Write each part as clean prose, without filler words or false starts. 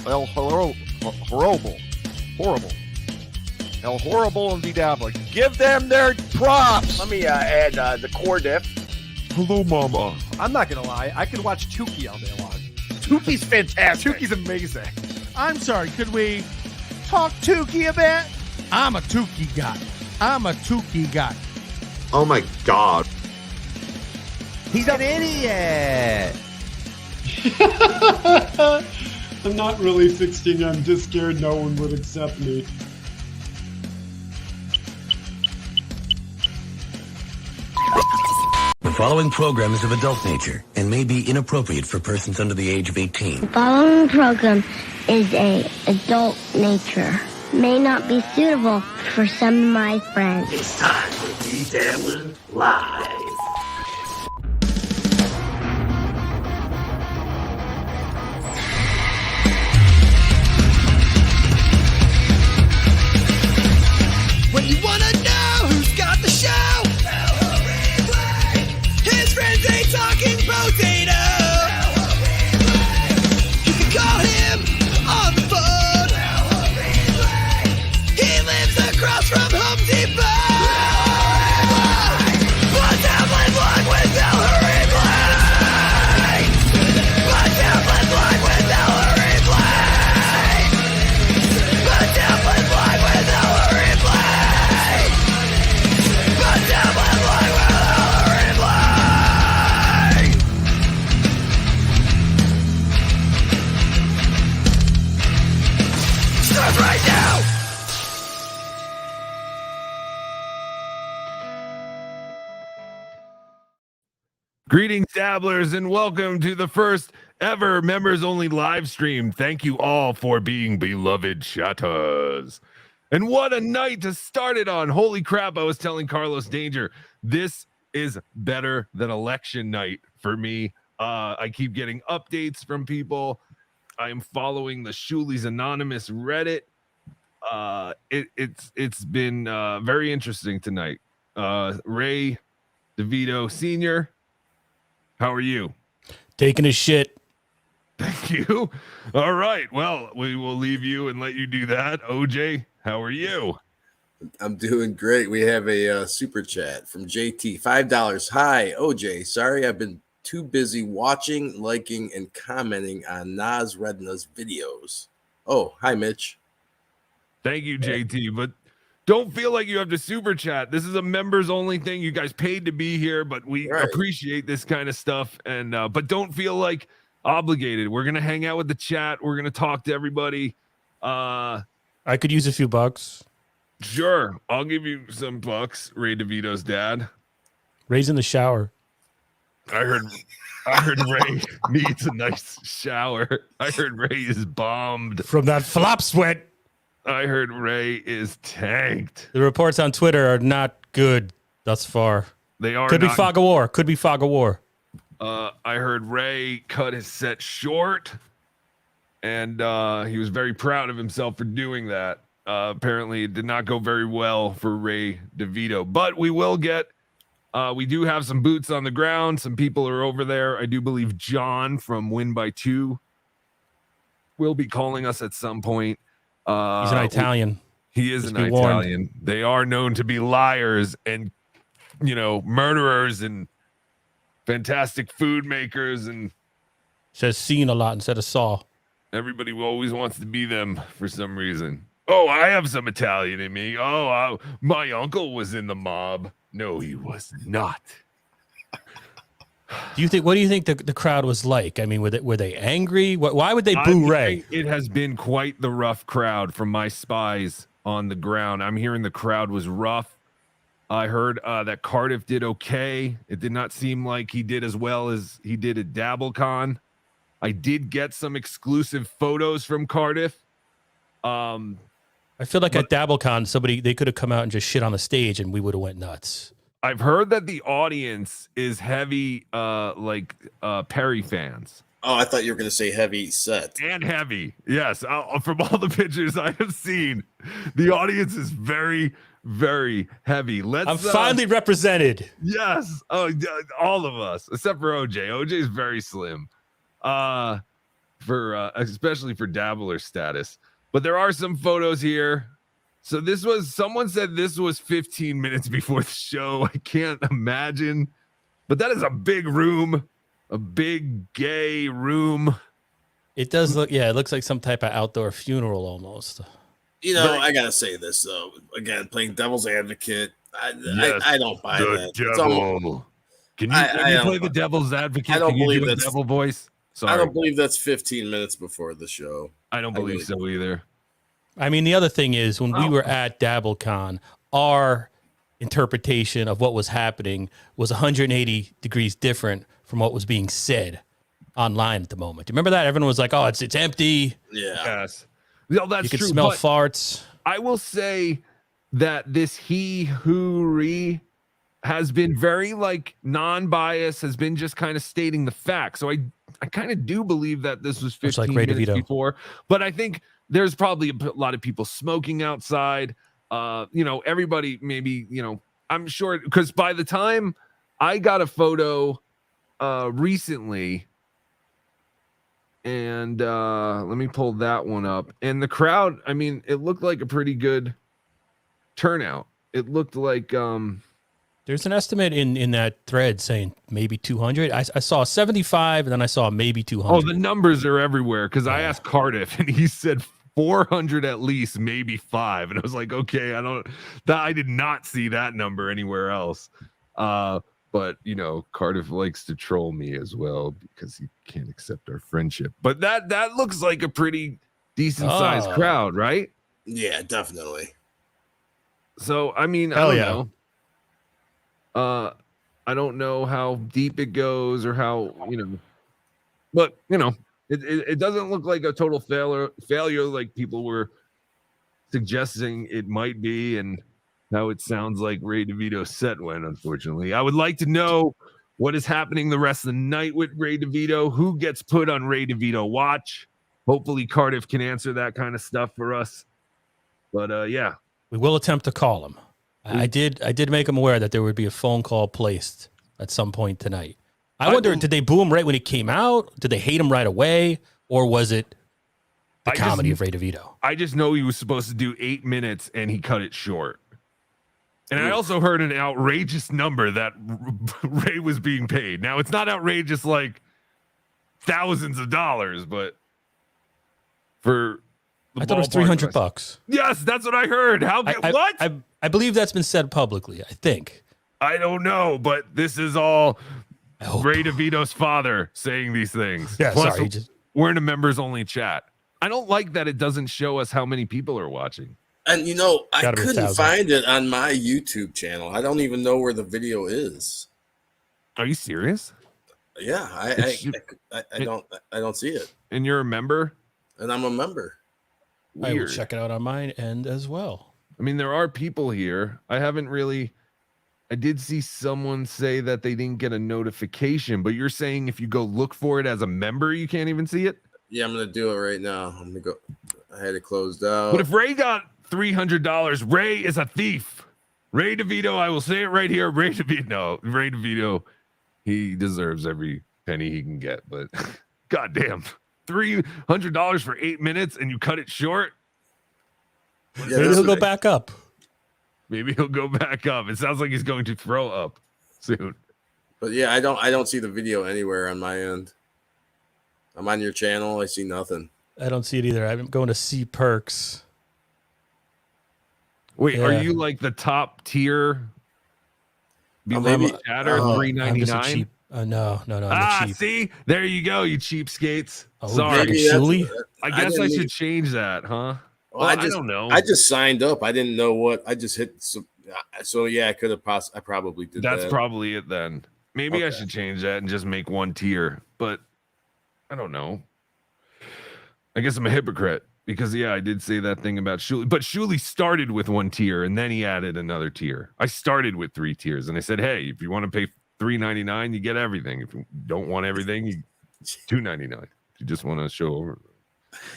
El Horrible. El Horrible and BeDabblin. Give them their props. Let me add the Cardiff. Hello, Mama. I'm not gonna lie. I could watch Tukey all day long. Tukey's fantastic. Tukey's amazing. I'm sorry, could we talk Tukey a bit? I'm a Tukey guy. Oh my God. He's an idiot. I'm not really 16. I'm just scared no one would accept me. The following program is of adult nature and may be inappropriate for persons under the age of 18. The following program is a adult nature. May not be suitable for some of my friends. It's time for BeDabblin Live. When you wanna know who's got the show, his friends ain't talking potato. You can call him on the phone. He lives across from Home Depot. BeDabblin Live with Ellery Blake. BeDabblin Live with Ellery Blake. BeDabblin Live with Ellery Blake. BeDabblin Live with Ellery Blake. Start right now. Greetings, dabblers, and welcome to the first ever members-only live stream. Thank you all for being beloved chatters. And what a night to start it on. Holy crap, I was telling Carlos Danger, this is better than election night for me. I keep getting updates from people. I'm following the Shuli's Anonymous Reddit. It's been very interesting tonight. Ray DeVito Sr., how are you? Taking a shit. Thank you. All right. Well, we will leave you and let you do that. OJ, how are you? I'm doing great. We have a super chat from JT, $5. Hi, OJ. Sorry, I've been too busy watching, liking, and commenting on Nas Redna's videos. Oh, hi, Mitch. Thank you, JT. But don't feel like you have to super chat. This is a members only thing. You guys paid to be here, but we appreciate this kind of stuff. And but don't feel like obligated. We're gonna hang out with the chat. We're gonna talk to everybody. I could use a few bucks. Sure, I'll give you some bucks. Ray DeVito's dad. Ray's in the shower. I heard Ray needs a nice shower. I heard Ray is bombed from that flop sweat. I heard Ray is tanked. The reports on Twitter are not good thus far. They are. Could be fog of war. Could be fog of war. I heard Ray cut his set short, and he was very proud of himself for doing that. Apparently, it did not go very well for Ray DeVito, but we will get. We do have some boots on the ground. Some people are over there. I do believe John from Win by 2 will be calling us at some point. He's an Italian. He is an Italian. They are known to be liars and, murderers and fantastic food makers. And says seen a lot instead of saw. Everybody always wants to be them for some reason. Oh, I have some Italian in me. Oh, my uncle was in the mob. No, he was not. What do you think the crowd was like? I mean, were they angry? Why would they boo Ray? It has been quite the rough crowd from my spies on the ground. I'm hearing the crowd was rough. I heard that Cardiff did okay. It did not seem like he did as well as he did at DabbleCon. I did get some exclusive photos from Cardiff. I feel like at DabbleCon, they could have come out and just shit on the stage and we would have went nuts. I've heard that the audience is heavy, Perry fans. Oh, I thought you were going to say heavy set. And heavy, yes. From all the pictures I have seen, the audience is very, very heavy. I'm finally represented. Yes. Oh, all of us, except for OJ. OJ is very slim. especially for dabbler status. But there are some photos here. So someone said this was 15 minutes before the show. I can't imagine, but that is a big room, a big gay room. It does look, it looks like some type of outdoor funeral almost. You know, I gotta say this though. Again, playing devil's advocate, I don't buy that. Devil. Can you play the devil's advocate? I don't believe that devil voice. Sorry. I don't believe that's 15 minutes before the show. I don't believe so either. I mean, the other thing is when we were at DabbleCon, our interpretation of what was happening was 180 degrees different from what was being said online at the moment. Remember that? Everyone was like, "Oh, it's empty." Yeah. Yes. Well, that's you could true. Smell farts. I will say that this he-who-re has been very like non-biased, has been just kind of stating the facts. So I kind of do believe that this was 15 minutes before, but I think there's probably a lot of people smoking outside. Everybody maybe, I'm sure, because by the time I got a photo recently, and let me pull that one up, and the crowd, I mean, it looked like a pretty good turnout. It looked like there's an estimate in that thread saying maybe 200. I saw 75, and then I saw maybe 200. Oh, the numbers are everywhere, because I asked Cardiff, and he said 400 at least, maybe 5. And I was like, okay, I did not see that number anywhere else. But, Cardiff likes to troll me as well because he can't accept our friendship. But that looks like a pretty decent-sized crowd, right? Yeah, definitely. So, I mean, I don't know. I don't know how deep it goes or how, but, it doesn't look like a total failure like people were suggesting it might be, and now it sounds like Ray DeVito's set went, unfortunately. I would like to know what is happening the rest of the night with Ray DeVito, who gets put on Ray DeVito watch. Hopefully Cardiff can answer that kind of stuff for us. But yeah. We will attempt to call him. I did make him aware that there would be a phone call placed at some point tonight. I wonder, did they boo him right when he came out? Did they hate him right away? Or was it the comedy of Ray DeVito? I just know he was supposed to do 8 minutes and he cut it short. And I also heard an outrageous number that Ray was being paid. Now, it's not outrageous like thousands of dollars, but for I thought it was $300. Yes, that's what I heard. What? I believe that's been said publicly, I think. I don't know, but this is all Ray DeVito's father saying these things. Yeah, Plus, sorry. We're in a members-only chat. I don't like that it doesn't show us how many people are watching. And, I couldn't find it on my YouTube channel. I don't even know where the video is. Are you serious? Yeah, I don't see it. And you're a member? And I'm a member. Weird. I will check it out on mine end as well. I mean, there are people here. I did see someone say that they didn't get a notification, but you're saying if you go look for it as a member, you can't even see it? Yeah, I'm going to do it right now. I'm going to go. I had it closed out. But if Ray got $300, Ray is a thief. Ray DeVito, I will say it right here. Ray DeVito, he deserves every penny he can get, but goddamn. $300 for 8 minutes and you cut it short. Yeah, maybe he'll go back up. Maybe he'll go back up. It sounds like he's going to throw up soon. But yeah, I don't see the video anywhere on my end. I'm on your channel. I see nothing. I don't see it either. I'm going to see perks. Wait, are you like the top tier? Maybe chatter $3.99. No. See, there you go, you cheapskates. Oh, sorry, I guess I should change that, huh? Well, I don't know. I just signed up. I didn't know what. I just hit. So yeah, I could have I probably did. That's probably it then. Maybe I should change that and just make one tier. But I don't know. I guess I'm a hypocrite because I did say that thing about Shuli. But Shuli started with one tier and then he added another tier. I started with 3 tiers and I said, hey, if you want to pay $3.99, you get everything. If you don't want everything, you $2.99. If you just want to show over.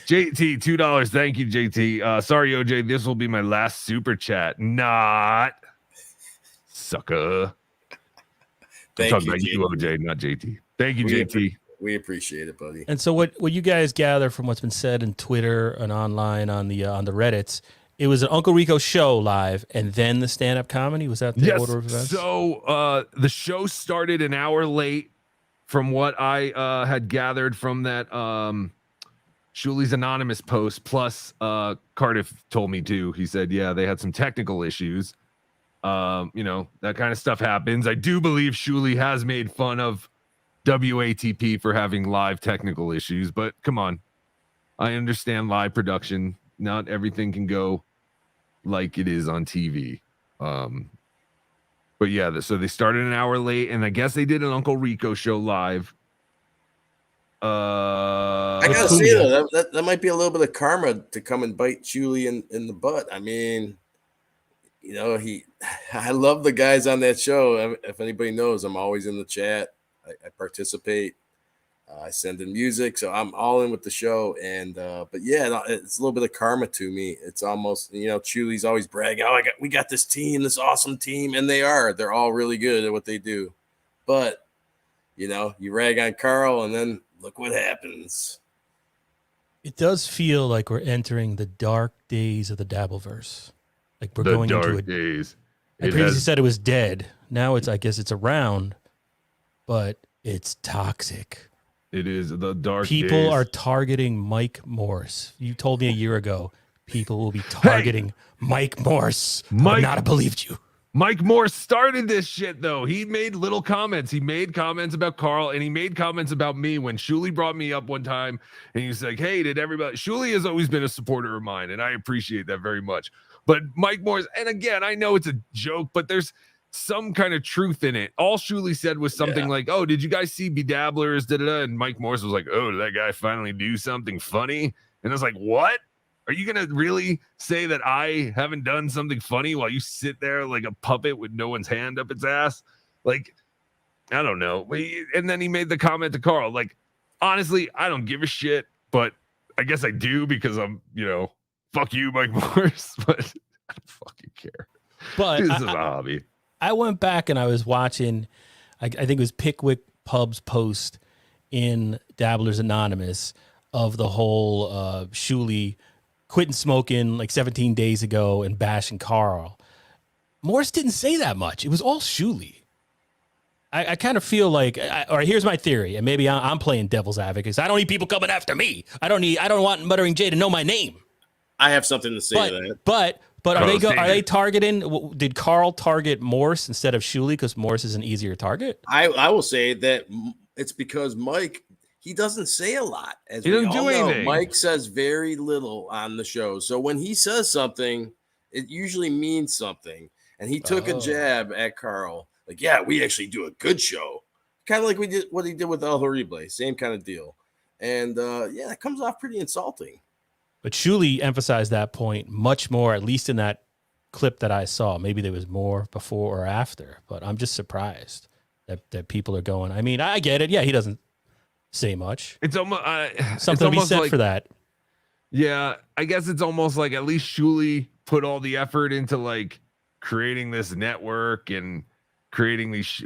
JT, $2. Thank you, JT. Sorry, OJ. This will be my last super chat. Not sucker. I'm talking about you, OJ, not JT. Thank you, JT. We appreciate it, buddy. And so what you guys gather from what's been said in Twitter and online on the Reddits, it was an Uncle Rico show live and then the stand-up comedy? Was that the order of events? So the show started an hour late from what I had gathered from that Shuli's Anonymous post, plus Cardiff told me too. He said, yeah, they had some technical issues. That kind of stuff happens. I do believe Shuli has made fun of WATP for having live technical issues, but come on. I understand live production. Not everything can go like it is on TV. But yeah, so they started an hour late, and I guess they did an Uncle Rico show live. I gotta say though, that might be a little bit of karma to come and bite Shuli in the butt. I mean, I love the guys on that show. If anybody knows, I'm always in the chat. I participate. I send in music, so I'm all in with the show. And but yeah, it's a little bit of karma to me. It's almost, Chuli's always bragging, we got this team, this awesome team, and they're all really good at what they do. But you rag on Carl, and then look what happens. It does feel like we're entering the dark days of the Dabbleverse. Like we're going into days. Like Crazy said it was dead. Now I guess it's around, but it's toxic. It is the dark People days. are targeting Mike Morse. You told me a year ago people will be targeting Mike Morse. I would not have believed you. Mike Morse started this shit, though. He made little comments. He made comments about Carl, and he made comments about me when Shuli brought me up one time, and he was like, hey, did everybody... Shuli has always been a supporter of mine, and I appreciate that very much. But Mike Morse, and again, I know it's a joke, but there's some kind of truth in it. All Shuli said was something like, oh, did you guys see BeDabblers? Da-da-da. And Mike Morse was like, oh, did that guy finally do something funny? And I was like, what? Are you going to really say that I haven't done something funny while you sit there like a puppet with no one's hand up its ass? Like, I don't know. And then he made the comment to Carl, like, honestly, I don't give a shit, but I guess I do because I'm, fuck you, Mike Morse, but I don't fucking care. But this is a hobby. I went back and I was watching, I think it was Pickwick Pub's post in Dabblers Anonymous of the whole Shuli quitting smoking like 17 days ago and bashing Carl. Morse didn't say that much. It was all Shuli. I kind of feel like, all right, here's my theory, and maybe I'm playing devil's advocate. I don't need people coming after me. I don't want Muttering Jay to know my name. I have something to say to that. But are they targeting? Did Carl target Morse instead of Shuli because Morse is an easier target? I will say that it's because Mike, he doesn't say a lot. As he doesn't do anything. Mike says very little on the show. So when he says something, it usually means something. And he took a jab at Carl. Like, yeah, we actually do a good show. Kind of like we did what he did with El Horrible. Same kind of deal. And yeah, it comes off pretty insulting. But Shuli emphasized that point much more, at least in that clip that I saw. Maybe there was more before or after, but I'm just surprised that people are going. I mean, I get it. Yeah, he doesn't say much. It's almost something to be said for that. Yeah, I guess it's almost like at least Shuli put all the effort into like creating this network and creating these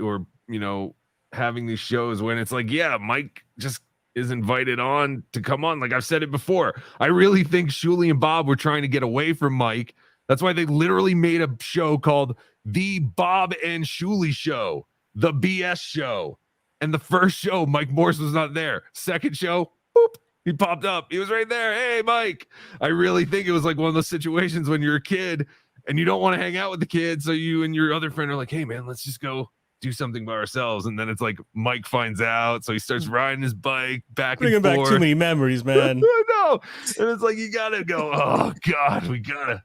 having these shows when it's like, yeah, Mike just is invited on to come on. Like I've said it before, I really think Shuli and Bob were trying to get away from Mike. That's why they literally made a show called The Bob and Shuli Show, The BS Show. And the first show, Mike Morse was not there. Second show, boop, he popped up. He was right there. Hey, Mike. I really think it was like one of those situations when you're a kid and you don't want to hang out with the kids. So you and your other friend are like, hey, man, let's just go do something by ourselves. And then it's like Mike finds out. So he starts riding his bike back and forth. Bringing back too many memories, man. I know. And it's like, you got to go, oh, God, we got to.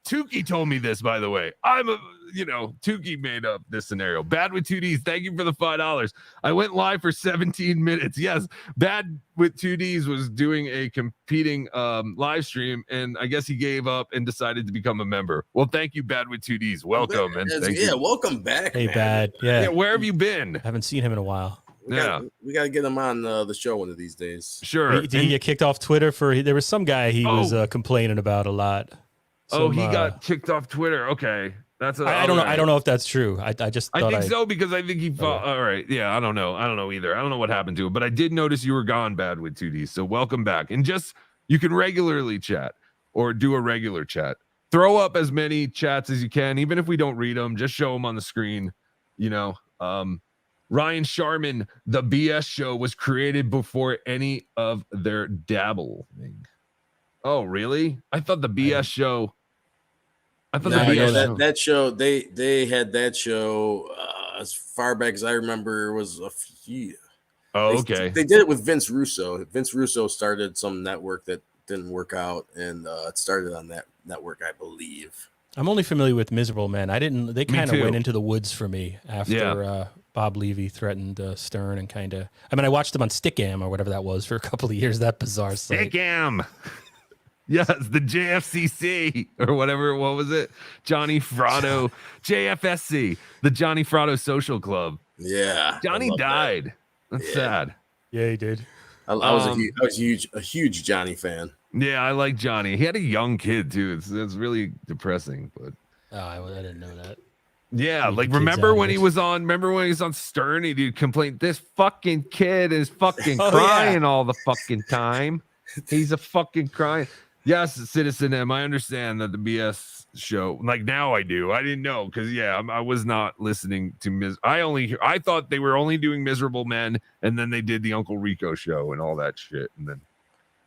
Tukey told me this, by the way. Tukey made up this scenario. Bad with 2Ds. Thank you for the $5. I went live for 17 minutes. Yes, Bad with 2Ds was doing a competing live stream, and I guess he gave up and decided to become a member. Well, thank you, Bad with 2Ds. Welcome. And thank you. Welcome back. Hey, man. Bad. Yeah. Where have you been? I haven't seen him in a while. We got to get him on the show one of these days. Sure. Did he get kicked off Twitter there was some guy he was complaining about a lot. He got kicked off Twitter. Okay. I don't know. I don't know if that's true. I just thought I think so because I think he fought. All right. Yeah. I don't know. I don't know either. I don't know what happened to it, but I did notice you were gone bad with 2D. So welcome back. And just, you can regularly chat or do a regular chat. Throw up as many chats as you can, even if we don't read them, just show them on the screen. You know, Ryan Sharman, the BS show was created before any of their dabbling. Oh, really? I thought the BS show. I thought that show they had that show as far back as I remember was a few. Oh, okay. They did it with Vince Russo. Vince Russo started some network that didn't work out, and it started on that network, I believe. I'm only familiar with Miserable Men. They kind of went into the woods for me after Bob Levy threatened Stern and kind of. I mean, I watched them on Stickam or whatever that was for a couple of years. That bizarre site. Stickam. Yes, the JFCC or whatever. What was it? Johnny Frotto, JFSC, the Johnny Frotto Social Club. Yeah, Johnny died. That's sad. Yeah, he did. I was a huge Johnny fan. Yeah, I like Johnny. He had a young kid too. It's really depressing, but I didn't know that. Yeah, like remember when he was on Stern, he'd complain, this fucking kid is fucking crying all the fucking time. He's a fucking crying. Yes, Citizen M, I understand that the BS show, like now I do. I didn't know because I was not listening to I thought they were only doing Miserable Men, and then they did the Uncle Rico show and all that shit, and then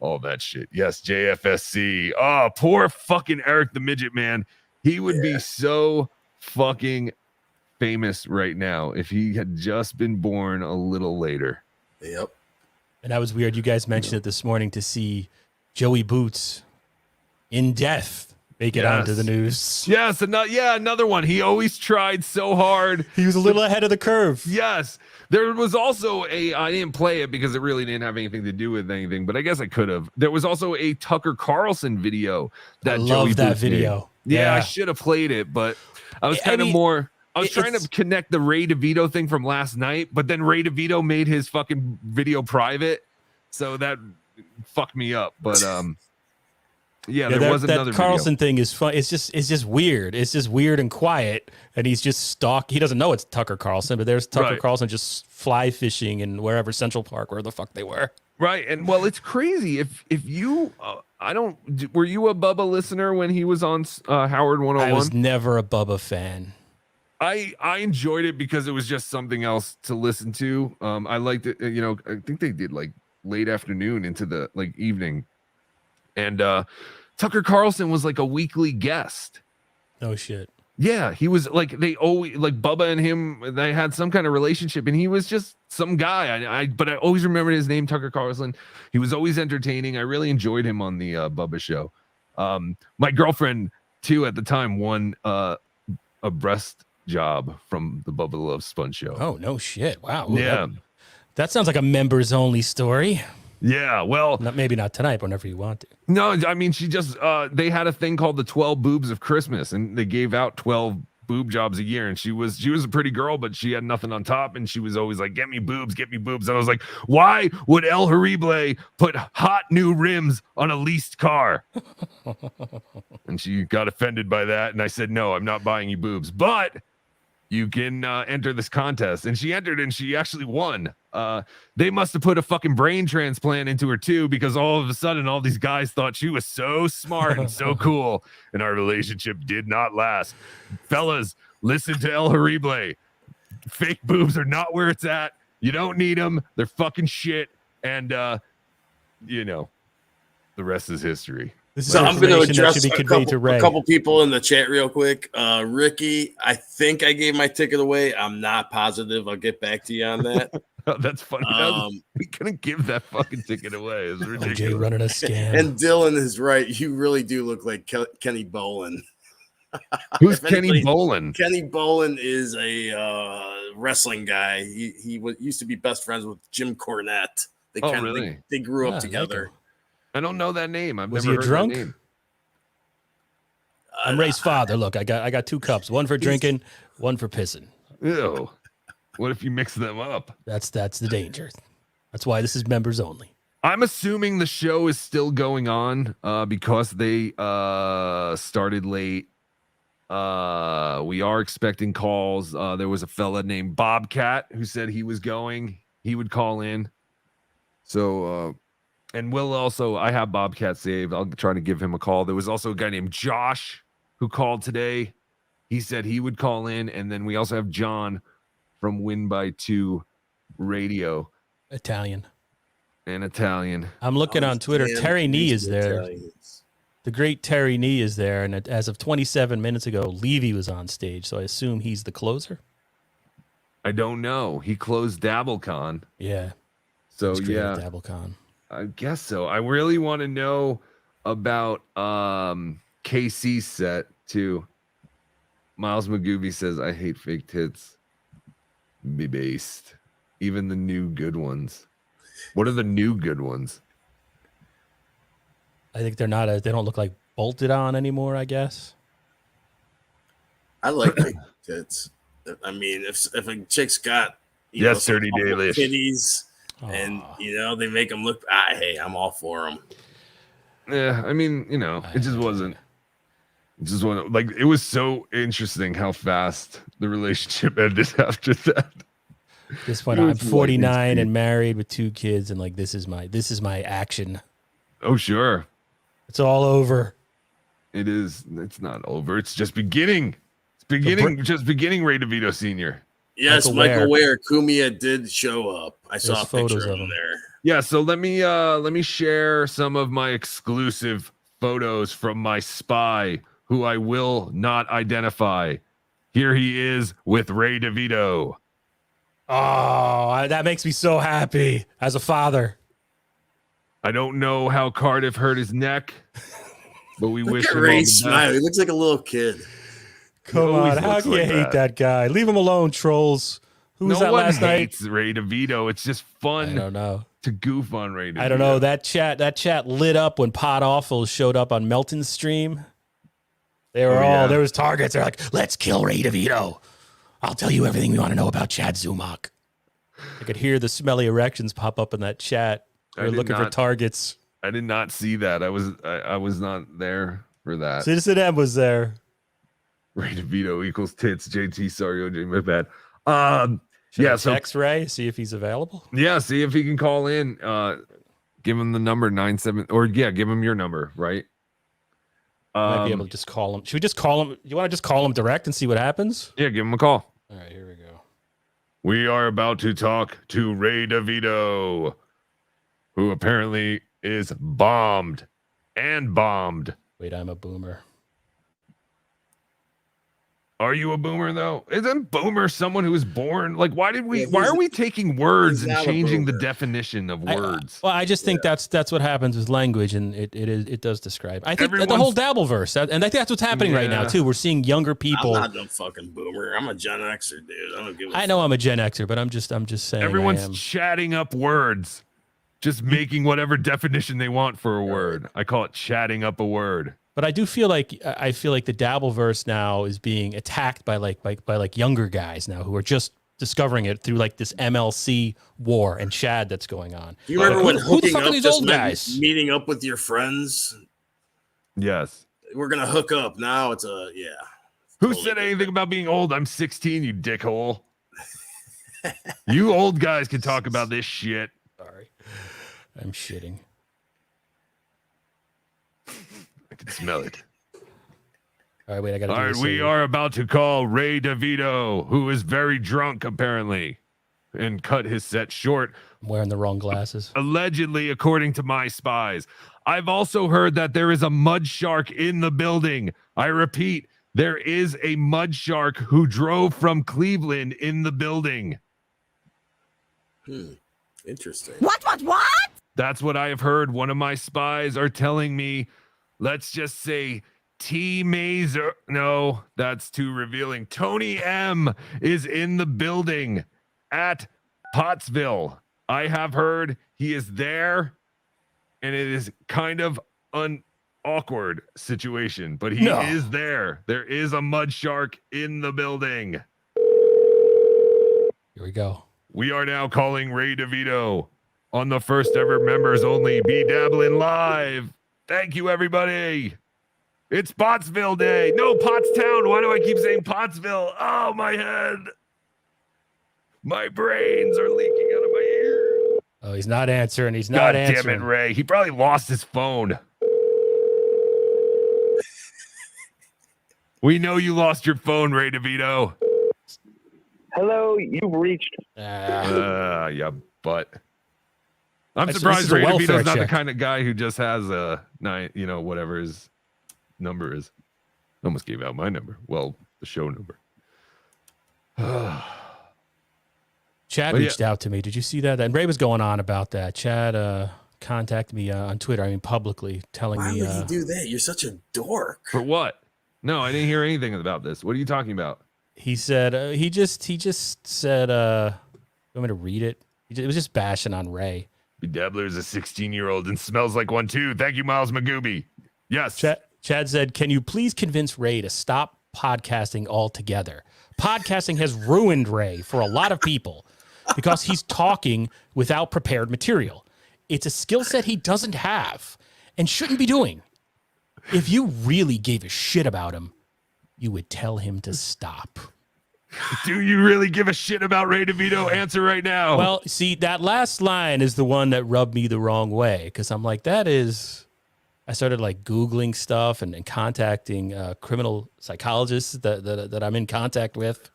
all that shit. Yes, JFSC. Oh, poor fucking Eric the Midget, man. He would be so fucking famous right now if he had just been born a little later. Yep. And that was weird. You guys mentioned it this morning to see Joey Boots in death make it onto the news. Yes, another one. He always tried so hard. He was a little ahead of the curve. Yes. There was also I didn't play it because it really didn't have anything to do with anything, but I guess I could have. There was also a Tucker Carlson video that Joey Boots that video. Made. Yeah, I should have played it, but I was trying to connect the Ray DeVito thing from last night, but then Ray DeVito made his fucking video private, so that fucked me up. But there was another that Carlson video. thing is fun. It's just weird. It's just weird and quiet, and he's just he doesn't know it's Tucker Carlson, but there's Tucker Carlson just fly fishing in wherever Central Park, where the fuck they were. Right, and well, it's crazy if you were you a Bubba listener when he was on Howard 101? I was never a Bubba fan. I enjoyed it because it was just something else to listen to. I liked it. I think they did like late afternoon into the like evening, and Tucker Carlson was like a weekly guest. No shit. Yeah, he was like, they always like Bubba and him, they had some kind of relationship, and he was just some guy. But I always remember his name, Tucker Carlson. He was always entertaining. I really enjoyed him on the Bubba show. My girlfriend too at the time won a breast job from the Bubba Love Sponge show. Oh no shit! Wow. Yeah, that sounds like a members only story. Yeah, well, maybe not tonight, but whenever you want to. No, I mean, she just they had a thing called the 12 boobs of Christmas, and they gave out 12 boob jobs a year, and she was a pretty girl, but she had nothing on top, and she was always like, get me boobs, and I was like, why would El Horrible put hot new rims on a leased car? And she got offended by that, and I said, no, I'm not buying you boobs, but you can enter this contest. And she entered, and she actually won. They must have put a fucking brain transplant into her too, because all of a sudden all these guys thought she was so smart and so cool, and our relationship did not last. Fellas, listen to El Horrible. Fake boobs are not where it's at. You don't need them. They're fucking shit. And the rest is history. So I'm going to address a couple people in the chat real quick. Ricky, I think I gave my ticket away. I'm not positive. I'll get back to you on that. Oh, that's funny. We couldn't give that fucking ticket away. It's ridiculous. OJ running a scam. And Dylan is right. You really do look like Kenny Bolin. Who's Kenny Bolin? Kenny Bolin is a wrestling guy. He used to be best friends with Jim Cornette. They grew up together. I don't know that name. Was never he heard drunk? that name. I'm Ray's father. Look, I got 2 cups. One for drinking, one for pissing. Ew. What if you mix them up? That's the danger. That's why this is members only. I'm assuming the show is still going on because they started late. We are expecting calls. There was a fella named Bobcat who said he was going. He would call in. So, and we'll also, I have Bobcat saved. I'll try to give him a call. There was also a guy named Josh who called today. He said he would call in. And then we also have John from Win by 2 Radio. Italian. And Italian. I'm looking on Twitter. Terry Nee is there. Italians. The great Terry Nee is there. And as of 27 minutes ago, Levy was on stage. So I assume he's the closer. I don't know. He closed DabbleCon. Yeah. So, yeah. DabbleCon. I guess so. I really want to know about KC's set, too. Miles Magooby says, I hate fake tits. Be based. Even the new good ones. What are the new good ones? I think they're not. They don't look like bolted on anymore, I guess. I like big tits. I mean, if a chick's got 30 day list titties, and they make them look. Hey, I'm all for them. Yeah, I mean, it just wasn't. It just wasn't like it was so interesting how fast the relationship ended after that. This point, I'm 49 and married with 2 kids, and like this is my action. Oh sure, it's all over. It is. It's not over. It's just beginning. It's beginning. Just beginning. Ray DeVito Sr. Yes, Michael Ware. Kumia did show up. I saw a picture of him there. Yeah. So let me share some of my exclusive photos from my spy, who I will not identify. Here he is with Ray DeVito. Oh, that makes me so happy as a father. I don't know how Cardiff hurt his neck, but we wish him all Ray the smile. best. He looks like a little kid. Come on, how can you hate that guy? Leave him alone, trolls. Who was that last night? Hates Ray DeVito. It's just fun. I don't know. To goof on Ray DeVito. I don't know. That chat lit up when Pot Awful showed up on Melton's stream. They were there was targets. They're like, let's kill Ray DeVito. I'll tell you everything we want to know about Chad Zumock. I could hear the smelly erections pop up in that chat. They're looking for targets. I did not see that. I was not there for that. Citizen M was there. Ray DeVito equals tits. JT, sorry, OJ, my bad. Should I text Ray, see if he's available? Yeah, see if he can call in. Give him the number 97 or give him your number, right? Might be able to just call him. Should we just call him? You want to just call him direct and see what happens? Yeah, give him a call. All right, here we go. We are about to talk to Ray DeVito, who apparently is bombed. Wait, I'm a boomer. Are you a boomer though? Isn't boomer someone who was born? Like, why are we taking words and changing the definition of words? I just think that's what happens with language, and it does describe. I think the whole Dabbleverse, and I think that's what's happening right now too. We're seeing younger people. I'm not no fucking boomer. I'm a Gen Xer, dude. I don't give a I know I'm a Gen Xer, but I'm just saying. Everyone's chatting up words, just making whatever definition they want for a word. I call it chatting up a word. But I feel like the Dabbleverse now is being attacked by like younger guys now who are just discovering it through like this MLC war and Chad that's going on. Do you remember when who the hooking fuck up are these just old meant guys? meeting up with your friends? Yes. We're gonna hook up now. It's Who said anything about being old? I'm 16, you dickhole. You old guys can talk about this shit. Sorry, I'm shitting. I can smell it. All right, wait, I got to All right, we are about to call Ray DeVito, who is very drunk, apparently, and cut his set short. I'm wearing the wrong glasses. Allegedly, according to my spies. I've also heard that there is a mud shark in the building. I repeat, there is a mud shark who drove from Cleveland in the building. Interesting. What? That's what I have heard. One of my spies are telling me, let's just say T. Mazer. No, that's too revealing. Tony M. is in the building at Pottsville. I have heard he is there, and it is kind of an awkward situation, but he is there. There is a mud shark in the building. Here we go. We are now calling Ray DeVito on the first ever members only BeDabblin Live. Thank you, everybody. It's Pottsville Day. No, Pottstown. Why do I keep saying Pottsville? Oh, my head. My brains are leaking out of my ear. Oh, he's not answering. He's God not answering. damn it, Ray. He probably lost his phone. We know you lost your phone, Ray DeVito. Hello, you've reached. Yeah, but I'm This surprised is a Ray welfare DeVito's not the check. kind of guy who just has a whatever his number is. Almost gave out my number. Well, the show number. Chad But yeah. reached out to me. Did you see that? And Ray was going on about that. Chad contacted me on Twitter. I mean, publicly, telling Why me. would you do that? You're such a dork. For what? No, I didn't hear anything about this. What are you talking about? He said he just said. You want me to read it? It was just bashing on Ray. BeDabbler is a 16-year-old and smells like one too. Thank you, Miles Magooby. Yes. Chad said, "Can you please convince Ray to stop podcasting altogether? Podcasting has ruined Ray for a lot of people because he's talking without prepared material. It's a skill set he doesn't have and shouldn't be doing. If you really gave a shit about him, you would tell him to stop." Do you really give a shit about Ray DeVito? Answer right now. Well, see, that last line is the one that rubbed me the wrong way because I'm like, that is. I started like Googling stuff and contacting criminal psychologists that I'm in contact with.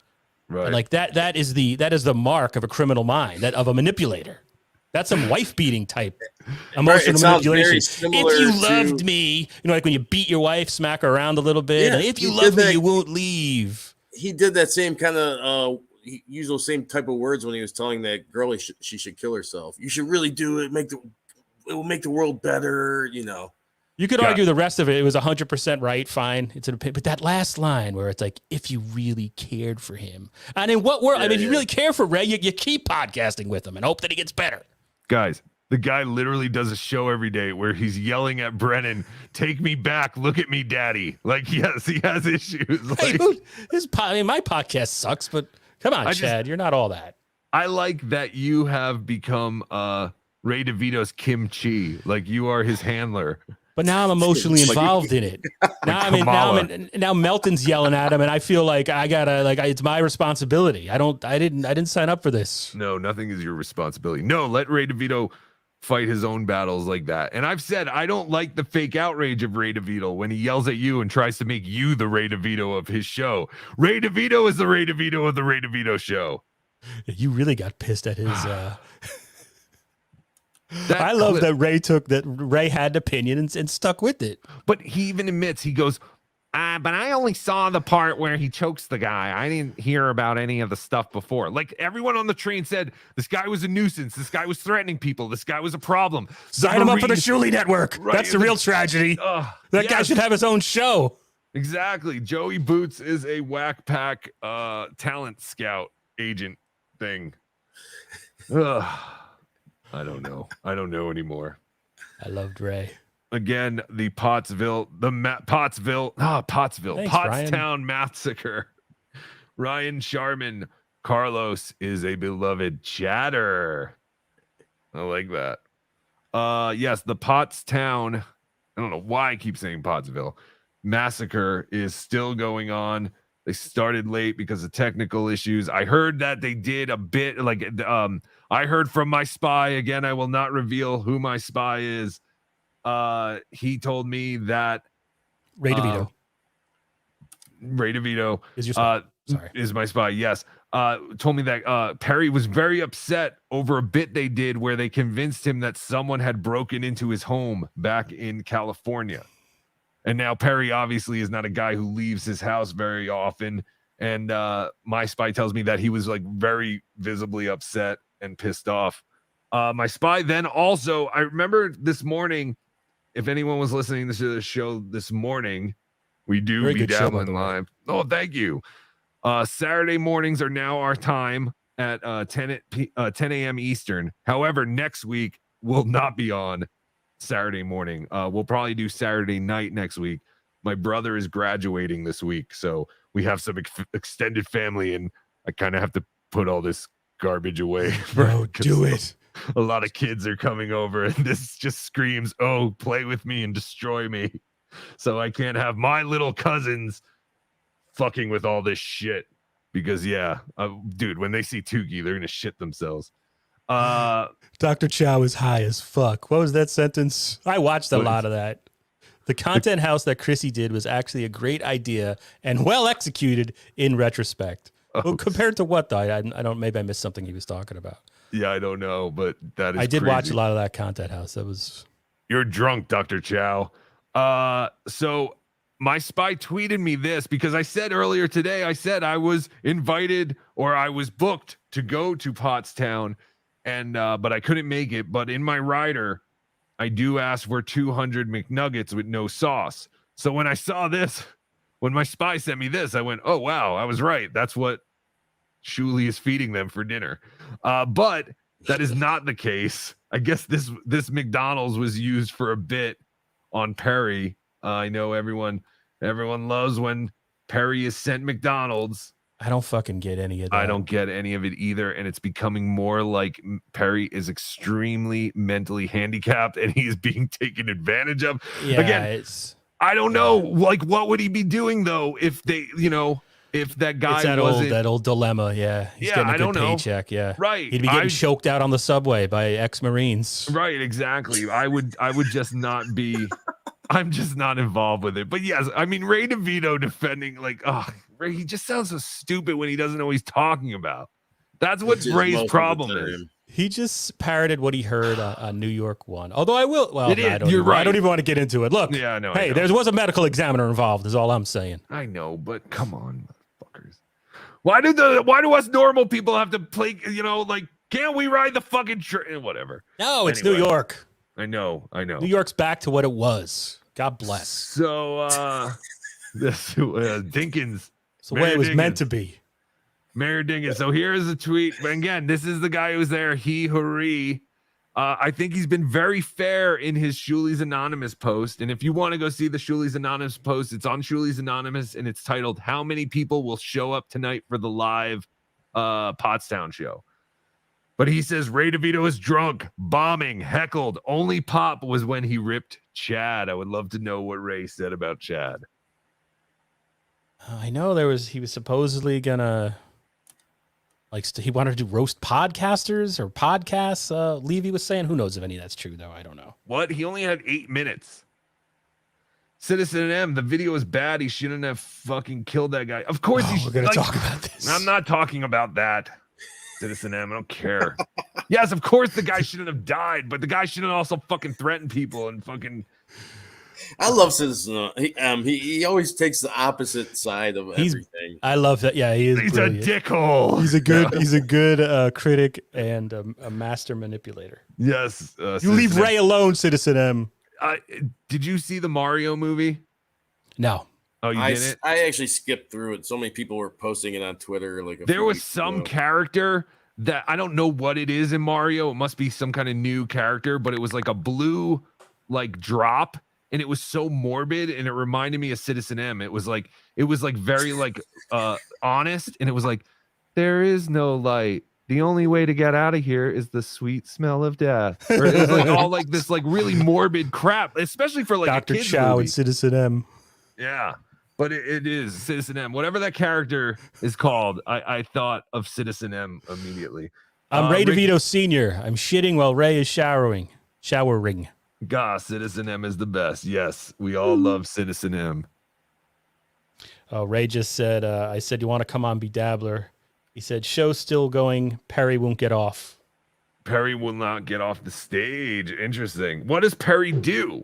Right. And like that is the mark of a criminal mind, that of a manipulator. That's some wife beating type emotional It sounds very manipulation. similar If you to- loved me, like when you beat your wife, smack her around a little bit. Yeah, and if you he love did me, that- you won't leave. He did that same kind of he used those same type of words when he was telling that girl she should kill herself. You should really do it. It will make the world better. You could argue the rest of it was 100% right, fine. It's an opinion, but that last line where it's like, if you really cared for him, and in what world? If you really care for Ray, you keep podcasting with him and hope that he gets better. Guys, the guy literally does a show every day where he's yelling at Brennan, "Take me back, look at me, daddy." Like, yes, he has issues. Hey, Like, my podcast sucks, but come on, Chad, you're not all that. I like that you have become Ray DeVito's Kim Chi. Like, you are his handler. But now I'm emotionally involved in it. Now Melton's yelling at him, and I feel like it's my responsibility. I didn't sign up for this. No, nothing is your responsibility. No, let Ray DeVito fight his own battles like that. And I've said I don't like the fake outrage of Ray DeVito when he yells at you and tries to make you the Ray DeVito of his show. Ray DeVito is the Ray DeVito of the Ray DeVito show. You really got pissed at his. I love that Ray had an opinion and stuck with it. But he even admits, he goes, but I only saw the part where he chokes the guy. I didn't hear about any of the stuff before. Like, everyone on the train said, this guy was a nuisance. This guy was threatening people. This guy was a problem. Sign him up for the Shuley Network. Right, That's the real tragedy. That guy should have his own show. Exactly. Joey Boots is a whack pack talent scout agent thing. I don't know. I don't know anymore. I loved Ray. Again, the Pottstown Massacre. Ryan Sharman, Carlos is a beloved chatter. I like that. Yes, the Pottstown. I don't know why I keep saying Pottsville. Massacre is still going on. They started late because of technical issues. I heard that they did a bit I heard from my spy. Again, I will not reveal who my spy is. He told me that Ray DeVito. Ray DeVito is your spy. Sorry. Is my spy. Yes. Told me that Perry was very upset over a bit they did where they convinced him that someone had broken into his home back in California. And now Perry obviously is not a guy who leaves his house very often. And my spy tells me that he was like very visibly upset and pissed off. My spy then also, I remember this morning, if anyone was listening to the show this morning, we do Very be good show, by dabbling the way. live. Oh, thank you. Saturday mornings are now our time at 10 a.m. Eastern. However, next week will not be on Saturday morning. We'll probably do Saturday night next week. My brother is graduating this week, so we have some extended family, and I kind of have to put all this garbage away. Do it. A lot of kids are coming over, and this just screams, "Oh, play with me and destroy me." So I can't have my little cousins fucking with all this shit because dude, when they see Tukey, they're gonna shit themselves. Dr. Chow is high as fuck. What was that sentence? I watched a lot of that. The content house that Chrissy did was actually a great idea and well executed in retrospect. Well, compared to what though? I don't. Maybe I missed something he was talking about. Yeah, I don't know, but that is. I did crazy. watch a lot of that content house. That was. You're drunk, Dr. Chow. So my spy tweeted me this because I said earlier today, I said I was invited or I was booked to go to Pottstown, and but I couldn't make it. But in my rider, I do ask for 200 McNuggets with no sauce. So when I saw this, when my spy sent me this, I went, oh, wow, I was right. That's what Shuli is feeding them for dinner. But that is not the case. I guess this McDonald's was used for a bit on Perry. I know everyone loves when Perry is sent McDonald's. I don't fucking get any of that. I don't get any of it either. And it's becoming more like Perry is extremely mentally handicapped and he's being taken advantage of. Yeah, again, I don't know. Like, what would he be doing though if they, if that guy it's that old dilemma. Yeah, he's getting a good paycheck. Yeah, right. He'd be getting choked out on the subway by ex-Marines. Right, exactly. I would just not be. I'm just not involved with it. But yes, I mean Ray DeVito defending Ray. He just sounds so stupid when he doesn't know what he's talking about. That's what Ray's problem is. He just parroted what he heard on New York One. Although I will, well, you're right. I don't even want to get into it. Look, yeah, no. Hey, there was a medical examiner involved. Is all I'm saying. I know, but come on, motherfuckers. Why do us normal people have to play? Can't we ride the fucking train? Whatever. No, it's New York. I know. New York's back to what it was. God bless. So, this Dinkins. It's the way it was meant to be. Mayor Dinkins. So here's a tweet. Again, this is the guy who's there. Hurry. I think he's been very fair in his Shuli's Anonymous post. And if you want to go see the Shuli's Anonymous post, it's on Shuli's Anonymous and it's titled, How Many People Will Show Up Tonight for the Live Pottstown Show? But he says Ray DeVito is drunk, bombing, heckled. Only pop was when he ripped Chad. I would love to know what Ray said about Chad. I know he was supposedly gonna he wanted to do roast podcasters or podcasts. Levy was saying, who knows if any of that's true though? I don't know. What? He only had 8 minutes. Citizen M, the video is bad. He shouldn't have fucking killed that guy. Of course we're gonna talk about this. I'm not talking about that. Citizen M, I don't care. Yes, of course the guy shouldn't have died, but the guy shouldn't also fucking threaten people and fucking. I love Citizen. He always takes the opposite side of everything. I love that. Yeah, he is. He's brilliant. a dickhole. He's a good critic and a master manipulator. Yes. You leave Ray alone, Citizen M. Did you see the Mario movie? No. Oh, you didn't? I actually skipped through it. So many people were posting it on Twitter. There was some character that I don't know what it is in Mario. It must be some kind of new character, but it was like a blue drop, and it was so morbid, and it reminded me of Citizen M. It was very honest, and it was like, there is no light. The only way to get out of here is the sweet smell of death. Or it was all this really morbid crap, especially for Dr. a kid's Chow movie. and Citizen M. Yeah. But it is Citizen M. Whatever that character is called, I thought of Citizen M immediately. I'm Ray DeVito Sr. I'm shitting while Ray is showering. God, Citizen M is the best. Yes, we all love Citizen M. Oh, Ray just said, I said, you want to come on BeDabbler? He said, show's still going. Perry won't get off. Perry will not get off the stage. Interesting. What does Perry do?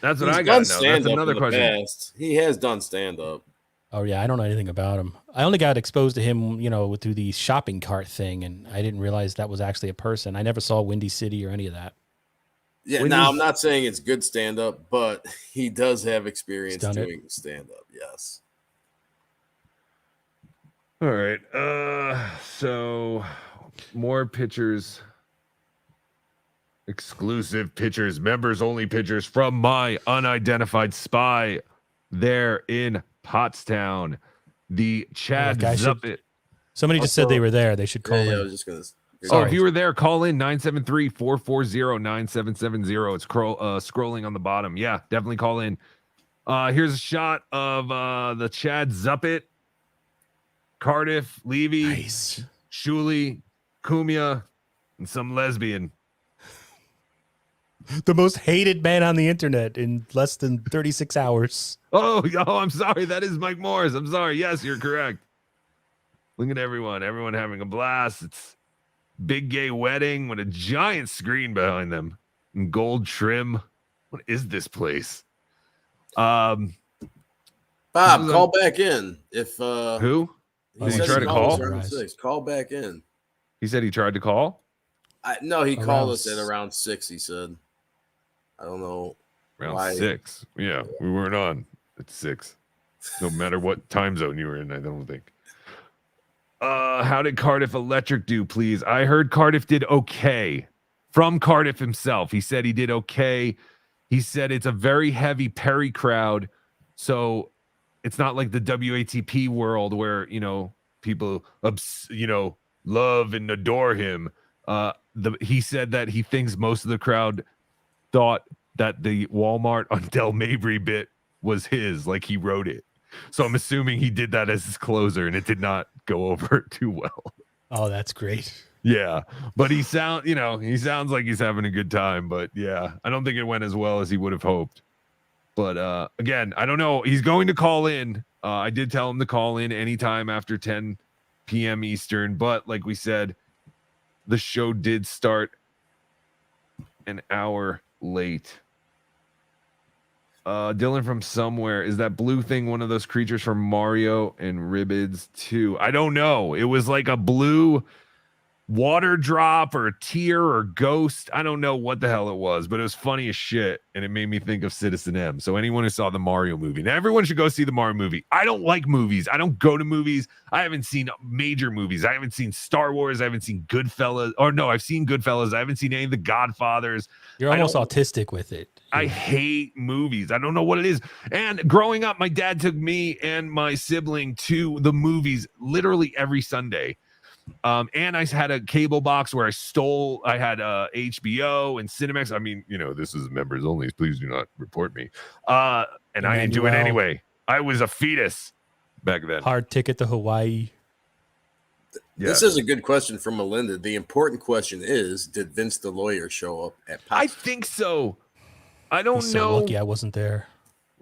That's what I got to know. That's another question. He has done stand-up. Oh, yeah. I don't know anything about him. I only got exposed to him, through the shopping cart thing, and I didn't realize that was actually a person. I never saw Windy City or any of that. Yeah, now I'm not saying it's good stand-up, but he does have experience doing stand-up, yes. All right. So more pictures. Exclusive pictures, members only pictures from my unidentified spy there in Pottstown. The Chad Zuppet. Somebody just said they were there. They should call in. I was just gonna. Oh, if you were there, call in 973-440-9770. It's scrolling on the bottom. Yeah, definitely call in. Here's a shot of the Chad Zuppet, Cardiff, Levy, nice. Shuli, Kumia, and some lesbian. The most hated man on the internet in less than 36 hours. Oh, I'm sorry. That is Mike Morris. I'm sorry. Yes, you're correct. Look at everyone. Everyone having a blast. It's big gay wedding with a giant screen behind them and gold trim. What is this place? Bob, call back in. If who? He tried to call? Call back in. He said he tried to call? No, he called us at around 6, he said. I don't know. Around 6. Yeah, we weren't on at 6. No matter what time zone you were in, I don't think. How did Cardiff Electric do, please? I heard Cardiff did okay. From Cardiff himself. He said he did okay. He said it's a very heavy Perry crowd. So it's not like the WATP world where, people, love and adore him. He said that he thinks most of the crowd thought that the Walmart on Del Mabry bit was his, like he wrote it. So I'm assuming he did that as his closer, and it did not go over too well. Oh, that's great. Yeah, but he sounds like he's having a good time. But yeah, I don't think it went as well as he would have hoped. But again, I don't know. He's going to call in. I did tell him to call in anytime after 10 p.m. Eastern. But like we said, the show did start an hour late. Dylan from somewhere, is that blue thing one of those creatures from Mario and Rabbids 2? I don't know. It was like a blue water drop or a tear or ghost. I don't know what the hell it was, but it was funny as shit, and it made me think of Citizen M. So anyone who saw the Mario movie, now everyone should go see the Mario movie. I don't like movies. I don't go to movies. I haven't seen major movies. I haven't seen Star Wars. I haven't seen Goodfellas. Or no, I've seen Goodfellas. I haven't seen any of the Godfathers. You're almost autistic with it. I hate movies. I don't know what it is. And growing up, my dad took me and my sibling to the movies literally every Sunday. And I had a cable box where I had HBO and Cinemax. I mean, this is members only. Please do not report me. And I didn't do it anyway. I was a fetus back then. Hard ticket to Hawaii. This is a good question from Melinda. The important question is, did Vince the lawyer show up at Pottstown? I think so. I don't He's know. So lucky I wasn't there.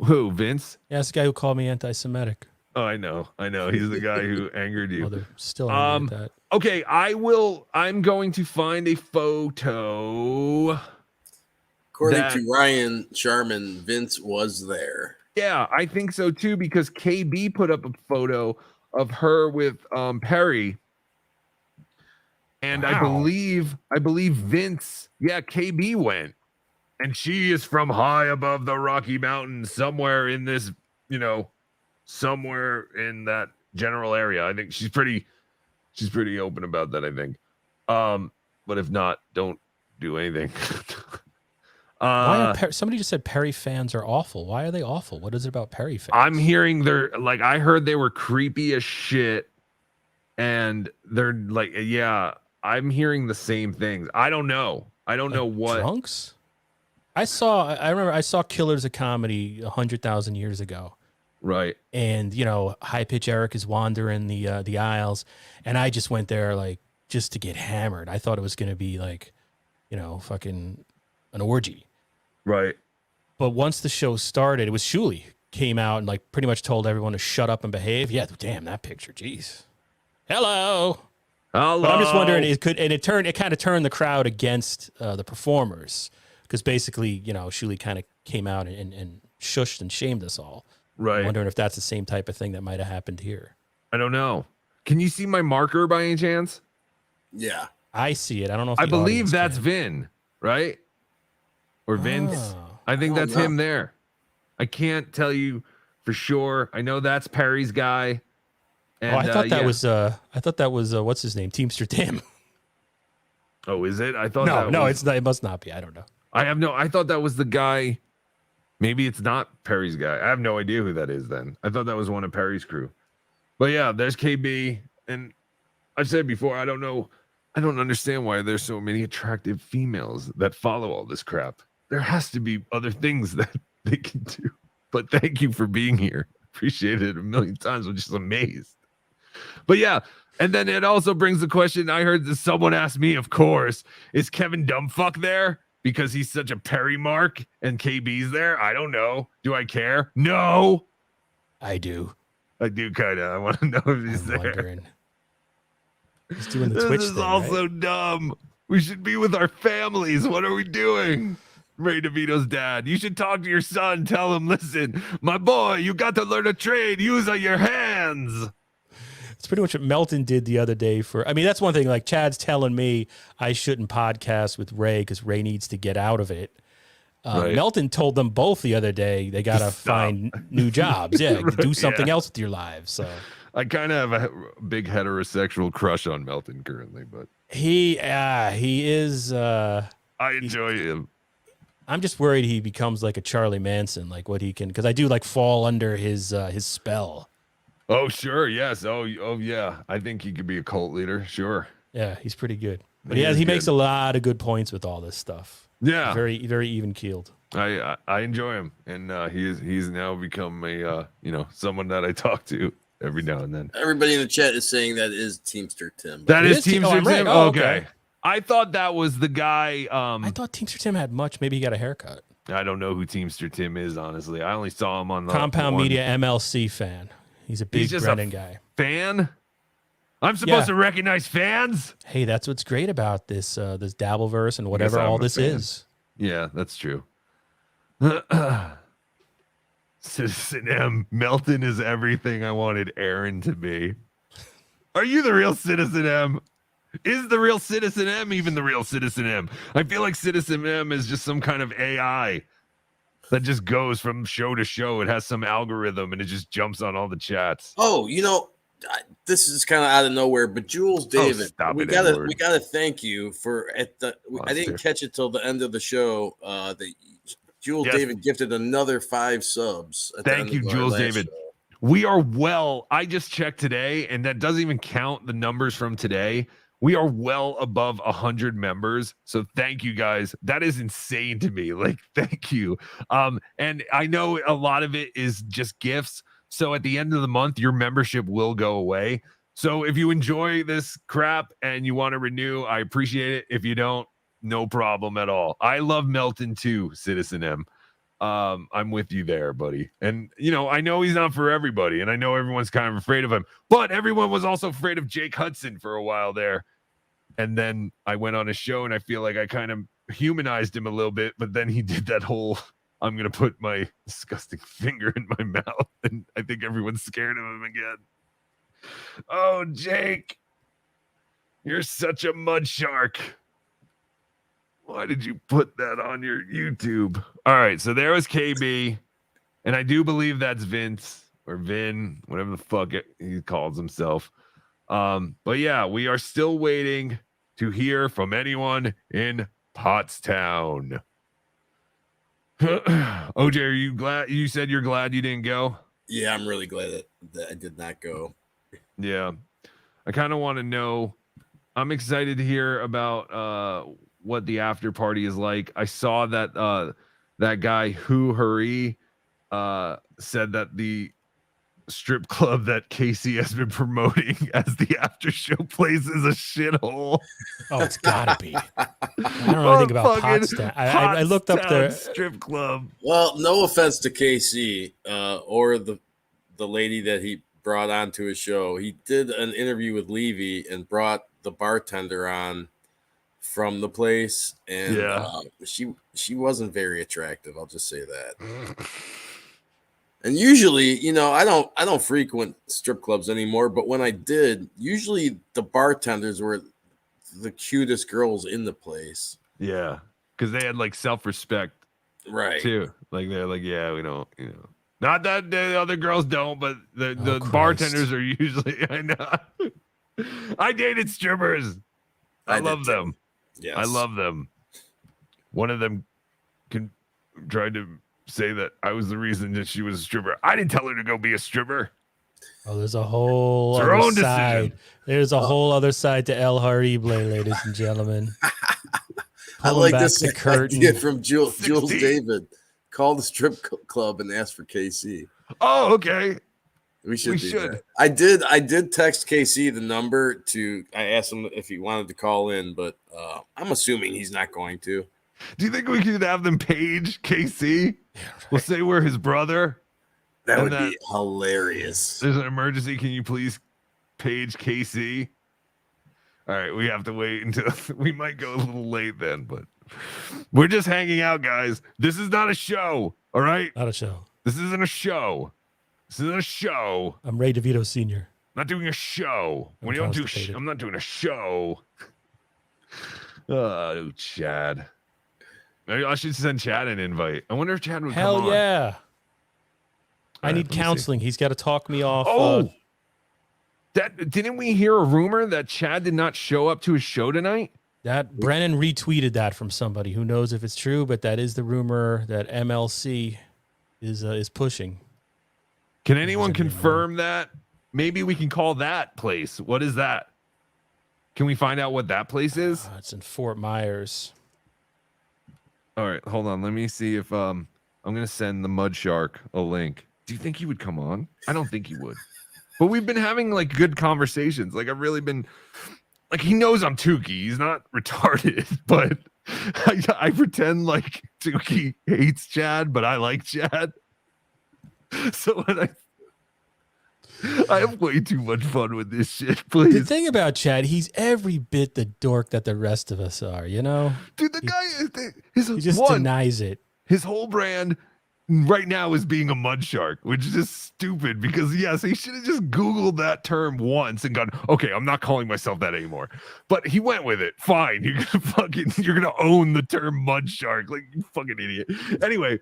Who, Vince? Yeah, it's the guy who called me anti-Semitic. Oh, I know. He's the guy who angered you. Oh, they're still angry at that. Okay, I'm going to find a photo. According to Ryan Sharman, Vince was there. Yeah, I think so too, because KB put up a photo of her with Perry. And wow. I believe Vince, KB went. And she is from high above the Rocky Mountains, somewhere in this, somewhere in that general area. I think she's pretty open about that, I think. But if not, don't do anything. Somebody just said Perry fans are awful. Why are they awful? What is it about Perry fans? I'm hearing I heard they were creepy as shit. And they're like, I'm hearing the same things. I don't know. I don't know what. Drunks? I remember I saw Killers of Comedy 100,000 years ago. Right. And, High Pitch Eric is wandering the aisles. And I just went there just to get hammered. I thought it was going to be fucking an orgy. Right. But once the show started, it was Shuli came out and pretty much told everyone to shut up and behave. Yeah, damn that picture. Jeez. Hello. But I'm just wondering, it kind of turned the crowd against the performers. Because basically, Shuli kind of came out and shushed and shamed us all. Right. I'm wondering if that's the same type of thing that might have happened here. I don't know. Can you see my marker by any chance? Yeah. I see it. I don't know if I believe that's Vin, right? Or Vince. I think that's him there. I can't tell you for sure. I know that's Perry's guy. And, I thought that was what's his name? Teamster Tim. Oh, is it? I thought it's not, it must not be. I don't know. I thought that was the guy. Maybe it's not Perry's guy. I have no idea who that is then. I thought that was one of Perry's crew. But yeah, there's KB. And I've said before, I don't know I don't understand why there's so many attractive females that follow all this crap. There has to be other things that they can do. But thank you for being here. Appreciate it a million times. I'm just amazed. But yeah, and then it also brings the question. I heard that someone asked me, of course, is Kevin Dumbfuck there because he's such a Perry mark and KB's there? I don't know. Do I care? No. I do. I do kind of. I want to know if he's there. Wondering. He's doing the This Twitch is thing, also right? dumb. We should be with our families. What are we doing? Ray DeVito's dad. You should talk to your son. Tell him, listen, my boy, you got to learn a trade. Use your hands. It's pretty much what Melton did the other day that's one thing. Like Chad's telling me I shouldn't podcast with Ray because Ray needs to get out of it. Right. Melton told them both the other day they got to find new jobs. Yeah, Right, do something else with your lives. So I kind of have a big heterosexual crush on Melton currently, but he is. I enjoy him. I'm just worried he becomes like a Charlie Manson, like what he can, because I do like fall under his spell. Oh, sure. Yes. Oh, yeah. I think he could be a cult leader. Sure. Yeah, he's pretty good. But he makes a lot of good points with all this stuff. Yeah. Very, very even keeled. I enjoy him, and he's now become a someone that I talk to every now and then. Everybody in the chat is saying that is Teamster Tim. That is Teamster Tim. Oh, okay. I thought that was the guy. I thought Teamster Tim had much. Maybe he got a haircut. I don't know who Teamster Tim is, honestly. I only saw him on the Compound Media MLC fan. He's a big Brennan guy. Fan? I'm supposed to recognize fans? Hey, that's what's great about this this Dabbleverse and whatever all this is. Yeah, that's true. Citizen M. Melton is everything I wanted Aaron to be. Are you the real Citizen M? Is the real Citizen M even the real Citizen M? I feel like Citizen M is just some kind of AI that just goes from show to show. It has some algorithm and it just jumps on all the chats. Oh, this is kind of out of nowhere, but Jules David, we gotta thank you for I didn't catch it till the end of the show. That Jules David gifted another 5 subs. Thank you, Jules David. Show. We are I just checked today, and that doesn't even count the numbers from today. We are well above 100 members. So thank you guys. That is insane to me. Like, thank you. And I know a lot of it is just gifts. So at the end of the month, your membership will go away. So if you enjoy this crap and you want to renew, I appreciate it. If you don't, no problem at all. I love Melton too, Citizen M. I'm with you there, buddy. And I know he's not for everybody, and I know everyone's kind of afraid of him, but everyone was also afraid of Jake Hudson for a while there. And then I went on a show, and I feel like I kind of humanized him a little bit, but then he did that whole I'm gonna put my disgusting finger in my mouth, and I think everyone's scared of him again. Oh, Jake, you're such a mud shark. Why did you put that on your YouTube? All right, so there was KB, and I do believe that's Vince or Vin, whatever the fuck he calls himself. But yeah, we are still waiting to hear from anyone in Pottstown. OJ, are you glad? You said you're glad you didn't go? Yeah, I'm really glad that I did not go. Yeah, I kind of want to know. I'm excited to hear about what the after party is like. I saw that that guy Who Hurry said that the strip club that Casey has been promoting as the after show place is a shithole. Oh, it's gotta be. I don't know anything about Pottstown. I looked up the strip club. Well, no offense to KC or the lady that he brought on to his show. He did an interview with Levy and brought the bartender on from the place, and she wasn't very attractive. I'll just say that. And usually, I don't frequent strip clubs anymore, but when I did, usually the bartenders were the cutest girls in the place. Yeah, because they had like self-respect, right? Too, like they're like, yeah, we don't, not that the other girls don't, but the bartenders are usually. I know. I dated strippers. I love them. Yes. I love them. One of them tried to say that I was the reason that she was a stripper. I didn't tell her to go be a stripper. Oh, there's a whole It's her other own side. decision. There's a whole other side to El Harible, ladies and gentlemen. I Pulling like back this the curtain. idea from Jules 16. David. Call the strip club and ask for KC. Oh, okay. We should. should. That. I did text KC the number to. I asked him if he wanted to call in, but I'm assuming he's not going to. Do you think we could have them page KC? We'll say we're his brother. That would be hilarious. There's an emergency. Can you please page KC? All right, we have to wait until we might go a little late then, but we're just hanging out, guys. This is not a show. All right, Not a show. this isn't a show. This isn't a show. I'm Ray DeVito Sr. I'm not doing a show. I'm When you don't do, constipated. I'm not doing a show. Oh, Chad. Maybe I should send Chad an invite. I wonder if Chad would come on. Hell yeah. I right, need let me see. counseling. He's got to talk me off. Oh, that didn't we hear a rumor that Chad did not show up to his show tonight? That Brennan retweeted that from somebody. Who knows if it's true, but that is the rumor that MLC is pushing. Can anyone confirm that? Maybe we can call that place. What is that? Can we find out what that place is? It's in Fort Myers. All right, hold on. Let me see if I'm gonna send the Mud Shark a link. Do you think he would come on? I don't think he would. But we've been having like good conversations. Like I've really been like he knows I'm Tukey. He's not retarded, but I pretend like Tukey hates Chad, but I like Chad. So when I have way too much fun with this shit, please. The thing about Chad, he's every bit the dork that the rest of us are, you know? Dude, the guy he just denies it. His whole brand right now is being a mud shark, which is just stupid because yes, he should have just Googled that term once and gone, okay, I'm not calling myself that anymore. But he went with it. Fine. You're gonna own the term mud shark. Like you fucking idiot. Anyway.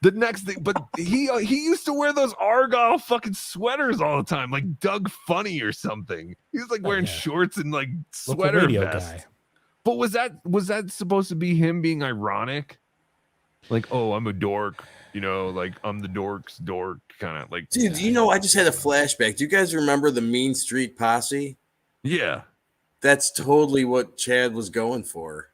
The next thing, but he used to wear those Argyle fucking sweaters all the time, like Doug Funny or something. He was like wearing shorts and like sweater vest. Guy. But was that supposed to be him being ironic? Like, oh, I'm a dork, you know, like I'm the dork's dork, kind of like. Dude, you know, I just had a flashback. Do you guys remember the Mean Street Posse? Yeah, that's totally what Chad was going for.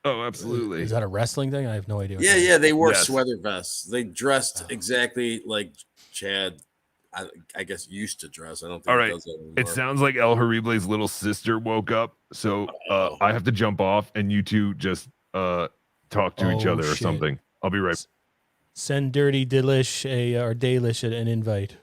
Oh, absolutely. Is that a wrestling thing? I have no idea. Yeah, they wore sweater vests. They dressed exactly like Chad, I guess, used to dress. I don't think all right. he does that anymore. It sounds like El Harible's little sister woke up, so I have to jump off, and you two just talk to each other or something. I'll be right. Send Dirty Delish or Dalish an invite.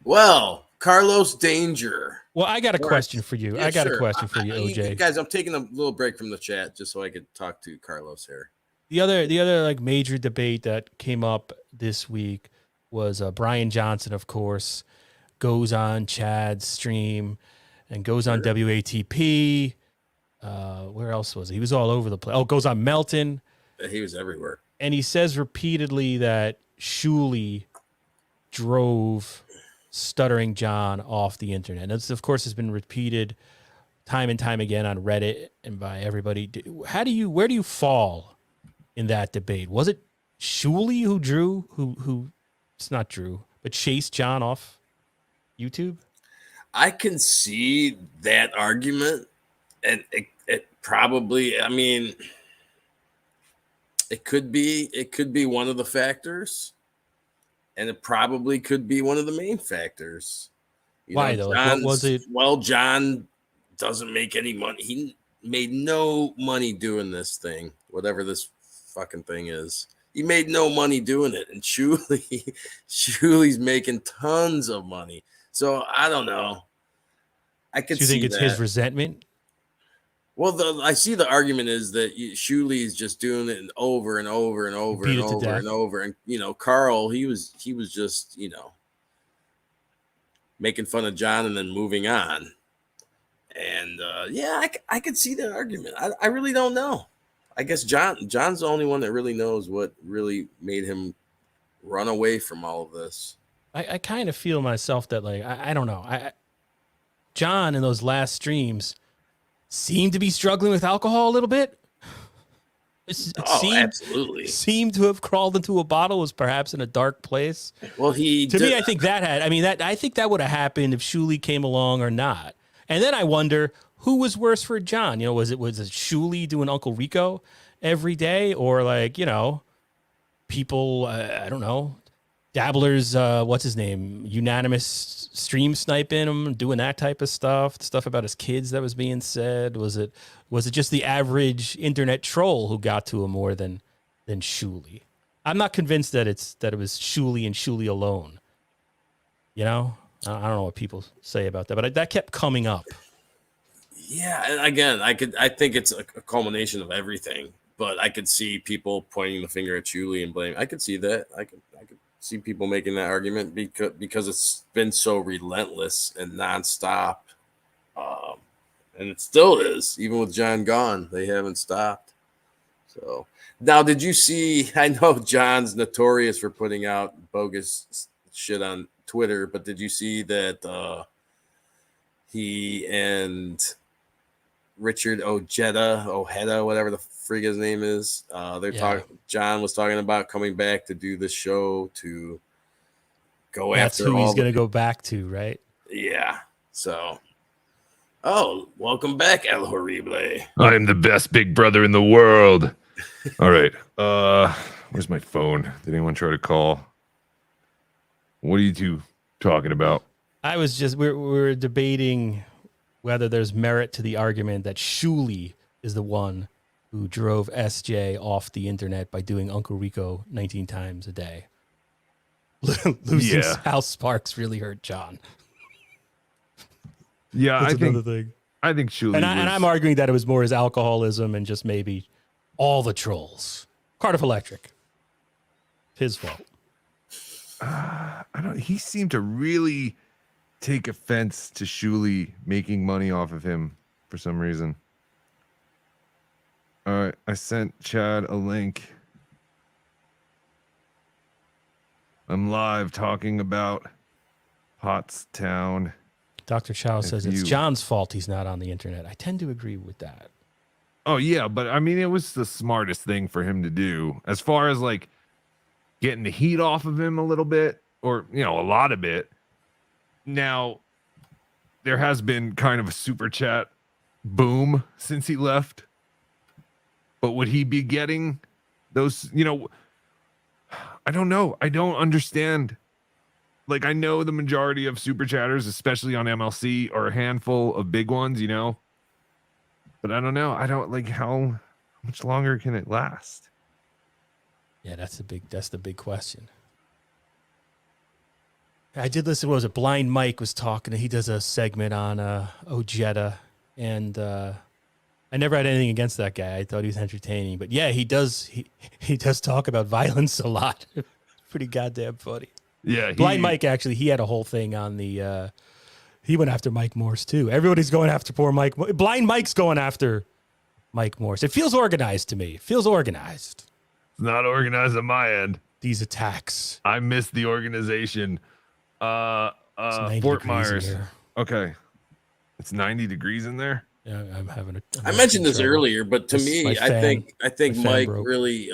Well, Carlos Danger. Well, I got a question for you. Yeah, I got sure. a question for you, OJ. Guys, I'm taking a little break from the chat just so I could talk to Carlos here. The other like major debate that came up this week was Brian Johnson, of course, goes on Chad's stream and goes on WATP. Where else was he? He was all over the place. Oh, goes on Melton. He was everywhere. And he says repeatedly that Shuley drove Stuttering John off the internet. And this, of course, has been repeated time and time again on Reddit and by everybody. Where do you fall in that debate? Was it Shuley who it's not Drew, but chased John off YouTube? I can see that argument, and it probably, I mean, it could be one of the factors. And it probably could be one of the main factors. Why though? What was it? Well, John doesn't make any money. He made no money doing this thing, whatever this fucking thing is. He made no money doing it. And Shuley's making tons of money. So I don't know. I could see think it's his resentment? Well, I see the argument is that Shuley is just doing it over and over and over and over and over. And, you know, Carl, he was just, you know, making fun of John and then moving on. And, yeah, I could see the argument. I really don't know. I guess John's the only one that really knows what really made him run away from all of this. I kind of feel myself that, like, I don't know. John in those last streams seemed to be struggling with alcohol a little bit. Absolutely. Seemed to have crawled into a bottle, was perhaps in a dark place. Well, me, I think I think that would have happened if Shuli came along or not. And then I wonder who was worse for John. You know, was it Shuli doing Uncle Rico every day, or like, you know, people, I don't know, dabblers, what's his name, unanimous stream sniping him, doing that type of stuff about his kids that was being said. Was it just the average internet troll who got to him more than Shuli? I'm not convinced that it was Shuli and Shuli alone. You know, I don't know what people say about that, but that kept coming up. Yeah, and again, I think it's a culmination of everything, but I could see people pointing the finger at Shuli and blaming. I could see that. I could see people making that argument because it's been so relentless and nonstop, and it still is. Even with John gone, they haven't stopped. So now, did you see? I know John's notorious for putting out bogus shit on Twitter, but did you see that he and Richard Ojeda, whatever the frig his name is, talking. John was talking about coming back to do the show to go after. That's who he's going to go back to, right? Yeah. So, welcome back, El Horrible. I am the best big brother in the world. All right. Where's my phone? Did anyone try to call? What are you two talking about? I was just we're debating whether there's merit to the argument that Shuli is the one who drove SJ off the internet by doing Uncle Rico 19 times a day. Losing House Sparks really hurt John. Yeah, I think Shuli and I'm arguing that it was more his alcoholism and just maybe all the trolls. Cardiff Electric. His fault. He seemed to really take offense to Shuli making money off of him for some reason. All right, I sent Chad a link. I'm live talking about Pottstown. Dr. Chow says it's John's fault he's not on the internet. I tend to agree with that. Oh, yeah, but I mean, it was the smartest thing for him to do as far as like getting the heat off of him a little bit, or, you know, a lot of it. Now, there has been kind of a super chat boom since he left. But would he be getting those, you know, I don't know. I don't understand. Like, I know the majority of super chatters, especially on MLC, are a handful of big ones, you know. But I don't know. I don't like how much longer can it last? Yeah, that's the big question. I did listen. What was it? Blind Mike was talking. He does a segment on Ojeda, and I never had anything against that guy. I thought he was entertaining. But yeah, he does. He does talk about violence a lot. Pretty goddamn funny. Yeah, Blind Mike actually. He had a whole thing on the. He went after Mike Morse too. Everybody's going after poor Mike. Blind Mike's going after Mike Morse. It feels organized to me. It feels organized. It's not organized on my end. These attacks. I missed the organization. Fort Myers. Okay. It's 90 degrees in there. Yeah, I'm having a. I mentioned this earlier, but to me, I think Mike really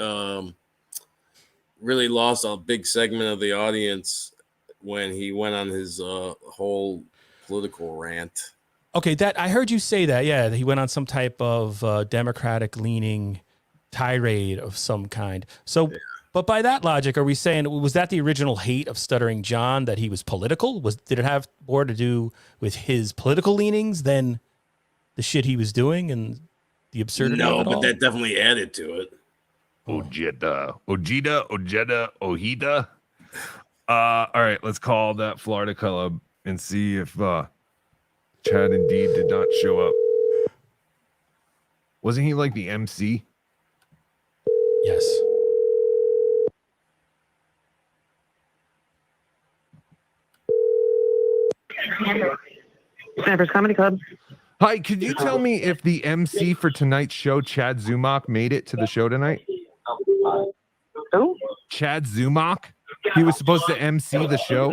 lost a big segment of the audience when he went on his whole political rant. Okay, that I heard you say that. Yeah, he went on some type of Democratic-leaning tirade of some kind. So, but by that logic, are we saying was that the original hate of Stuttering John, that he was political? Did it have more to do with his political leanings than the shit he was doing and the absurdity of it all? No, but that definitely added to it. Ojeda. All right, let's call that Florida Club and see if Chad indeed did not show up. Wasn't he like the MC? Yes. Snappers Comedy Club. Hi, could you tell me if the MC for tonight's show, Chad Zumock, made it to the show tonight? Who? Chad Zumock. He was supposed to MC the show.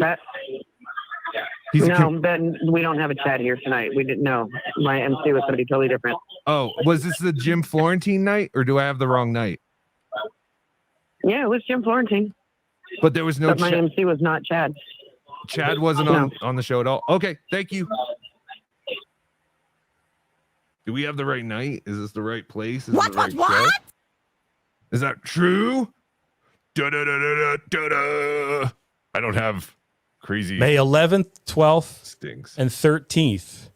We don't have a Chad here tonight. We didn't know. My MC was somebody totally different. Oh, was this the Jim Florentine night, or do I have the wrong night? Yeah, it was Jim Florentine. But there was no. But my MC was not Chad. Chad wasn't on the show at all. Okay, thank you. Do we have the right night? Is this the right place? Is What? Show? Is that true? Da da da da da da. I don't have crazy. May 11th, 12th, stinks, and 13th.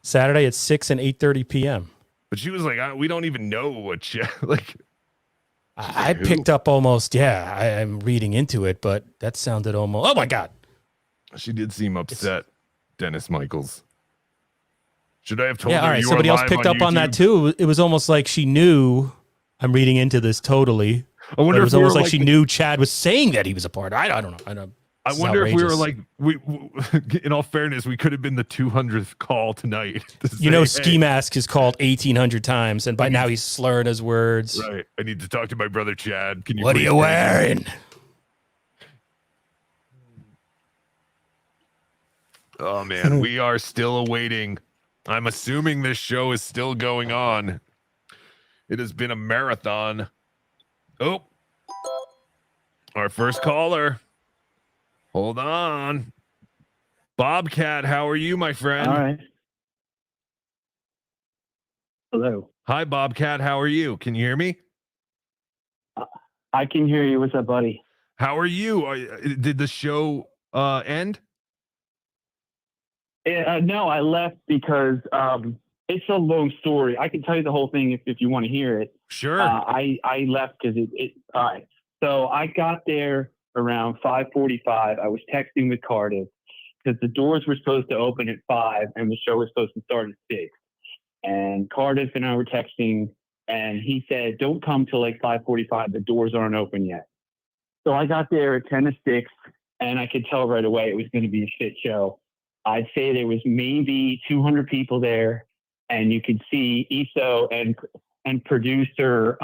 Saturday at 6 and 8:30 p.m. But she was like, we don't even know what like. I picked up almost. Yeah, I'm reading into it, but that sounded almost. Oh my God. She did seem upset, Dennis Michaels. Should I have told yeah, her? all right. You Somebody were else live picked up on that YouTube? too. It was almost like she knew. I'm reading into this totally. I wonder it if was we almost were like she knew Chad was saying that he was a part. I don't know. I wonder if we were like, in all fairness, we could have been the 200th call tonight. You know, say, Ski Mask is called 1,800 times, and by now he's slurring his words. Right. I need to talk to my brother Chad. Can you? What are you wearing? Oh man, we are still awaiting. I'm assuming this show is still going on. It has been a marathon. Oh, our first caller. Hold on. Bobcat, how are you, my friend? All right. Hello. Hi, Bobcat. How are you? Can you hear me? I can hear you. What's up, buddy? How are you? Did the show end? No, I left because it's a long story. I can tell you the whole thing if you want to hear it. Sure. I left because all right. So I got there around 5:45. I was texting with Cardiff because the doors were supposed to open at 5 and the show was supposed to start at 6. And Cardiff and I were texting, and he said, "Don't come till like 5:45. The doors aren't open yet." So I got there at 10 to 6, and I could tell right away it was going to be a shit show. I'd say there was maybe 200 people there, and you could see ESO and producer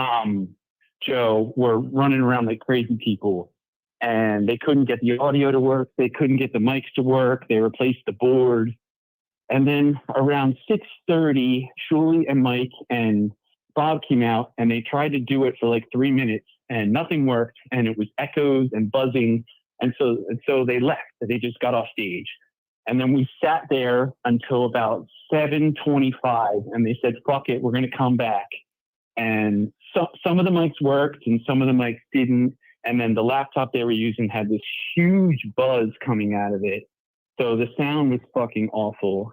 Joe were running around like crazy people. And they couldn't get the audio to work. They couldn't get the mics to work. They replaced the board. And then around 6:30, Shuli and Mike and Bob came out, and they tried to do it for like 3 minutes, and nothing worked. And it was echoes and buzzing. And so they left. They just got off stage. And then we sat there until about 7:25, and they said, "Fuck it, we're going to come back." And some of the mics worked, and some of the mics didn't. And then the laptop they were using had this huge buzz coming out of it. So the sound was fucking awful.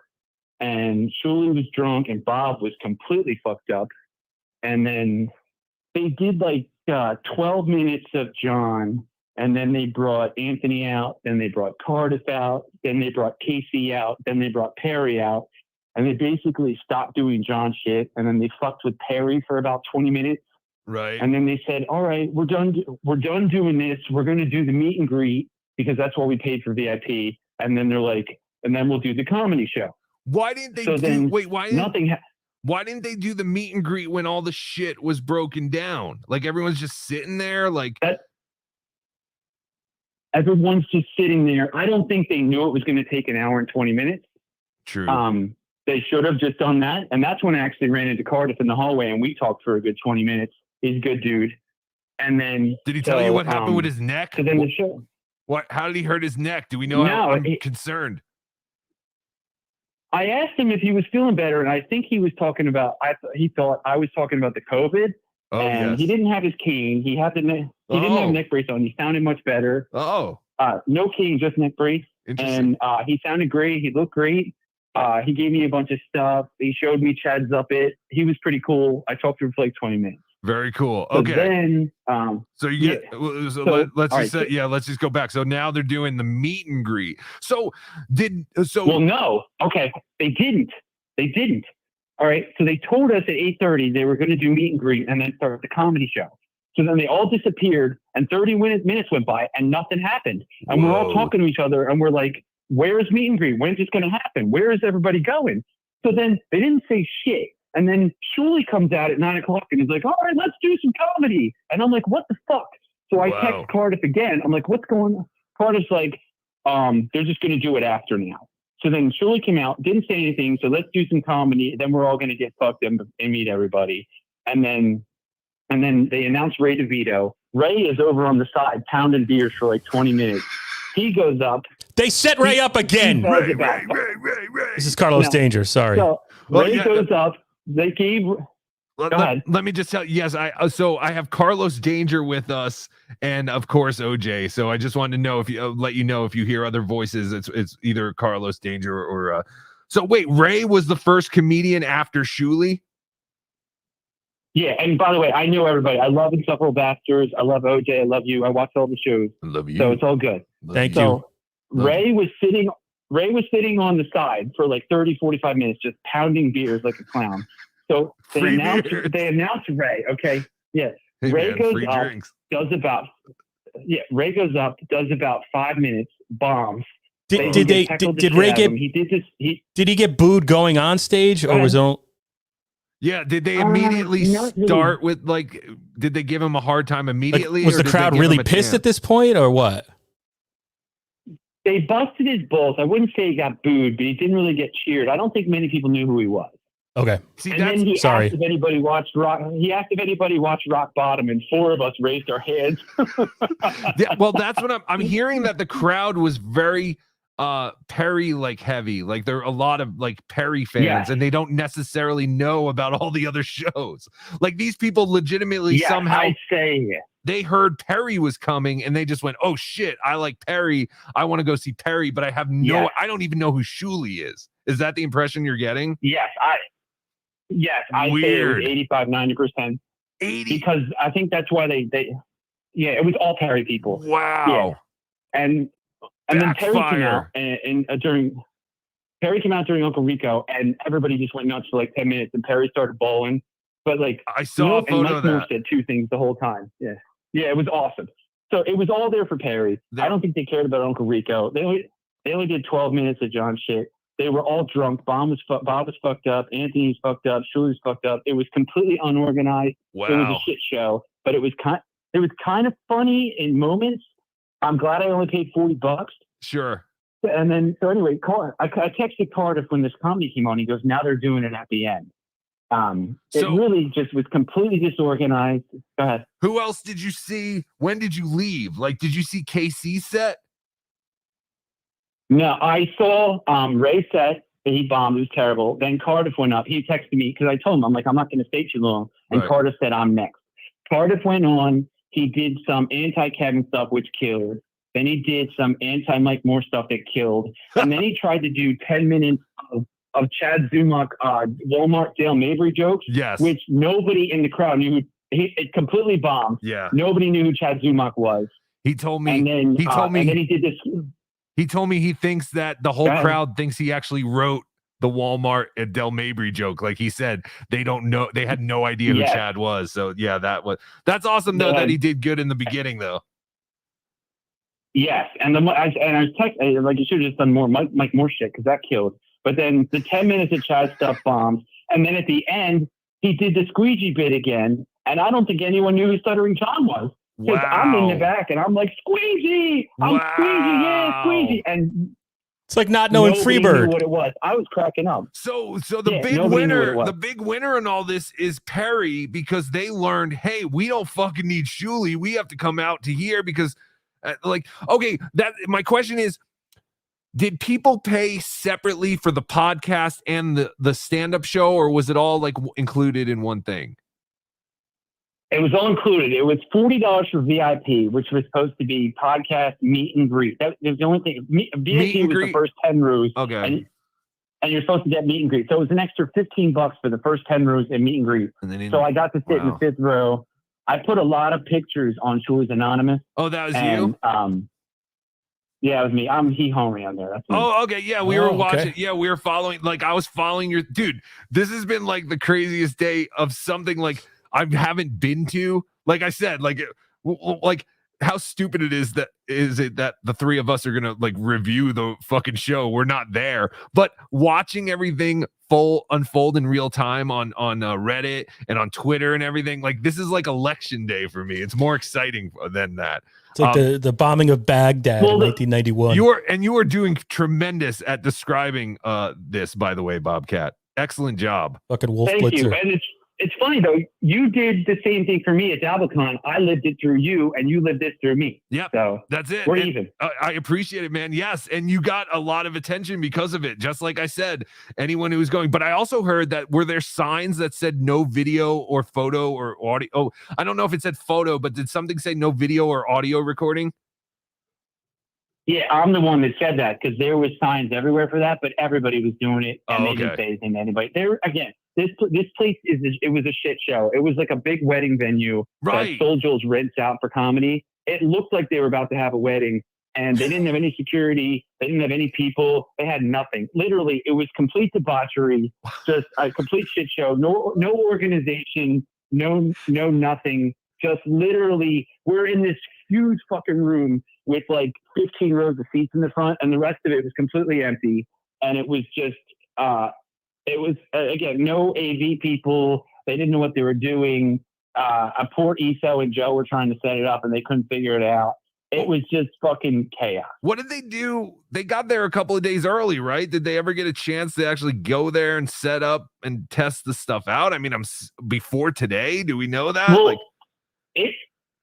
And Shuli was drunk and Bob was completely fucked up. And then they did like 12 minutes of John. And then they brought Anthony out. Then they brought Cardiff out. Then they brought Casey out. Then they brought Perry out. And they basically stopped doing John shit. And then they fucked with Perry for about 20 minutes. Right. And then they said, "All right, we're done doing this. We're going to do the meet and greet because that's what we paid for VIP." And then they're like, "And then we'll do the comedy show." Why didn't they why didn't they do the meet and greet when all the shit was broken down? Like everyone's just sitting there like everyone's just sitting there. I don't think they knew it was going to take an hour and 20 minutes. True. They should have just done that. And that's when I actually ran into Cardiff in the hallway and we talked for a good 20 minutes. He's a good dude. And then did he tell you what happened with his neck? So then the show. What? How did he hurt his neck? Do we know? I'm concerned. I asked him if he was feeling better, and I think he was talking about. He thought I was talking about the COVID. Oh, and yes. He didn't have his cane. He had didn't have neck brace on. He sounded much better. Oh. No cane, just neck brace. And he sounded great. He looked great. He gave me a bunch of stuff. He showed me Chad's Up It. He was pretty cool. I talked to him for like 20 minutes. Very cool. So Okay. Then, so you get. Let's just go back. So now they're doing the meet and greet. Well, no. Okay, they didn't. All right. So they told us at 8:30 they were going to do meet and greet and then start the comedy show. So then they all disappeared, and 30 minutes went by, and nothing happened. And we're all talking to each other, and we're like, "Where's meet and greet? When's this going to happen? Where is everybody going?" So then they didn't say shit. And then Shuli comes out at 9 o'clock and he's like, "All right, let's do some comedy." And I'm like, "What the fuck?" So I text Cardiff again. I'm like, "What's going on?" Cardiff's like, "They're just going to do it after now." So then Shuli came out, didn't say anything. So let's do some comedy. Then we're all going to get fucked up and meet everybody. And then they announced Ray DeVito. Ray is over on the side pounding beers for like 20 minutes. He goes up. They set Ray up again. Ray. This is Carlos Danger. Sorry. So Ray goes up. They gave. Let me just tell you, yes, I have Carlos Danger with us, and of course OJ. So I just wanted to know if you let you know if you hear other voices, it's either Carlos Danger or. So wait, Ray was the first comedian after Shuli. Yeah, and by the way, I know everybody. I love Insufferable Bastards. I love OJ. I love you. I watch all the shows. I love you. So it's all good. Thank you. Ray was sitting on the side for like 30, 45 minutes, just pounding beers like a clown. So they announced Ray. Okay, yeah. Hey, Ray man, goes free up, drinks. Ray goes up, does about 5 minutes, bombs. Did Ray get? Did he get booed going on stage, or was it? Yeah, did they immediately start with like? Did they give him a hard time immediately? Was the crowd really pissed at this point, or what? They busted his balls. I wouldn't say he got booed, but he didn't really get cheered. I don't think many people knew who he was. Okay. See, and then he asked if anybody watched Rock. He asked if anybody watched Rock Bottom, and 4 of us raised our hands. Yeah, well, that's what I'm hearing, that the crowd was very Perry like heavy. Like there are a lot of like Perry fans, and they don't necessarily know about all the other shows. Like these people legitimately somehow they heard Perry was coming and they just went, "Oh shit, I like Perry. I want to go see Perry," but I have I don't even know who Shuli is. Is that the impression you're getting? Yes, I say it was 85, 90%. 80? Because I think that's why they it was all Perry people. Wow. Yeah. And then Perry came out Perry came out during Uncle Rico, and everybody just went nuts for like 10 minutes, and Perry started bawling. But like I saw a photo of that. Moore said 2 things the whole time. Yeah, it was awesome. So it was all there for Perry. I don't think they cared about Uncle Rico. They only did 12 minutes of John shit. They were all drunk. Bob was fucked up. Anthony was fucked up. Shuli was fucked up. It was completely unorganized. Wow. It was a shit show, but it was kind of funny in moments. I'm glad I only paid $40. Sure. And then, so anyway, I texted Cardiff when this comedy came on. He goes, "Now they're doing it at the end." It really just was completely disorganized. Go ahead. Who else did you see? When did you leave? Like, did you see KC set? No, I saw Ray set. He bombed. It was terrible. Then Cardiff went up. He texted me because I told him, I'm like, I'm not going to stay too long. And Cardiff said, I'm next. Cardiff went on. He did some anti-Kevin stuff, which killed. Then he did some anti-Mike Moore stuff that killed. And then he tried to do 10 minutes of Chad Zumock, Walmart Dale Mabry jokes, which nobody in the crowd knew. It completely bombed. Yeah. Nobody knew who Chad Zumock was. He told me. And then he told me. And then he did this. He told me he thinks that the whole crowd thinks he actually wrote the Walmart at Del Mabry joke. Like he said, they don't know. They had no idea who Chad was. So yeah, that's awesome though that he did good in the beginning though. Yes, and I was texting like you should have just done more Mike Moore shit because that killed. But then the 10 minutes of Chad stuff bombed, and then at the end he did the squeegee bit again, and I don't think anyone knew who Stuttering John was. Because I'm in the back and I'm like, squeegee, squeegee, and it's like not knowing Freebird. Knew what it was. I was cracking up. So the big winner in all this is Perry, because they learned, hey, we don't fucking need Shuli. We have to come out to here because, my question is, did people pay separately for the podcast and the stand-up show, or was it all like included in one thing? It was all included. It was $40 for VIP, which was supposed to be podcast meet and greet. That was the only thing. VIP was the first 10 rows. Okay. And you're supposed to get meet and greet. So it was an extra $15 for the first 10 rows and meet and greet. So I got to sit in the 5th row. I put a lot of pictures on Shuli's Anonymous. Oh, that was you? Yeah, it was me. I'm Homie on there. That's me. Oh, okay. Yeah, we were watching. Yeah, we were following. Like, I was following your dude. This has been like the craziest day of something like I haven't been to. Like I said, like how stupid it is that the three of us are gonna like review the fucking show. We're not there, but watching everything unfold in real time on Reddit and on Twitter and everything. Like, this is like election day for me. It's more exciting than that. It's like the bombing of Baghdad in 1991. You are doing tremendous at describing this, by the way, Bobcat. Excellent job. Fucking wolf Thank blitzer. you. And it's funny though. You did the same thing for me at DabbleCon. I lived it through you, and you lived this through me. Yep. So that's it. We're And even. I appreciate it, man. Yes, and you got a lot of attention because of it. Just like I said, anyone who was going. But I also heard that were there signs that said no video or photo or audio? Oh, I don't know if it said photo, but did something say no video or audio recording? Yeah, I'm the one that said that because there was signs everywhere for that, but everybody was doing it, and they didn't say anything to anybody. There again, this place it was a shit show. It was like a big wedding venue that Soul Joel's rents out for comedy. It looked like they were about to have a wedding, and they didn't have any security. They didn't have any people. They had nothing. Literally, it was complete debauchery, just a complete shit show. No organization, no nothing. Just literally, we're in this huge fucking room with like 15 rows of seats in the front, and the rest of it was completely empty. And it was just, again, no AV people. They didn't know what they were doing. Poor Eso and Joe were trying to set it up, and they couldn't figure it out. It was just fucking chaos. What did they do? They got there a couple of days early, right? Did they ever get a chance to actually go there and set up and test the stuff out? I mean, before today. Do we know that? Well, it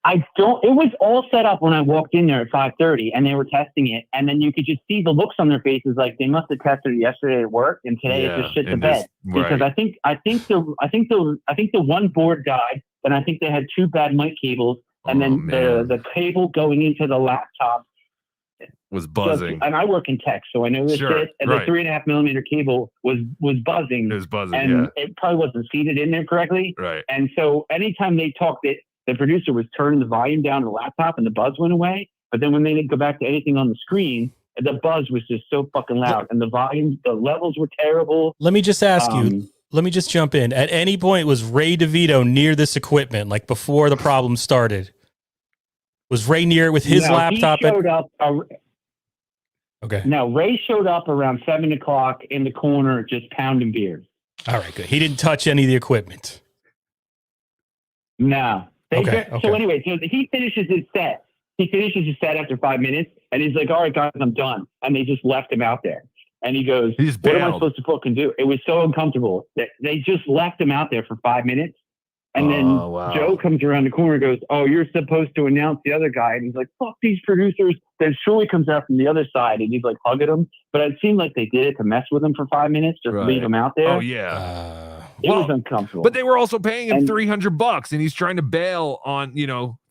was all set up when I walked in there at 5:30, and they were testing it, and then you could just see the looks on their faces, like they must have tested it yesterday at work, and today it's just shit the bed. Because I think the one board died, and I think they had 2 bad mic cables, and then the cable going into the laptop was buzzing. And I work in tech, so I know this shit. And the 3.5 millimeter cable was buzzing. It was buzzing, and it probably wasn't seated in there correctly. Right. And so anytime they talked it, the producer was turning the volume down on the laptop and the buzz went away. But then when they didn't go back to anything on the screen, the buzz was just so fucking loud. And the volume, the levels were terrible. Let me just ask you, let me just jump in. At any point, was Ray DeVito near this equipment, like before the problem started? Was Ray near it with his laptop? He showed up. Okay. No, Ray showed up around 7 o'clock in the corner just pounding beers. All right, good. He didn't touch any of the equipment. No. Okay. So anyway, so he finishes his set. He finishes his set after 5 minutes, and he's like, all right, guys, I'm done. And they just left him out there. And he goes, what am I supposed to fucking do? It was so uncomfortable that they just left him out there for 5 minutes. And then Joe comes around the corner and goes, oh, you're supposed to announce the other guy. And he's like, fuck these producers. Then Shirley comes out from the other side, and he's like hugging him. But it seemed like they did it to mess with him for 5 minutes, just leave him out there. Oh, yeah. It was uncomfortable. But they were also paying him $300, and he's trying to bail on,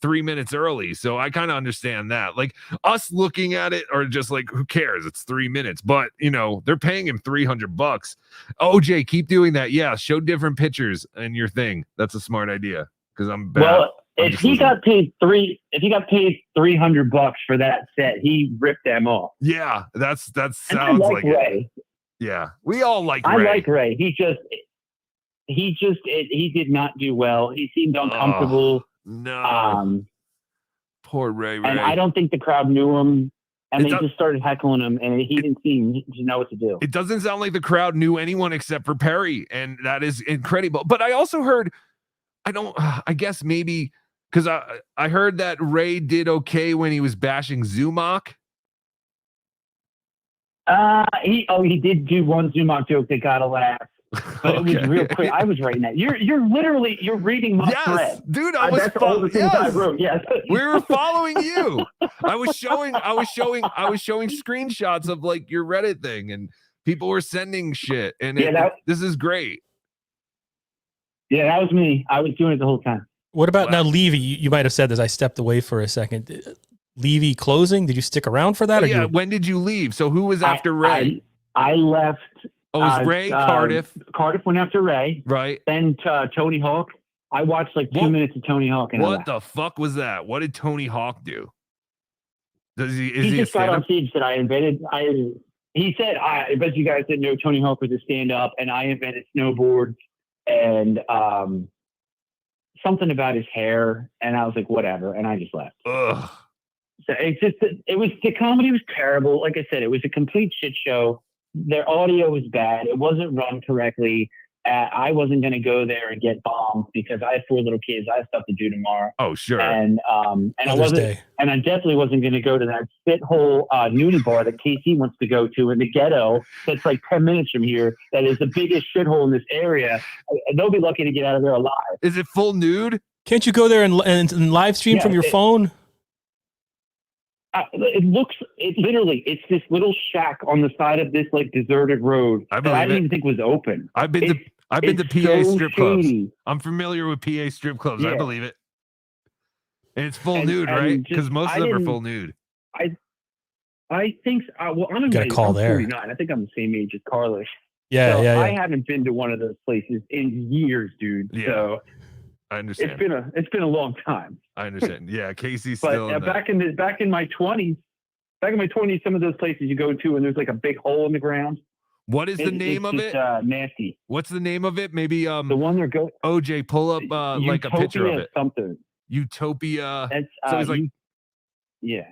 3 minutes early. So I kind of understand that. Like, us looking at it are just like, who cares? It's 3 minutes. But, they're paying him $300. OJ, keep doing that. Yeah, show different pictures in your thing. That's a smart idea, because I'm bad. Well, if he got paid $300 for that set, he ripped them off. Yeah, that sounds like Ray. It. Yeah, we all like I Ray. like Ray. He did not do well. He seemed uncomfortable. No. Poor Ray. And I don't think the crowd knew him. And they just started heckling him, and he didn't seem to know what to do. It doesn't sound like the crowd knew anyone except for Perry, and that is incredible. But I also heard, I guess maybe, because I heard that Ray did okay when he was bashing Zumock. He did do one Zumock joke that got a laugh. But it was real quick. I was writing that. You're reading my thread. Dude, That's all the things I wrote. Yes. We were following you. I was showing screenshots of like your Reddit thing, and people were sending shit. And this is great. Yeah, that was me. I was doing it the whole time. What about now, Levy? You might have said this. I stepped away for a second. Levy closing. Did you stick around for that? When did you leave? So who was after Ray? I left. Oh, it was Ray, Cardiff. Cardiff went after Ray. Right. Then Tony Hawk. I watched like 2 minutes of Tony Hawk. And what the fuck was that? What did Tony Hawk do? He just got on stage that I invented. He said, I bet you guys didn't know Tony Hawk was a stand-up, and I invented snowboard and something about his hair. And I was like, whatever. And I just left. Ugh. So the comedy was terrible. Like I said, it was a complete shit show. Their audio was bad. It wasn't run correctly. I wasn't going to go there and get bombed because I have 4 little kids. I have stuff to do tomorrow. Oh, sure. And I wasn't, Day. and I definitely wasn't going to go to that shithole nudie bar that Casey wants to go to in the ghetto. That's like 10 minutes from here. That is the biggest shithole in this area. They'll be lucky to get out of there alive. Is it full nude? Can't you go there and live stream from your phone? It's this little shack on the side of this like deserted road that I didn't even think was open. I've been to PA so strip clubs. shady. I'm familiar with PA strip clubs. Yeah. I believe it. And it's full nude, right? Because most of them are full nude. I think. Well, I'm got a call I'm there. 49. I think I'm the same age as Carlos. Yeah, so yeah. I haven't been to one of those places in years, dude. Yeah. So I understand. It's been a long time. I understand. Yeah, Casey's But still. back in my 20s, some of those places you go to and there's like a big hole in the ground. What is the name of it? Nasty. What's the name of it? Maybe the one they're going. OJ, pull up like a picture of it. Something. Utopia. That's so it's like yeah.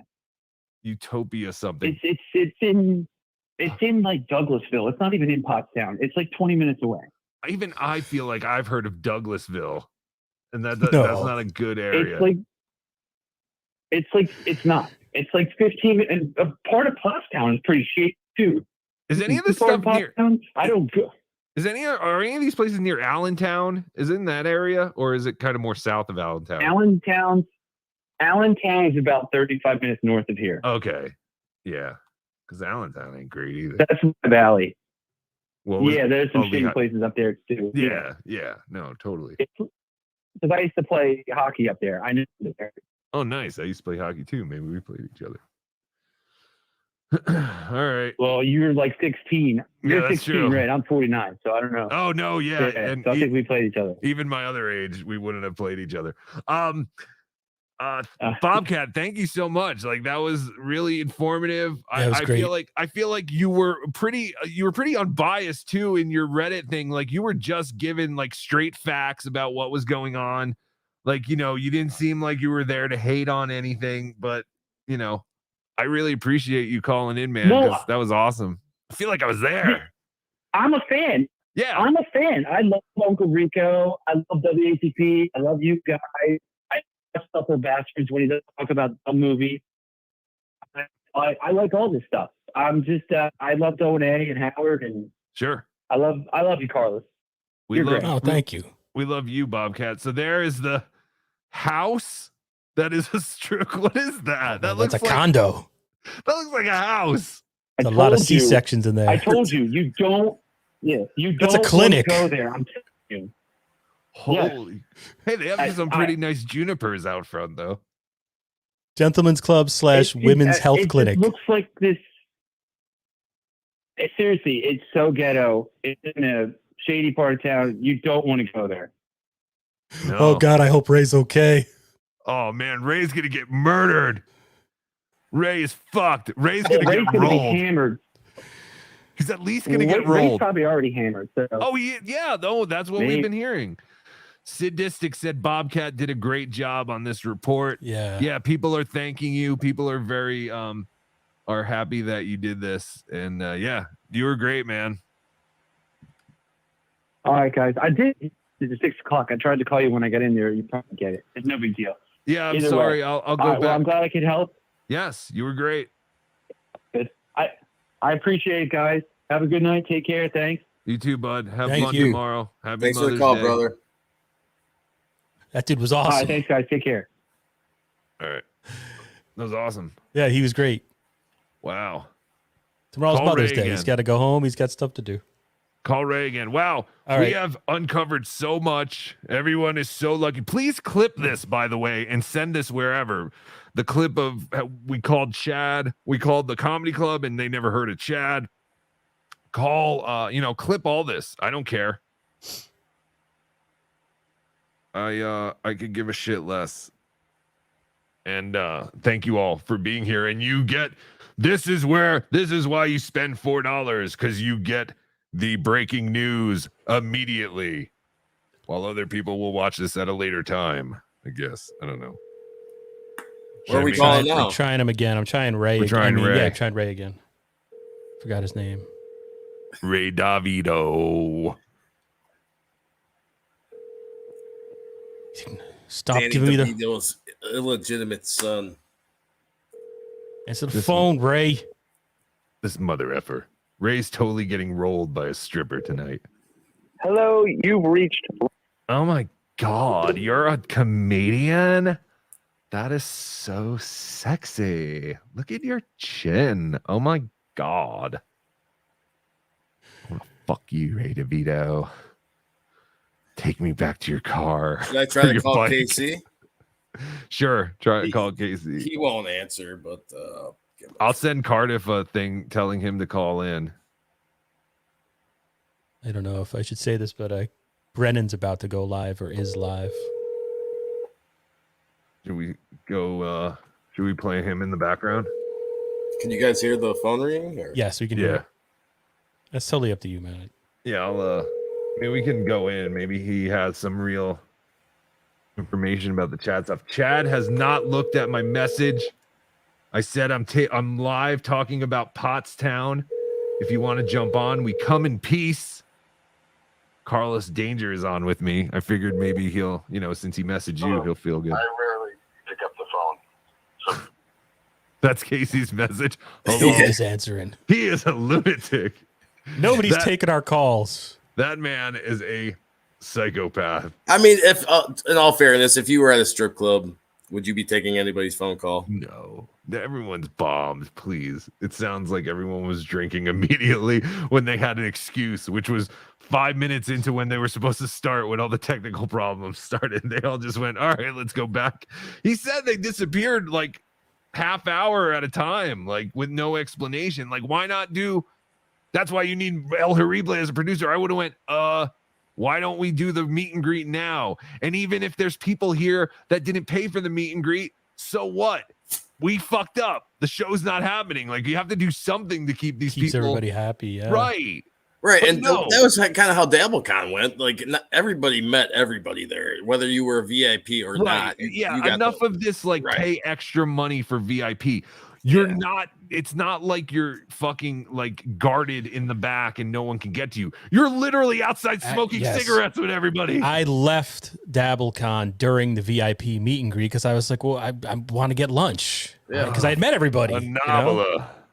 Utopia something. It's in like Douglasville. It's not even in Pottstown. It's like 20 minutes away. Even I feel like I've heard of Douglasville, and that's not a good area. It's not. It's like 15, and a part of Pottstown is pretty shady too. Is any of this stuff near? I don't go. Are any of these places near Allentown? Is it in that area, or is it kind of more south of Allentown? Allentown is about 35 minutes north of here. Okay, yeah, because Allentown ain't great either. That's my valley. Yeah, there's some shady places up there too. Yeah, no, totally. Because I used to play hockey up there. I knew it there. Oh, nice. I used to play hockey too. Maybe we played each other. All right. Well, you're like 16. You're 16, true. right? I'm 49, so I don't know. Oh no, yeah. And so I think we played each other. Even my other age, we wouldn't have played each other. Bobcat, thank you so much. Like that was really informative. I feel like you were pretty unbiased too in your Reddit thing. Like you were just given like straight facts about what was going on. Like, you didn't seem like you were there to hate on anything, but I really appreciate you calling in, man, because that was awesome. I feel like I was there. I'm a fan. Yeah. I'm a fan. I love Uncle Rico. I love WATP. I love you guys. I love Supple Bastards when he does talk about a movie. I like all this stuff. I'm just I love O&A and Howard, and sure. I love you, Carlos. You're great. Oh, thank you. We love you, Bobcat. So there is the house that is a strip. What is that? That's a condo. That looks like a house. There's a lot of C-sections in there. I told you, you don't. Yeah, you don't. That's a clinic. Go there. I'm telling you. Holy. Hey, they have some pretty nice junipers out front, though. Gentlemen's Club / Women's Health Clinic. It looks like this. Seriously, it's so ghetto. It's in a shady part of town. You don't want to go there. No. Oh, God, I hope Ray's okay. Oh, man, Ray's going to get murdered. Ray is fucked. Ray's going to get rolled. Be hammered. He's at least going to get rolled. Ray's probably already hammered. So. Oh, yeah, no, that's what we've been hearing. Sadistic said Bobcat did a great job on this report. Yeah, people are thanking you. People are very are happy that you did this, and yeah, you were great, man. All right, guys, I did. It's 6 o'clock. I tried to call you when I got in there. You probably get it. It's no big deal. Yeah, I'm sorry. I'll go back. Well, I'm glad I could help. Yes, you were great. Good. I appreciate it, guys. Have a good night. Take care. Thanks. You too, bud. Have fun tomorrow. Happy Thanks Mother's for the call, Day. brother. That dude was awesome. All right, thanks, guys. Take care. All right. That was awesome. Yeah, he was great. Wow. Tomorrow's Call Mother's Ray Day. again. He's got to go home. He's got stuff to do. Call Ray again. Wow. All we right. have uncovered so much. Everyone is so lucky. Please clip this, by the way, and send this wherever. The clip of we called Chad. We called the comedy club and they never heard of Chad. Clip all this. I don't care. I could give a shit less. And thank you all for being here. And you get this is why you spend $4, because you get the breaking news immediately, while other people will watch this at a later time. I guess. I don't know. Where are we calling now? I'm trying him again. I'm trying Ray. We're trying Ray. Yeah, I'm trying Ray again. Forgot his name. Ray Davido. Stop Danny giving me the DeVito's illegitimate son. answer the phone, Ray. This mother effer. Ray's totally getting rolled by a stripper tonight. Hello, you've reached. Oh my God, you're a comedian? That is so sexy. Look at your chin. Oh my God. I want to fuck you, Ray DeVito. Take me back to your car. Should I try to call Casey? Sure, try to call Casey. He won't answer, but I'll send Cardiff a thing telling him to call in. I don't know if I should say this, but Brennan's about to go live or is live. Should we go? Should we play him in the background? Can you guys hear the phone ringing? Or? Yes, we can hear it. That's totally up to you, man. Yeah, I'll maybe we can go in. Maybe he has some real information about the chat stuff. Chad has not looked at my message. I said I'm live talking about Pottstown. If you want to jump on, we come in peace. Carlos Danger is on with me. I figured maybe he'll, since he messaged you, he'll feel good. I rarely pick up the phone. So. That's Casey's message. He is answering. He is a lunatic. Nobody's taking our calls. That man is a psychopath. I mean, if in all fairness, if you were at a strip club, would you be taking anybody's phone call? No. Everyone's bombed, please. It sounds like everyone was drinking immediately when they had an excuse, which was 5 minutes into when they were supposed to start, when all the technical problems started. They all just went, all right, let's go back. He said they disappeared like half hour at a time, like with no explanation. Like, why not do... That's why you need El Horrible as a producer. I would have went, why don't we do the meet and greet now? And even if there's people here that didn't pay for the meet and greet, so what? We fucked up. The show's not happening. Like, you have to do something to keep these Keeps people everybody happy. Yeah. right. Right, But and no. that was kind of how DabbleCon went. Like, not everybody met everybody there, whether you were a VIP or not. Yeah, you got enough of this, like, pay extra money for VIP. You're not, it's not like you're fucking, like, guarded in the back and no one can get to you. You're literally outside smoking yes. cigarettes with everybody. I left DabbleCon during the VIP meet and greet because I was like, well, I want to get lunch. Yeah. Because I had met everybody. I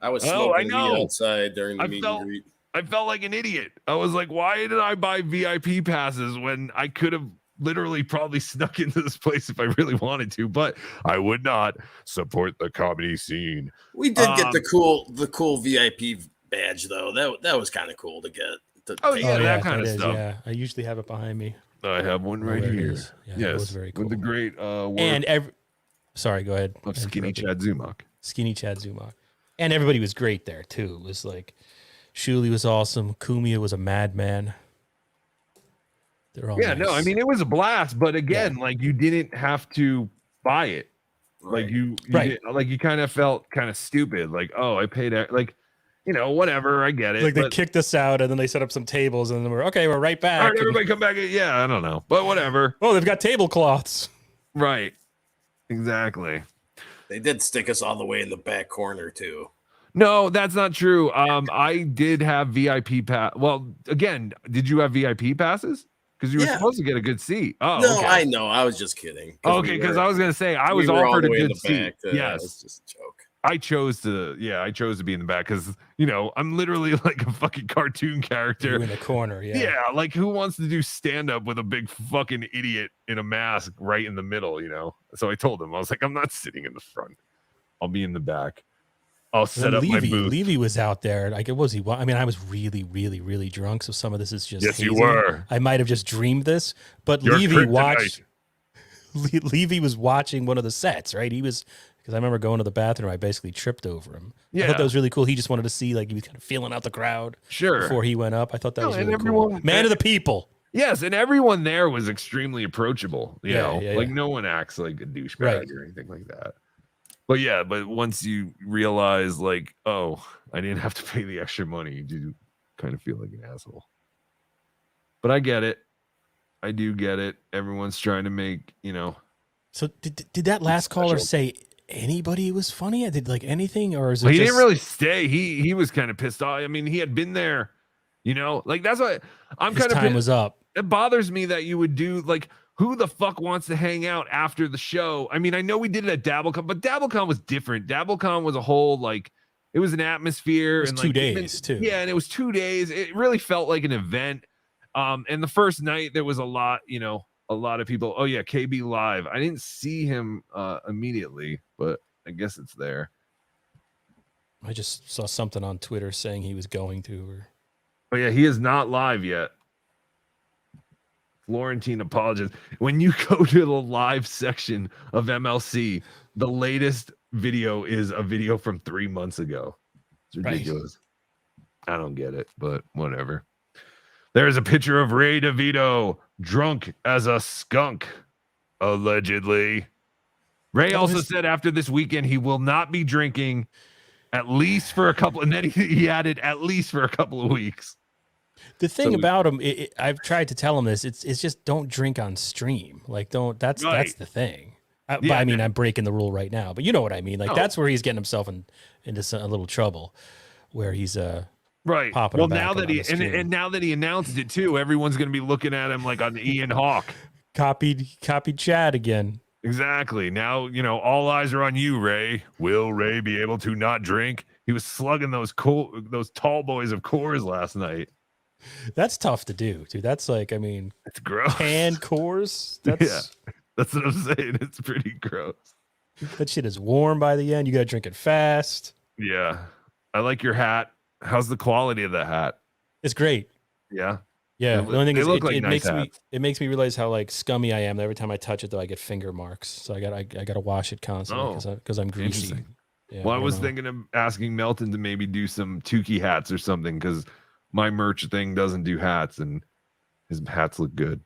was smoking weed outside during the meet and greet. I felt like an idiot. I was like, why did I buy VIP passes when I could have literally probably snuck into this place if I really wanted to, but I would not support the comedy scene. We did get the cool VIP badge though. That was kind of cool to get. That kind of stuff. Yeah, I usually have it behind me. I have one right here. Yeah, yes, it was very cool. With the great work and sorry, go ahead. Of Skinny Chad Zumock. Skinny Chad Zumock, and everybody was great there too. It was like Shuli was awesome. Kumia was a madman. They're all nice. No, I mean, it was a blast, but again, like, you didn't have to buy it. Like you did, like, you kind of felt kind of stupid. Like, oh, I paid, like, whatever. I get it. Like, they kicked us out and then they set up some tables and then we're right back. All right, everybody come back. Yeah, I don't know, but whatever. Oh, they've got tablecloths. Right. Exactly. They did stick us all the way in the back corner too. No, that's not true. I did have VIP pass. Well, again, did you have VIP passes? Because you were supposed to get a good seat. Oh, no, okay. I know. I was just kidding. Okay, because I was gonna say I was offered a good seat. Yes, it's just a joke. I chose to be in the back because I'm literally like a fucking cartoon character. You're in the corner, Yeah, like, who wants to do stand up with a big fucking idiot in a mask right in the middle? So I told him, I was like, I'm not sitting in the front. I'll be in the back. I'll set up my booth. Levy was out there. Like, was he? I mean, I was really, really, really drunk. So some of this is just yes, hazy. You were. I might have just dreamed this, but You're Levy watched. Levy was watching one of the sets, right? He was, because I remember going to the bathroom. I basically tripped over him. I thought that was really cool. He just wanted to see, like, he was kind of feeling out the crowd. Sure. Before he went up, I thought that was really cool. Man of the people. Yes, and everyone there was extremely approachable. You know, like, no one acts like a douchebag or anything like that. But once you realize, like, oh, I didn't have to pay the extra money, you do kind of feel like an asshole. But I get it. I do get it. Everyone's trying to make, So did that last caller say anybody was funny? Did, like, anything, or is it he didn't really stay. He was kind of pissed off. I mean, he had been there, like, that's why I'm kind of time was up. It bothers me that you would do, like, who the fuck wants to hang out after the show? I mean, I know we did it at DabbleCon, but DabbleCon was different. DabbleCon was a whole, like, it was an atmosphere. It was and 2 like, days, too. Yeah, and it was 2 days. It really felt like an event. And the first night, there was a lot of people. Oh, yeah, KB Live. I didn't see him immediately, but I guess it's there. I just saw something on Twitter saying he was going to. Or... Oh, yeah, he is not live yet. Florentine apologizes. When you go to the live section of MLC, the latest video is a video from 3 months ago. It's ridiculous. Right. I don't get it, but whatever. There's a picture of Ray DeVito drunk as a skunk, allegedly. Ray also said after this weekend he will not be drinking at least for a couple, and then he added at least for a couple of weeks. The thing about him, I've tried to tell him this. It's just don't drink on stream. Like don't. That's the thing. But I mean, I'm breaking the rule right now. But you know what I mean. Like that's where he's getting himself into a little trouble, where he's right. Popping well, back now that he and now that he announced it too, everyone's going to be looking at him like on Ian Hawk. Copied Chad again. Exactly. Now, all eyes are on you, Ray. Will Ray be able to not drink? He was slugging those tall boys of Coors last night. That's tough to do, dude. That's like, I mean, it's gross. Canned Coors. That's what I'm saying. It's pretty gross. That shit is warm by the end. You got to drink it fast. Yeah. I like your hat. How's the quality of the hat? It's great. Yeah. Yeah. The only thing is it makes me realize how like scummy I am. Every time I touch it though, I get finger marks. So I got to wash it constantly because I'm greasy. Yeah, well, I was thinking of asking Melton to maybe do some Tukey hats or something because my merch thing doesn't do hats and his hats look good.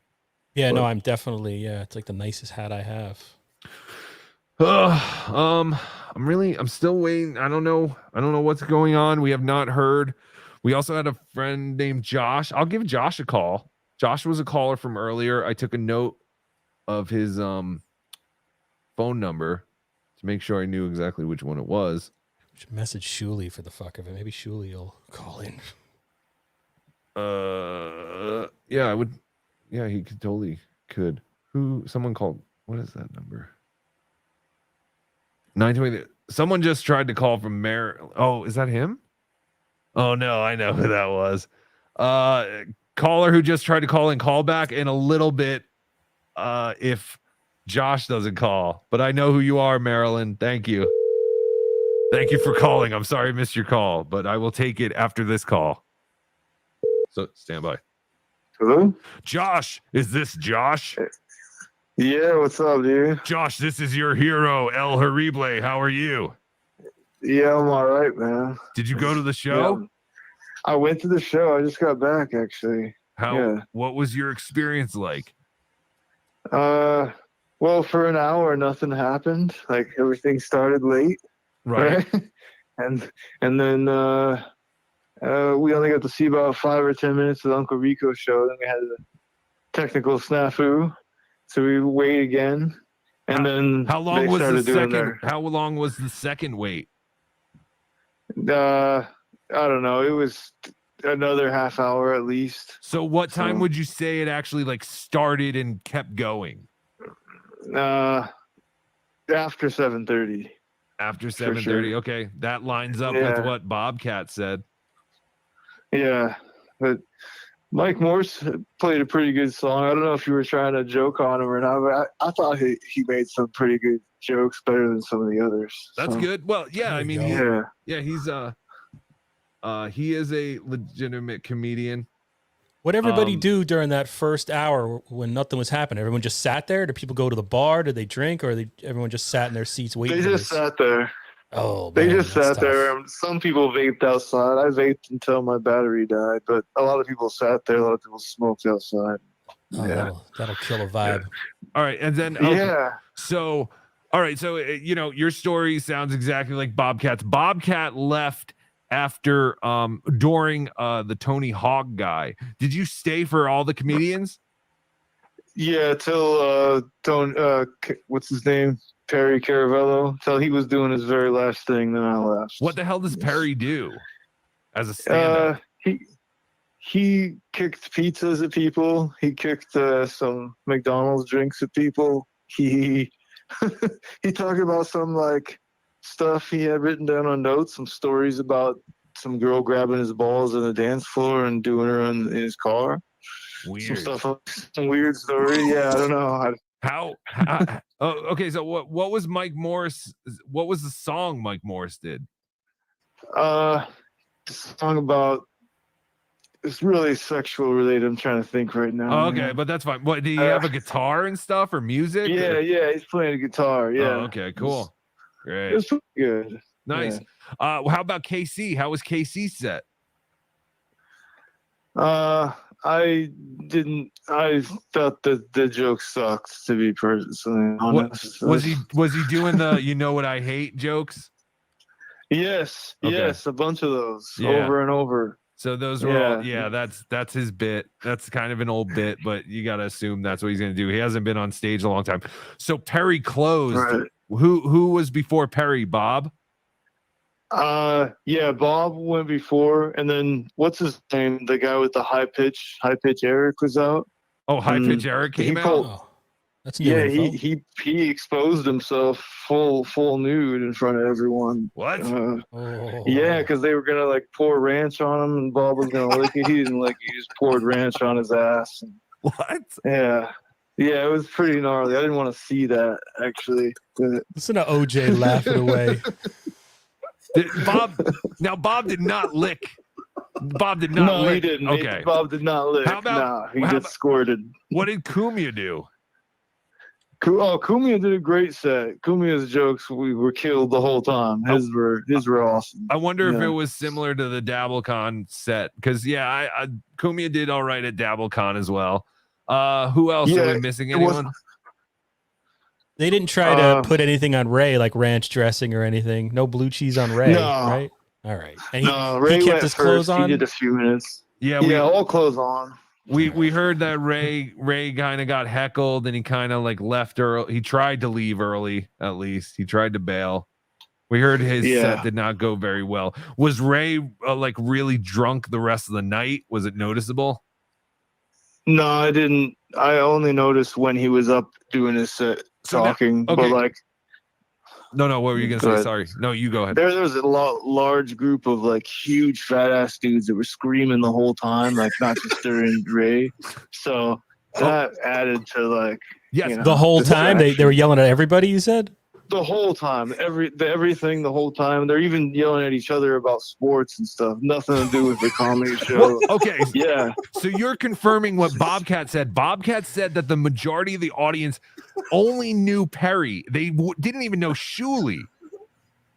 Yeah, no, I'm definitely, it's like the nicest hat I have. I'm still waiting. I don't know what's going on. We have not heard. We also had a friend named Josh. I'll give Josh a call. Josh was a caller from earlier. I took a note of his phone number to make sure I knew exactly which one it was. Should message Shuley for the fuck of it. Maybe Shuley will call in. Yeah, I would. Yeah, he could. Someone called. What is that number? 920. Someone just tried to call from Maryland. Oh, is that him? Oh no, I know who that was. Caller who just tried to call in, call back in a little bit. If Josh doesn't call, but I know who you are, Marilyn. Thank you. Thank you for calling. I'm sorry I missed your call, but I will take it after this call. So stand by. Hello? Josh, is this Josh? Yeah, what's up, dude? Josh, this is your hero, El Horrible. How are you? Yeah, I'm all right, man. Did you go to the show? Yeah. I went to the show. I just got back, actually. What was your experience like? Well, for an hour, nothing happened. Like, everything started late. Right. and then we only got to see about 5 or 10 minutes of the Uncle Rico show. Then we had a technical snafu. So we wait again. And then how long was the second? How long was the second wait? I don't know. It was another half hour at least. So what time would you say it actually like started and kept going? After 7:30. After 7:30. Sure. Okay, that lines up with what Bobcat said. Yeah, but Mike Morse played a pretty good song. I don't know if you were trying to joke on him or not, but I thought he made some pretty good jokes, better than some of the others. That's good. Well, yeah, I mean, he's he is a legitimate comedian. What everybody do during that first hour when nothing was happening? Everyone just sat there? Did people go to the bar? Did they drink? Or everyone just sat in their seats waiting? They just sat there. Oh, they just sat there. Some people vaped outside. I vaped until my battery died, but a lot of people sat there. A lot of people smoked outside. Oh, that'll kill a vibe. All right, and then So, all right, so your story sounds exactly like Bobcat's. Bobcat left after during the Tony Hawk guy. Did you stay for all the comedians? Yeah, till what's his name? Perry Caravello, till he was doing his very last thing, then I left. What the hell does Perry do as a stand-up? he kicked pizzas at people. He kicked some McDonald's drinks at people. He he talked about some like stuff he had written down on notes, some stories about some girl grabbing his balls on the dance floor and doing her in his car. Weird. Some weird story. Yeah, I don't know. How oh, okay, so what was Mike Morris? What was the song Mike Morris did? A song about, it's really sexual related. I'm trying to think right now. Oh, okay, but that's fine. What, do you have a guitar and stuff or music? Yeah, or? yeah, he's playing a guitar. Yeah. Oh, okay, cool. Great. It's pretty good. Nice. Yeah. How about KC? How was KC set? I thought that the joke sucked, to be personally honest. Was he doing the "you know what I hate" jokes? Yes, Okay. yes, a bunch of those Yeah. over and over. So those were all, that's his bit. That's kind of an old bit, but you got to assume that's what he's going to do. He hasn't been on stage a long time. So Perry closed. Right. Who was before Perry? Bob? Yeah, Bob went before, and then what's his name? The guy with the high pitch Eric was out. Oh, high pitch Eric came out. That's new info. he exposed himself full nude in front of everyone. What? Yeah, because they were gonna like pour ranch on him, and Bob was gonna lick it. He didn't lick it. He just poured ranch on his ass. What? Yeah, it was pretty gnarly. I didn't want to see that actually. Listen to OJ laughing away. Bob did not lick. Bob did not lick. He didn't. Okay. Bob did not lick. He just squirted. What did Kumia do? Kumia did a great set. Kumia's jokes, we were killed the whole time. His were awesome. I wonder if it was similar to the DabbleCon set, because Kumia did all right at DabbleCon as well. Who else? Are we missing anyone? They didn't try to put anything on Ray, like ranch dressing or anything. No blue cheese on Ray, right? All right. And Ray he kept his clothes on. He did a few minutes. Yeah, all clothes on. We heard that Ray kind of got heckled and he kind of like left early. He tried to leave early, at least. He tried to bail. We heard his set did not go very well. Was Ray like really drunk the rest of the night? Was it noticeable? No, I didn't. I only noticed when he was up doing his set talking. Okay. But like, no, what were you gonna say? ahead. Sorry, no, you go ahead. There was a large group of like huge fat ass dudes that were screaming the whole time, like not just during Ray. So that added to like, the whole time they were yelling at everybody. You said the whole time, everything the whole time. They're even yelling at each other about sports and stuff. Nothing to do with the comedy show. Okay, yeah. So you're confirming what Bobcat said. Bobcat said that the majority of the audience only knew Perry. They didn't even know Shuley.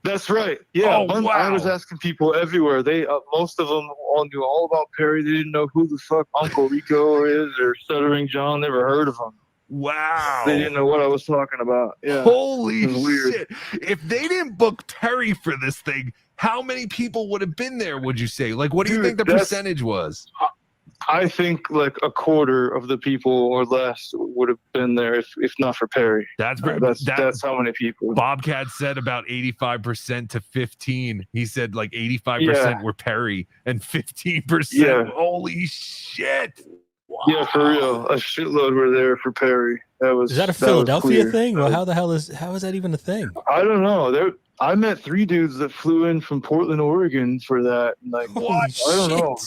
That's right. Yeah, wow. I was asking people everywhere. They most of them all knew all about Perry. They didn't know who the fuck Uncle Rico is or Stuttering John. Never heard of him. Wow. They didn't know what I was talking about. Yeah. Holy shit. If they didn't book Perry for this thing, how many people would have been there, would you say? Like, what do you think the percentage was? I think like a quarter of the people or less would have been there if not for Perry. That's how many people. Bobcat said about 85% to 15. He said like 85% were Perry and 15%. Yeah. Holy shit. Wow. Yeah, for real. A shitload were there for Perry. Is that a Philadelphia thing? Well, how is that even a thing? I don't know. I met 3 dudes that flew in from Portland, Oregon for that. Like, what? I don't know.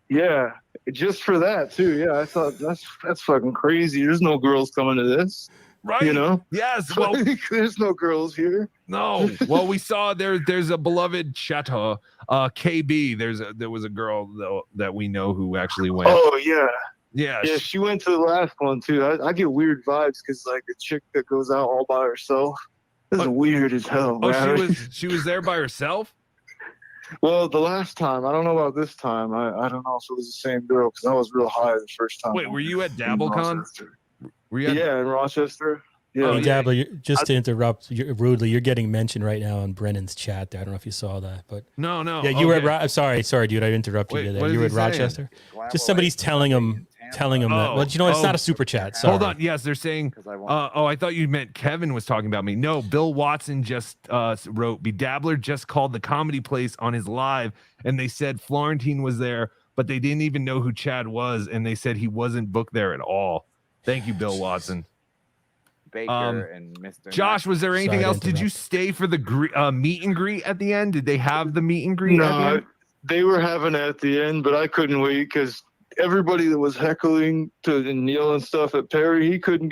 Yeah, just for that too. Yeah, I thought that's fucking crazy. There's no girls coming to this, right? You know? Yes. Well, there's no girls here. No. Well, we saw there's a beloved chateau, KB. There was a girl though that we know who actually went. Oh yeah. Yeah, she went to the last one too. I get weird vibes because like a chick that goes out all by herself is weird as hell. Oh, she was there by herself. Well, the last time, I don't know about this time. I don't know if it was the same girl because I was real high the first time. Wait, were you at DabbleCon? Yeah, in Rochester. Yeah. Hey, Dabbler, just to interrupt rudely, you're getting mentioned right now on Brennan's chat there. I don't know if you saw that, but no. Yeah, you were at. Sorry, dude, I interrupted you there. You were at Rochester. Just somebody's telling him that. Well, you know, it's not a super chat. Sorry. Hold on. Yes, they're saying. I thought you meant Kevin was talking about me. No, Bill Watson just wrote. BeDabbler just called the comedy place on his live, and they said Florentine was there. but they didn't even know who Chad was, and they said he wasn't booked there at all. Thank you, Bill Watson. Baker and Mr. Josh, was there anything else? Did you stay for the meet and greet at the end? Did they have the meet and greet at the No, end? they were having it at the end, but I couldn't wait because everybody that was heckling and Neil and stuff at Perry, he couldn't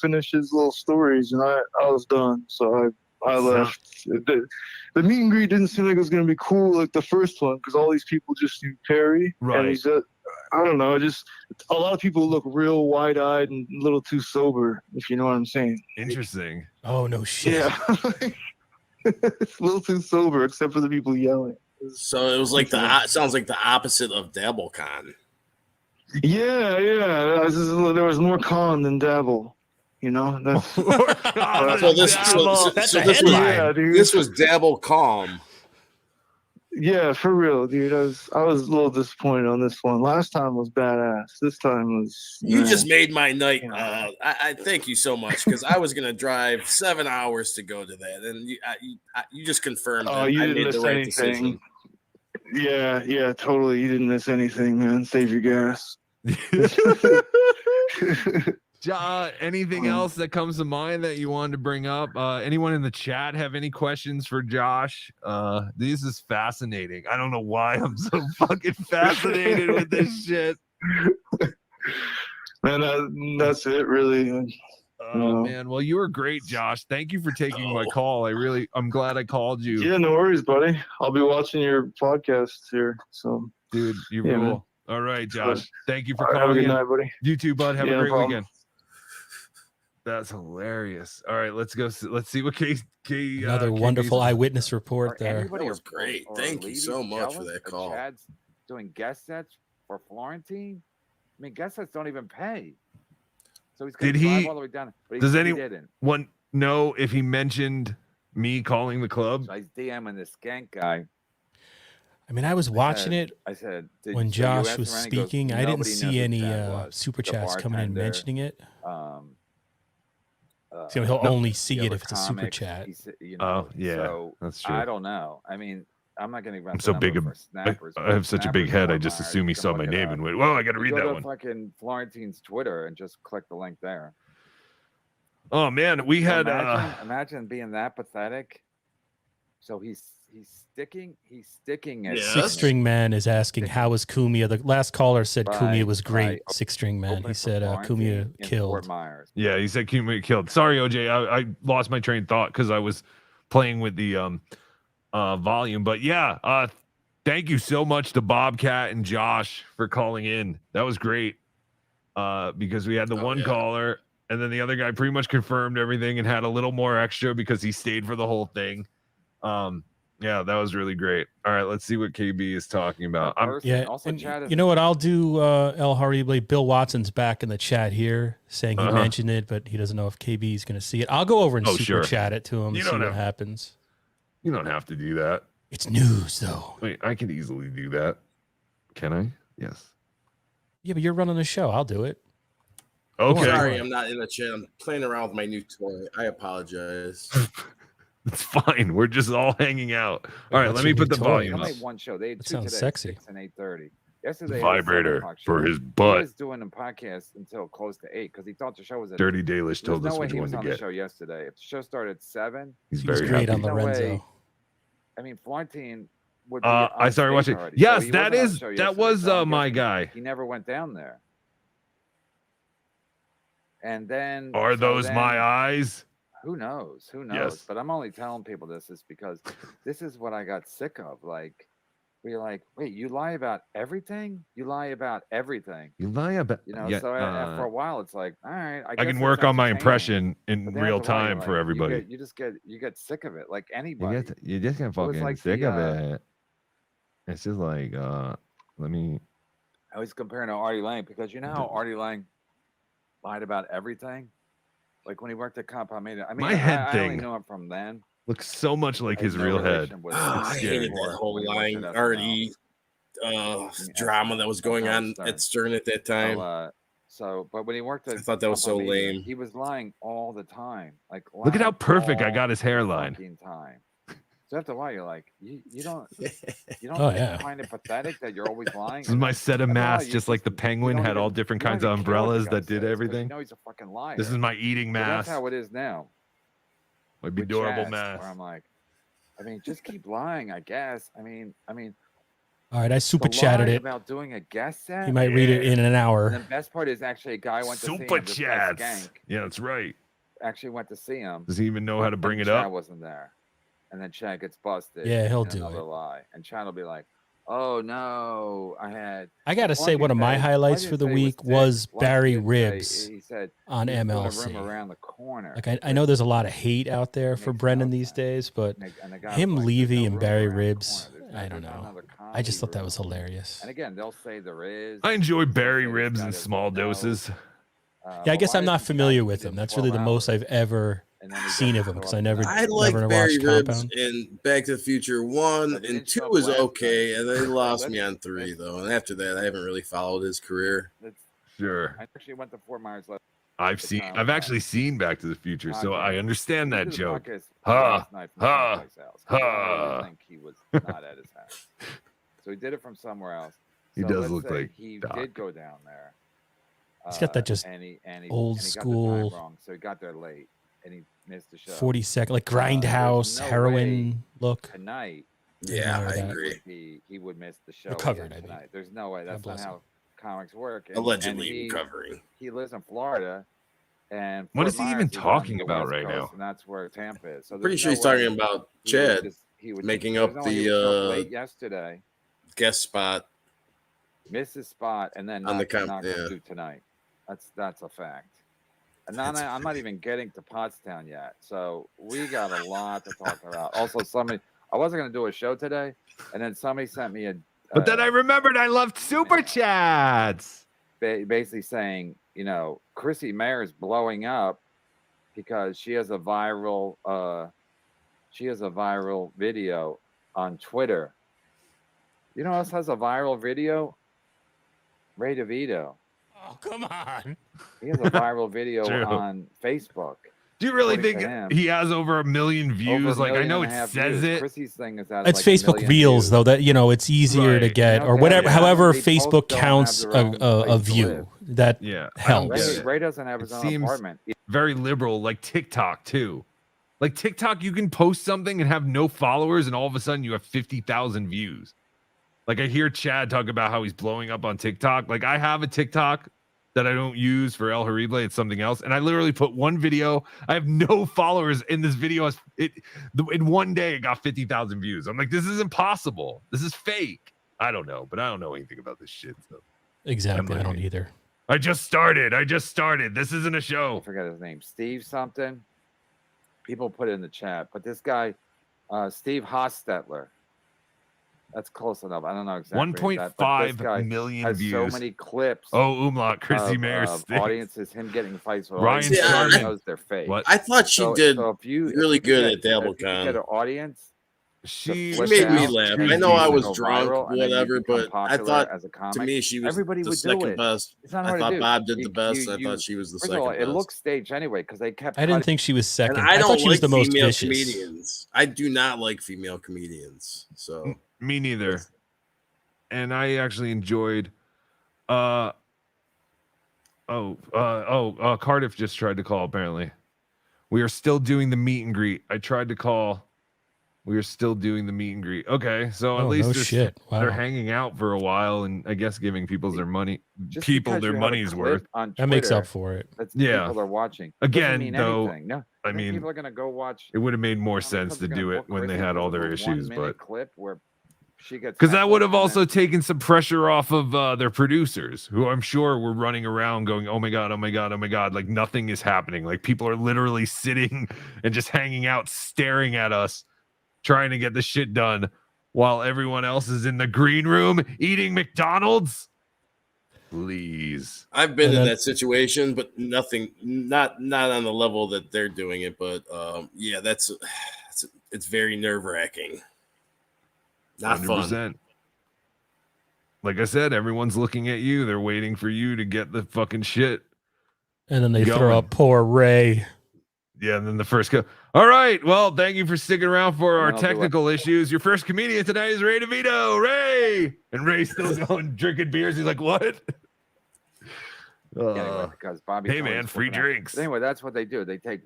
finish his little stories, and I was done, so I left. The meet and greet didn't seem like it was going to be cool like the first one because all these people just knew Perry, and he's I don't know, just a lot of people look real wide-eyed and a little too sober, if you know what I'm saying. Interesting. Oh no shit. Yeah, it's a little too sober, except for the people yelling. So it was like sounds like the opposite of DabbleCon. Yeah. There was more con than dabble. You know, that's so this was Dabble Calm. Yeah, for real, dude. I was a little disappointed on this one. Last time was badass. This time was. You just made my night. I thank you so much because I was gonna drive 7 hours to go to that, and you just confirmed that you I didn't made miss the right anything. decision. Yeah, totally. You didn't miss anything, man. Save your gas. Anything else that comes to mind that you wanted to bring up? Anyone in the chat have any questions for Josh? This is fascinating. I don't know why I'm so fucking fascinated with this shit. Man, that's it, really. Oh man, well, you were great, Josh. Thank you for taking my call. I'm glad I called you. Yeah, no worries, buddy. I'll be watching your podcast here. So, dude, you rule. Man. All right, Josh. Thank you for calling. Have a good in. night, buddy. You too, bud. Have a great problem. weekend. That's hilarious. All right, let's go. Let's see what Another wonderful eyewitness report there. That was great. Thank you so much for that call. Chad's doing guest sets for Florentine. I mean, guest sets don't even pay. So he's going to drive all the way down. But does anyone know if he mentioned me calling the club? So he's DMing this skank guy. I mean, I was watching it. I said when Josh was speaking, I didn't see any super chats coming in mentioning it. So he'll only see it if it's a super chat. So that's true. I don't know. I mean, I'm not going to. I'm so big. I have such a big head. I just assume he saw my name and went, "Well, I got to read that one." Fucking Florentine's Twitter and just click the link there. Oh man, we had. Imagine being that pathetic. So he's sticking at Six String Man is asking how was Kumia. The last caller said Kumia was great. Six String Man. He said Kumia killed. Yeah, he said Kumia killed. Sorry, OJ, I lost my train of thought because I was playing with the volume. But yeah, thank you so much to Bobcat and Josh for calling in. That was great. Because we had the one caller and then the other guy pretty much confirmed everything and had a little more extra because he stayed for the whole thing. Yeah, that was really great. All right, let's see what KB is talking about. You know what I'll do, El Harible? Bill Watson's back in the chat here saying he mentioned it, but he doesn't know if KB is going to see it. I'll go over and super chat it to him and see what happens. You don't have to do that. It's news, though. Wait, I could easily do that. Can I? Yes. Yeah, but you're running the show. I'll do it. Okay. Sorry, I'm not in the chat. I'm playing around with my new toy. I apologize. It's fine. We're just all hanging out. All right, let me put the volume up. They had one show. They had two sounds today, sexy. 6 and 8:30. Yesterday, vibrator for his butt. He was doing a podcast until close to 8 because he thought the show was at Dirty Dalish told us which one to on get. The show yesterday. If the show started at 7, he's very great on Lorenzo. I mean, Florentine would be I started watching. Already. Yes, so that was my guy. He never went down there. And then are those my eyes? Who knows? Who knows? Yes. But I'm only telling people this is because this is what I got sick of. Like, we're like, wait, you lie about everything? You lie about everything. You lie about, so for a while, it's like, all right, I can work on my impression in real time for everybody. You get sick of it, like anybody. You just get fucking sick of it. It's just like, let me. I was comparing to Artie Lang because you know how Artie Lang lied about everything. Like when he worked at Comp, I mean, my head thing. I only know him from then. Looks so much like his real head. I hated that whole lying Artie drama that was going on at Stern at that time. But when he worked at, I thought that was so lame. He was lying all the time. Like, look at how perfect I got his hairline. So So after a while, you're like, you don't Oh, yeah. find it pathetic that you're always lying. This is my set of After a while, masks, you just like the penguin don't had even- all different you don't kinds of even care what the umbrellas guy that did says, 'cause everything. You know he's a fucking liar. This is my eating So mask. that's how it is now. My with adorable Chaz, mask. Where I'm like, I mean, just keep lying, I guess. I mean, All right, I super the chatted lie it. about doing a guest set. You might read it in an hour. And the best part is actually a guy went to see Super him. This guy chats. Skank Yeah, that's right. actually went to see him. Does he even know how to bring and it Chad up? wasn't there, and then Chad gets busted. Yeah, he'll in do another it. lie, and Chad will be like, "Oh no, I gotta Why say, did one he of my say- highlights why for did the he say he week sick? was Why Barry did he say- Ribs He said on he's doing a room MLC. around the corner. Like I know there's a lot of hate out there for Brendan these days, but And the guy him, was like, Levy, "There's and no Barry room around the Ribs, corner. I don't There's know. another I just thought comedy that was room." hilarious. And again, they'll say there is. I enjoy Barry say this Ribs guy in doesn't small know. doses. Yeah, I But guess why I'm not doesn't familiar Chad with give him. him That's really the 12 most hours? I've ever And then he seen doesn't of him show because up I the never, next I day. like never Barry watched Ribs Compound. in Back to the Future 1 But he and didn't 2 show up was last okay, night. and then he lost me Let's- on 3 though. And after that, I haven't really followed his career. Sure. I actually went to Fort Myers last. I've actually seen Back to the Future, so I understand We that did the joke. podcast Ha last night from ha someplace else, 'cause I really ha. think he was not at his house. So he did it from somewhere else. He So does let's look say like he Doc. did go down there. He's got that just and he old got the time school wrong, so he got there late and he missed the show. 40-second, like There's grindhouse no way heroin look. Tonight, Yeah, I that. agree. he would miss the show. Recovered, again I mean. tonight. There's no way. That's not bless him. how comics work. Allegedly he, recovering. He lives in Florida. And What Fort is he even Myers is on talking the about West right Coast, now? And that's where Tampa is. So Pretty there's sure no he's talking way about he would Chad he would making there's up no way he would show up late the yesterday, guest spot. miss his spot, and then On not, the not yeah. gonna do tonight. That's a fact. And now I'm not even getting to Pottstown yet. So we got a lot to talk about. Also, I wasn't gonna do a show today, and then somebody sent me a. But then I remembered I loved super chats. Basically saying, Chrissy Mayr is blowing up because she has a viral video on Twitter. You know who else has a viral video? Ray DeVito. Oh, come on. He has a viral video True. on Facebook. Do you really According think to him, he has over 1 million views? over a Like, I know million it and a half says views. it. Chrissy's thing is at It's like a Facebook million Reels, views. though, that, it's easier to Right. get, or Okay, whatever, yeah. however They both Facebook don't have counts their own a place to view. live. That Yeah, I don't helps. get it. Ray doesn't have his It own seems apartment. very liberal, like TikTok too. Like TikTok, you can post something and have no followers, and all of a sudden you have 50,000 views. Like I hear Chad talk about how he's blowing up on TikTok. Like I have a TikTok that I don't use for El Harible. It's something else. And I literally put one video. I have no followers in this video. In one day, it got 50,000 views. I'm like, this is impossible. This is fake. I don't know, but I don't know anything about this shit. So. Exactly. I don't either. I just started. This isn't a show. I forget his name. Steve something. People put it in the chat. But this guy, Steve Hostetler. That's close enough. I don't know exactly. 1.5 million has views. so many clips. Oh, Umlaut, Chrissy Mayr. Audiences, him getting fights with Ryan audiences. Sharman. Knows they're fake. What? I thought she did really good at If you DabbleCon. get an audience, She made me laugh. I know I was drunk, viral, and then you whatever, become but I popular thought as a comic, to me she was everybody the would do second it. best. It's not I hard to thought do. Bob did You- the best. you- I thought she was the First second of all, best. it looks staged anyway because they kept. I didn't think she was second. And I don't thought she was like the most female vicious. comedians. I do not like female comedians. So Me neither. And I actually enjoyed Cardiff just tried to call apparently. We are still doing the meet and greet. I tried to call. We are still doing the meet and greet. Okay, so at Oh, least no they're, shit. Wow. they're hanging out for a while and I guess giving people their money Just people because their you have a money's clip worth. on That makes Twitter up for it. That Yeah. people are watching. Again, doesn't mean though, anything. No, I think mean, people are gonna go watch. it would have made more Comic sense Club's to gonna do it book when they Chrissy had all for their a issues, 1 but minute clip where she gets because that would have tackled and also taken some pressure off of their producers, who I'm sure were running around going, "Oh my god, oh my god, oh my god!" Like nothing is happening. Like people are literally sitting and just hanging out, staring at us, trying to get the shit done, while everyone else is in the green room eating McDonald's. Please, I've been in that situation, but nothing, not on the level that they're doing it. But yeah, it's very nerve wracking. Not 100%. fun. Like I said, everyone's looking at you. They're waiting for you to get the fucking shit. And then they going. throw up poor Ray. Yeah, and then the first go. All right. Well, thank you for sticking around for our I'll do technical issues. Your first comedian tonight is Ray DeVito. Ray! And Ray's still going drinking beers. He's like, what? Anyway, because Bobby. Hey, Toy's man, free flipping out. drinks. But anyway, that's what they do. They take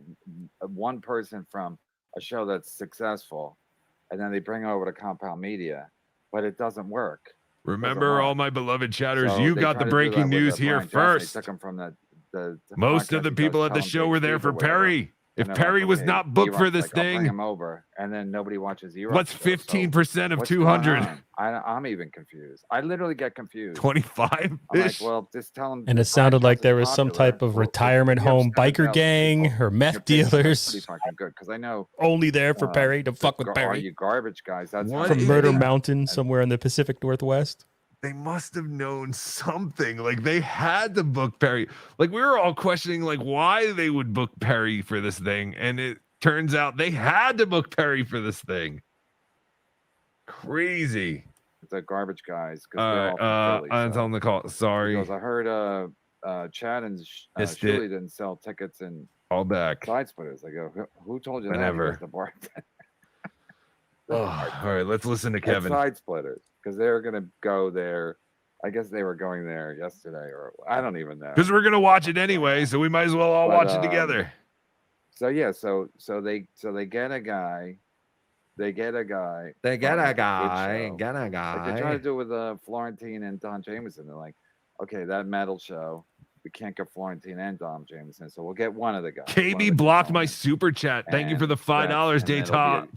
one person from a show that's successful, and then they bring over to Compound Media, but it doesn't work. Remember, all my beloved chatters, So you they got tried the to do breaking that with, news here Brian Johnson. first. They took him from the Most of podcast the he people does, at the Tell show Him were Big there Steve for or whatever. Perry. If And they're Perry like, was okay, not booked for E-Rock's this like, I'll bring thing, him over, and then nobody watches E-Rock. what's 15% of What's 200? going on? I'm even confused. I literally get confused. 25? I'm like, well, just tell him. And it sounded like there was some type of retirement home biker gang or meth dealers Pretty fucking good because I know only there for Perry to fuck with Are Perry you garbage guys? That's how from they Murder do. Mountain somewhere in the Pacific Northwest. They must have known something. Like they had to book Perry. Like we were all questioning like why they would book Perry for this thing. And it turns out they had to book Perry for this thing. Crazy. It's the garbage guys. I'm on the call. Sorry. Because I heard Chad and Missed Shirley it. didn't sell tickets and All back. side splitters. I go, who told you Whenever. that? He goes, the bartender. Oh, all right, let's listen to It's Kevin. side splitters because they're gonna go there. I guess they were going there yesterday, or I don't even know. Because we're gonna watch it anyway, so we might as well all But, watch it together. So yeah, so they get a guy. They get a guy. They get from a Big guy. Show. Get a Like guy. they try to do it with Florentine and Don Jameson. They're like, okay, that metal show, we can't get Florentine and Don Jameson, so we'll get one of the guys. KB blocked my super chat. Thank you for the $5, Data.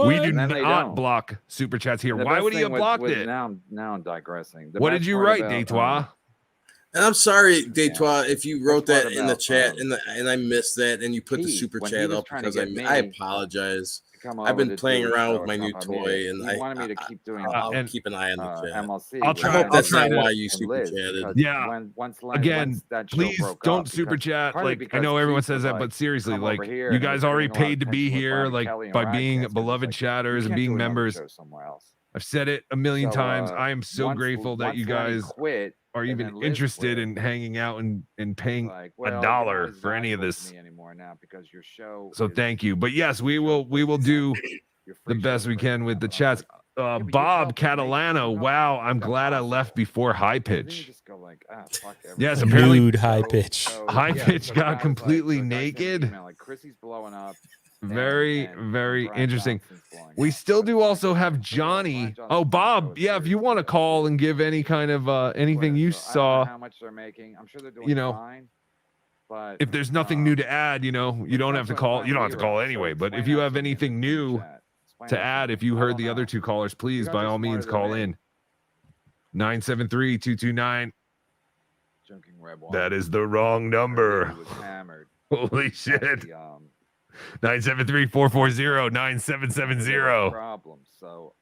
We do And then they not don't. block super chats here. The Why best would he thing have with- blocked with it? Now I'm digressing. The What best did you part write, about, Deitois? And I'm sorry, Deitois, if you wrote part that in the about, chat and I missed that, and you put the Pete, super when he chat was up trying to because get I me apologize. come I've over been to playing do a around show with my at new Compound toy, Media. and He wanted me to keep doing I'll and- keep an eye on the chat. MLC. I'll with try- Liz I'll That's try not to- why you and super Liz, chatted. because Yeah. Once Again, that show please broke don't up, super because- chat. partly Like I because know everyone Keith says was that, like, but seriously, "Come like over here," you and he guys was already getting a lot of paid to be attention with here, Bob like Kelly and by Ryan being Kinsman. beloved It's like, chatters you and can't do being another members. show somewhere else. I've said it a million So, times. I am so grateful that you Lenny guys quit, are and even then Liz interested quit. in hanging out and paying Like, well, $1 it's for not any of booked this. me anymore now because your show So is thank you. But yes, we will do your the free best show we right can now. with the But I'm chats. like, but you've Bob helped me. Catalano. Wow, I'm glad I left before high Then you pitch. just go like, fuck Yes, everything. apparently Nude high pitch. High yeah, pitch so the got guy was like- completely so the guy sent me an naked. email, like Chrissy's blowing up. Very, and very Brian interesting. Johnson's blowing We up. still do also have Johnny. Oh, Bob, yeah, if you want to call and give any kind of anything you So I don't know saw, how much they're making. I'm sure they're doing you know, fine. But if there's nothing new to add, you know, you don't have to call. You don't have to call anyway. But if you have anything new to add, if you heard the other two callers, please, by all means, call in. 973-229. drinking red wine. That is the wrong number. He was hammered. Holy shit. The, 973-440-9770. problem. So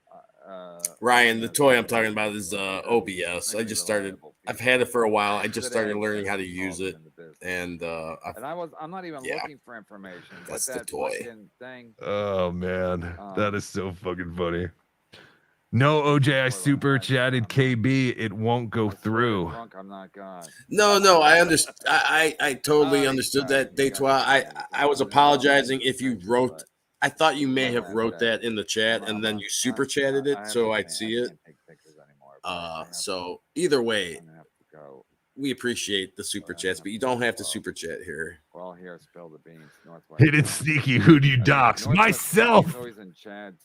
Ryan, the toy I'm talking about is OBS. I just started. I've had it for a while. I just started learning how to use it, and I'm not even looking for information. That's but the that toy. fucking thing. Oh man, that is so fucking funny. No, OJ, I super chatted KB. It won't go through. Drunk, I'm not God. No, I understand. I totally understood that, Deitois. I was apologizing if you wrote. I thought you may have wrote that in the chat and then you super chatted it so I'd see it. So either way, we appreciate the super chats, but you don't have to super chat here. Well, here, spill the beans. Northwest. Hidden sneaky. Who do you dox? Myself. He's always in Chad's.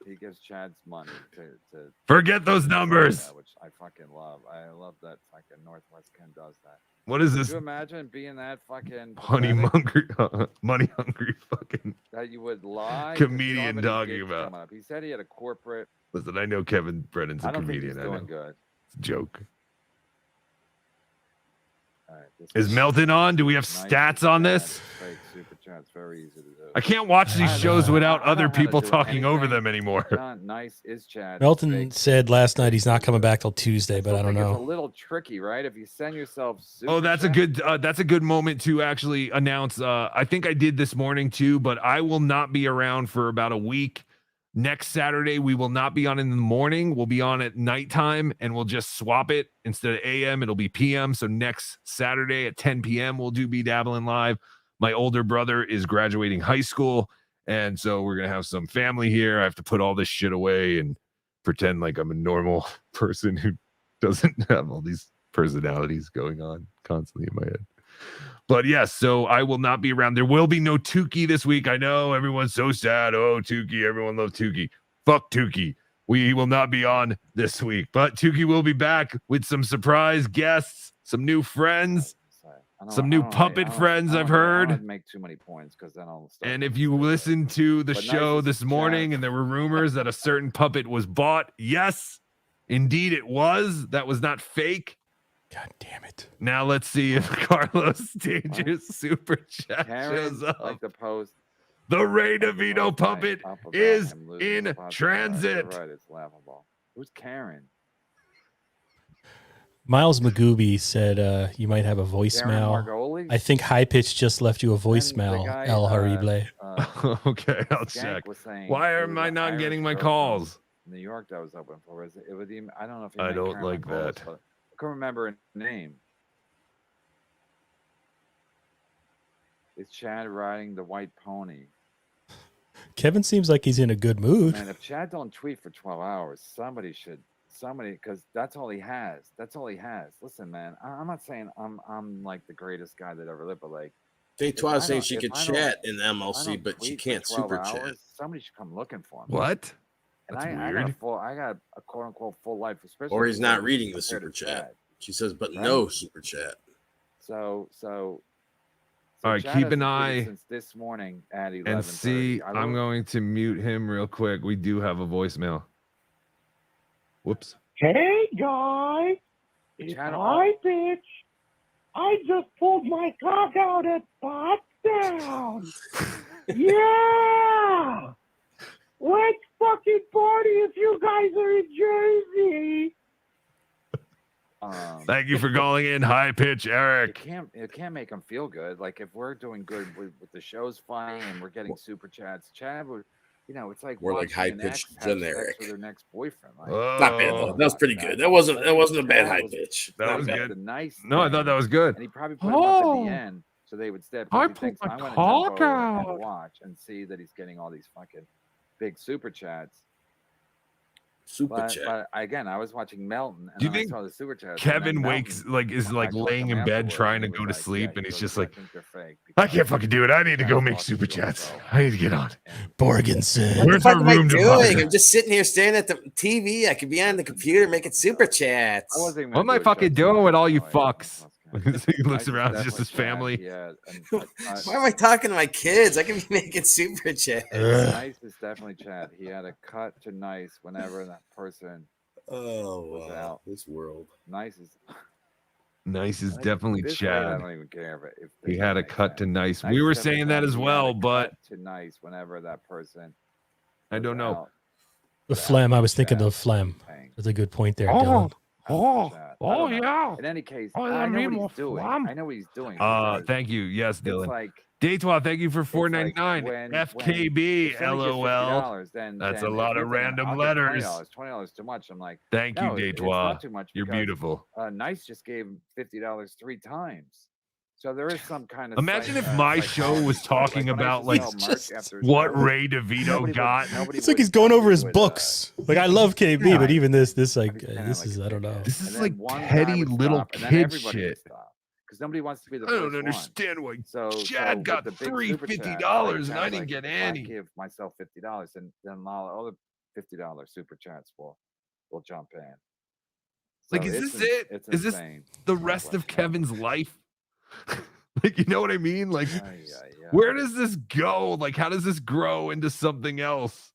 He gives Chad's money to Forget those numbers. Which I fucking love. I love that fucking Northwest Ken does that. What is Could this? you imagine being that fucking Money hungry, money hungry fucking that you would lie? comedian talking about. He said he had a corporate. Listen, I know Kevin Brennan's a I don't think comedian. he's I know. doing good. It's a joke. All right, this Is Melton on? Do we have stats on this? Fake super chats, very easy to do. I can't watch these shows without other people talking over them anymore. Nice is Chad. Melton said last night he's not coming back till Tuesday, but I don't It's a know. little tricky, right? If you send yourself. Super Oh, that's a good moment to actually announce. I think I did this morning too, but I will not be around for about a week. Next Saturday, we will not be on in the morning. We'll be on at nighttime, and we'll just swap it. Instead of AM, it'll be PM. So next Saturday at 10 p.m., we'll do BeDabblin Live. My older brother is graduating high school, and so we're gonna have some family here. I have to put all this shit away and pretend like I'm a normal person who doesn't have all these personalities going on constantly in my head. But yes, so I will not be around. There will be no Tukey this week. I know everyone's so sad. Oh, Tukey, everyone loves Tukey. Fuck Tukey. We will not be on this week, but Tukey will be back with some surprise guests, some new friends, some new puppet friends I've heard. I don't make too many points because then I'll start. And if you listen to the show this morning and there were rumors that a certain puppet was bought, yes, indeed it was. That was not fake. God damn it. Now let's see if Carlos Stages super chat shows up. Like the post. The Ray DeVito puppet is in transit. Right, it's laughable. Who's Karen? Miles Magooby said you might have a voicemail. I think High Pitch just left you a voicemail, El Harible. Okay, I'll check. Why am I not getting my calls? New York that was open for. It was even, I don't know if I don't like that. I can't remember her name. Is Chad riding the white pony? Kevin seems like he's in a good mood. Man, if Chad don't tweet for 12 hours, somebody, because that's all he has. That's all he has. Listen, man, I'm not saying I'm like the greatest guy that ever lived, but like, Daytwa saying she could chat in MLC, but she can't super chat. Somebody should come looking for me. What? And That's weird. weird. I got a quote unquote full life, especially. Or he's not reading the super chat. She says, but no super chat. So all right, Chad keep has an been eye since this morning at 11:30. and see. I'm going to mute him real quick. We do have a voicemail. Whoops. Hey guys, it's High Pitch. I just pulled my cock out at Pottstown. Yeah! Let's fucking party if you guys are in Jersey. Thank you for calling in, High Pitch, Eric. It can't make him feel good. Like if we're doing good with the show's funny and we're getting super chats, Chad would, it's like we're like High Pitch generic with their next boyfriend. Like, not bad though. That was pretty good. That wasn't a bad High Pitch. That was good. Nice. No, I thought that was good. And he probably put him up at the end so they would step. I put my cock out. And watch and see that he's getting all these fucking big super chats. But again, I was watching Melton, and Do you then think I saw the super chat. Kevin wakes is laying in bed trying to go to sleep, and he's just like, I can't fucking do it. I need to go make super chats. I need to get on. Borgenson. Where's our room doing? deposit? I'm just sitting here staring at the TV. I could be on the computer making super chats. What am I fucking doing with all you fucks? He looks around, it's just his family. Yeah. Why am I talking to my kids? I could be making super chats. Nice is definitely Chad. He had a cut to Nice whenever that person was out. This world. Nice is Definitely this Chad. I don't even care if He had a cut to Nice. We were saying that as well, but to Nice whenever that person. I don't know. The phlegm. I was thinking of phlegm. That's a good point there, Dylan. Oh yeah. In any case, Oh, I I know mean, what he's doing. I know what he's doing. Thank you. Yes, Dylan. Like Daytwa, thank you for $4.99. when FKB, if somebody gives LOL. $50, That's then a lot if of you're thinking, random I'll give letters. $20 too much. I'm like, Thank you, no, it's Daytwa. not too much. You're because, beautiful. Nice just gave him $50 3 times. So there is some kind of. Imagine if my show was talking about like what Ray DeVito got. It's like he's going over his books. Like I love KB, but even this is I don't know. This is like petty little kid shit. Because nobody wants to be the I don't understand why Chad got $3 $50 and I didn't get any. I give myself $50, and then all the $50 super chats will jump in. Like, is this it? Is this the rest of Kevin's life? Like, you know what I mean? Like, where does this go? Like, how does this grow into something else?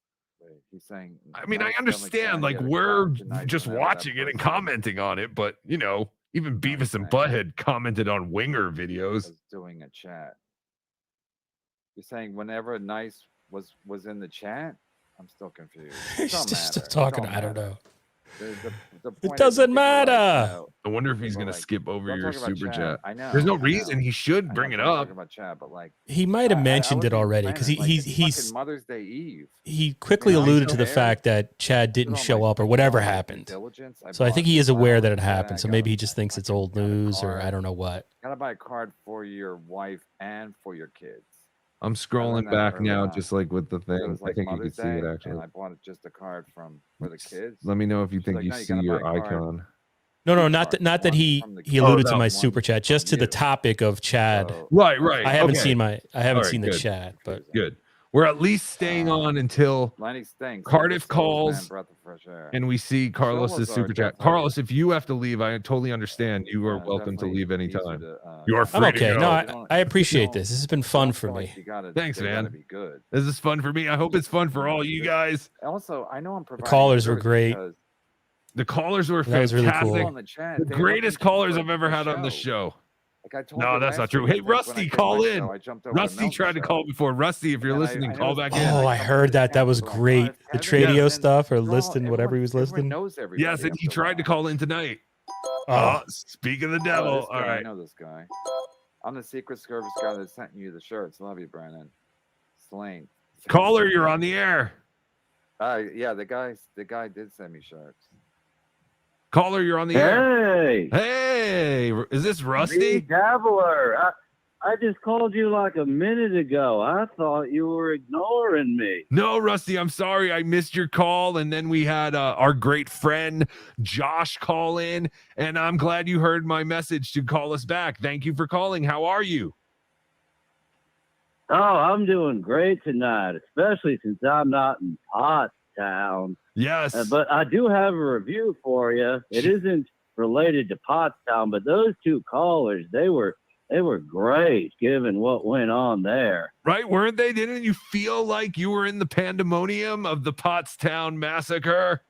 He's saying, I mean, I understand, like, we're just watching it and commenting on it, but, even Beavis and Butthead commented on Winger videos. Doing a chat. You're saying whenever Nice was in the chat? I'm still confused. He's just talking. I don't know. The point It is doesn't people are like, matter. I wonder if he's people are gonna like, skip over don't your talk about super Chad. chat. I know. There's no I know. reason he should I bring know, it I'm up. talking about Chad, but like He might have mentioned it wasn't even already planning because it. Like, it's he's fucking Mother's Day Eve. he quickly You know, alluded so to the aired. fact that Chad didn't Did all show my- up or did whatever all my due happened. diligence. I So I bought think he the is aware flowers that it today. happened. I So got maybe a- he just thinks it's old got a news or card. I don't know what. Gotta buy a card for your wife and for your kids. I'm scrolling that back early now, on. just like with the It thing. was I like think you Mother's could see it Day, actually. and I bought just a card for the kids. Let me know if you She's think like, you "No, you see gotta your buy a card." icon. No, not that he alluded to no. my super chat, just to the topic of Chad. Right, right. I haven't okay. seen All right, seen the good. chat, but Good. We're at least staying on until Lenny stinks. Cardiff Just always been calls breath of fresh air. and we see Carlos's was super chat. definitely- Carlos, if you have to leave, I totally understand. You are welcome to definitely leave easier anytime. to, You are I'm free okay. to No, go. I appreciate this. This has been fun for me. Thanks, they man. gotta be good. This is fun for me. I hope it's fun for all you guys. Also, I know I'm providing callers were service great. because The callers were That was really fantastic. cool. on the chat, The they greatest looking callers for I've ever the had on the show. Like I told No, you that's last not true. week, I Hey, think, when I Rusty, did call my in. show, I jumped over to Rusty Melton's tried to show. call before. Rusty, if you're And listening, I call know back some in. Oh, I heard that. That was great. The Tradio Yes. stuff or They're all- listing, whatever he was everyone listing. knows everybody Yes, and he after a tried to while. call in tonight. Oh. Speak of the Oh, devil. this All guy, I right. know this guy. I'm the Secret Service guy that sent you the shirts. Love you, Brandon. Slain. Caller, you're on the air. Yeah, the guy did send me shirts. Caller, you're on the air. Hey, Hey, is this Rusty? Dabbler. I just called you like a minute ago. I thought you were ignoring me. No, Rusty, I'm sorry. I missed your call. And then we had our great friend Josh call in. And I'm glad you heard my message to call us back. Thank you for calling. How are you? Oh, I'm doing great tonight, especially since I'm not in Pottstown. Yes. But I do have a review for you. It isn't related to Pottstown, but those two callers, they were great given what went on there. Right, weren't they? Didn't you feel like you were in the pandemonium of the Pottstown massacre?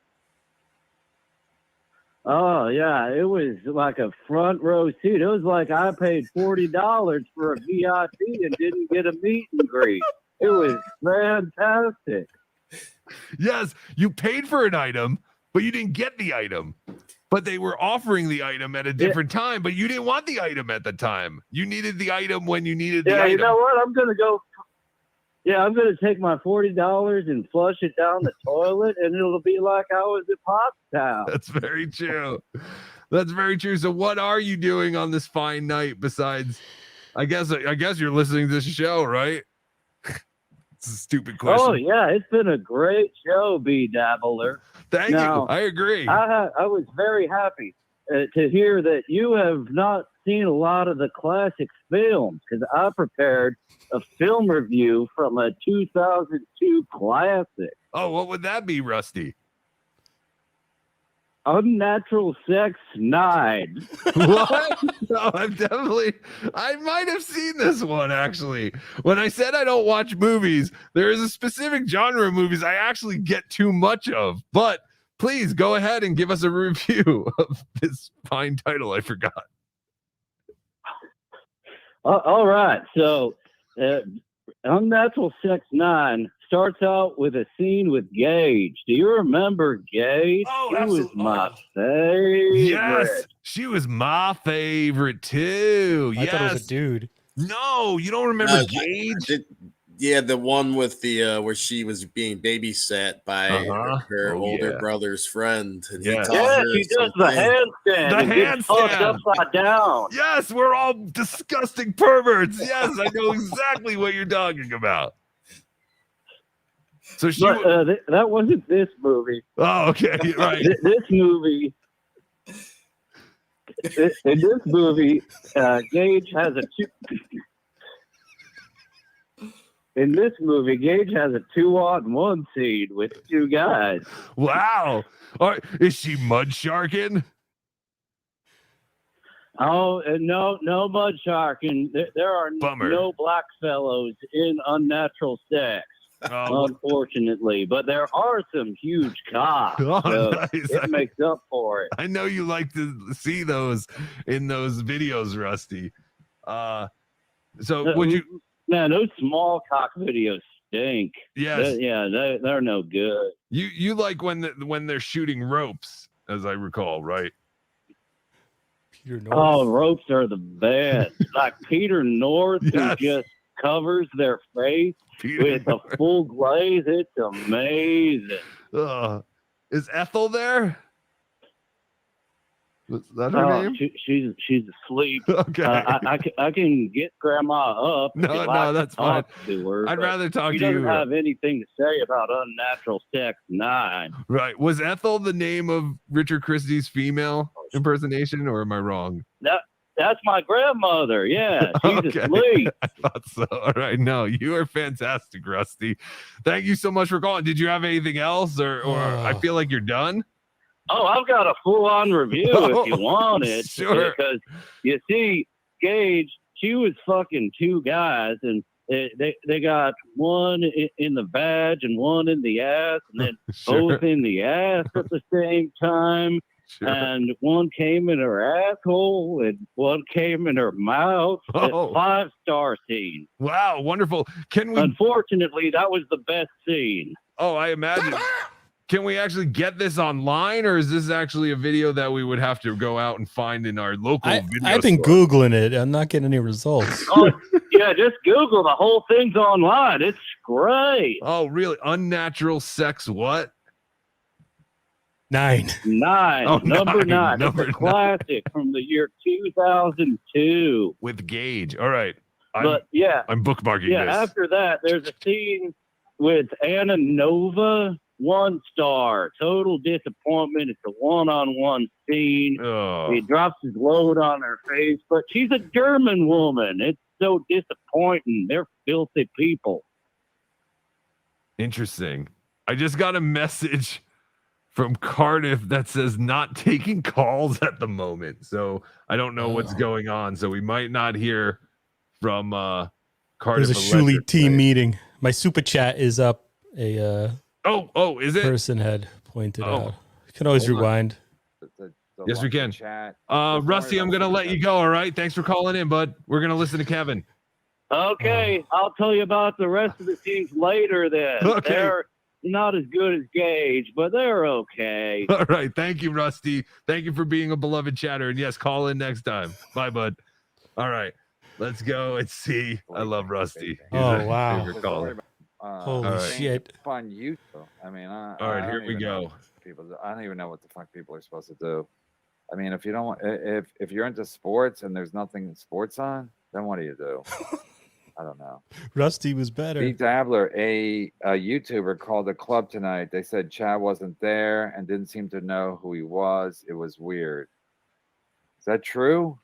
Oh yeah, it was like a front row seat. It was like I paid $40 for a VIP and didn't get a meet and greet. It was fantastic. Yes, you paid for an item, but you didn't get the item. But they were offering the item at a different time, but you didn't want the item at the time. You needed the item when you needed the item. You know what? I'm gonna take my $40 and flush it down the toilet, and it'll be like I was at Pottstown. That's very true. That's very true. So what are you doing on this fine night besides I guess you're listening to this show, right? It's a stupid question. Oh yeah, it's been a great show, BeDabbler. Thank you. I agree. I was very happy to hear that you have not seen a lot of the classic films, because I prepared a film review from a 2002 classic. Oh, what would that be, Rusty? Unnatural Sex 9. What? No, I might have seen this one actually. When I said I don't watch movies, there is a specific genre of movies I actually get too much of. But please go ahead and give us a review of this fine title I forgot. All right. So, Unnatural Sex 9 starts out with a scene with Gage. Do you remember Gage? Oh, she was absolutely. my favorite. Yes, she was my favorite too. I thought it was a dude. No, you don't remember Gage? Yeah, the one with the where she was being babysat by her older brother's friend. And he taught her she does the something. handstand. The and gets fucked handstand. upside down. Yes, we're all disgusting perverts. Yes, I know exactly what you're talking about. So she. But, that wasn't this movie. Oh, okay, right. This movie. In this movie, Gage has a two. In this movie, Gage has a 2-on-1 scene with two guys. Wow. All right. Is she mud sharking? Oh, no mud sharking. There are Bummer. no black fellows in Unnatural Sex, unfortunately. But there are some huge cocks. Oh, so nice. it makes up for it. I know you like to see those in those videos, Rusty. So would you? Man, those small cock videos stink. Yes. They're no good. You like when they're shooting ropes as I recall, right? Peter North. Oh, ropes are the best. Like Peter North, who just covers their face with a full glaze. It's amazing. Is Ethel there? Was that her name? She's asleep. Okay. I can get Grandma up. No, if I'd that's like to fine. talk to her, I'd but rather talk she to you. doesn't have anything to say about Unnatural Sex 9. Right. Was Ethel the name of Richard Christie's female impersonation, or am I wrong? That's my grandmother. Yeah, she's Okay. asleep. I thought so. All right. No, you are fantastic, Rusty. Thank you so much for calling. Did you have anything else, or I feel like you're done? Oh, I've got a full-on review if you want it. Sure. Because you see, Gage, she was fucking two guys, and they got one in the vag and one in the ass, and then both in the ass at the same time. Sure. And one came in her asshole, and one came in her mouth. 5-star scene. Wow, wonderful. Can we? Unfortunately, that was the best scene. Oh, I imagine. Can we actually get this online, or is this actually a video that we would have to go out and find in our local video I've been store? Googling it. I'm not getting any results. Oh, yeah, just Google. The whole thing's online. It's great. Oh, really? Unnatural sex what? 9. Number 9. Number It's a classic from the year 2002. With Gage. All right. But yeah, I'm bookmarking yeah. this. After that, there's a scene with Anna Nova. 1 star. Total disappointment. It's a one-on-one scene. Oh. He drops his load on her face, but she's a German woman. It's so disappointing. They're filthy people. Interesting. I just got a message from Cardiff that says not taking calls at the moment. So I don't know what's going on. So we might not hear from Cardiff. There's a Shuli team meeting. My super chat is up. Oh, is it? Person had pointed out. You can always rewind. Yes, we can. Rusty, I'm going to let you go. All right. Thanks for calling in, bud. We're going to listen to Kevin. Okay, I'll tell you about the rest of the scenes later then. Okay. They're not as good as Gage, but they're okay. All right. Thank you, Rusty. Thank you for being a beloved chatter. And yes, call in next time. Bye, bud. All right. Let's go and see. I love Rusty. He's Oh, a wow. favorite caller. Holy shit. On YouTube. I mean, All right, here we go. I don't even know what the fuck people are supposed to do. I mean, if you don't want, if you're into sports and there's nothing sports on, then what do you do? I don't know. Rusty was better. BeDabbler, a YouTuber called the club tonight. They said Chad wasn't there and didn't seem to know who he was. It was weird. Is that true?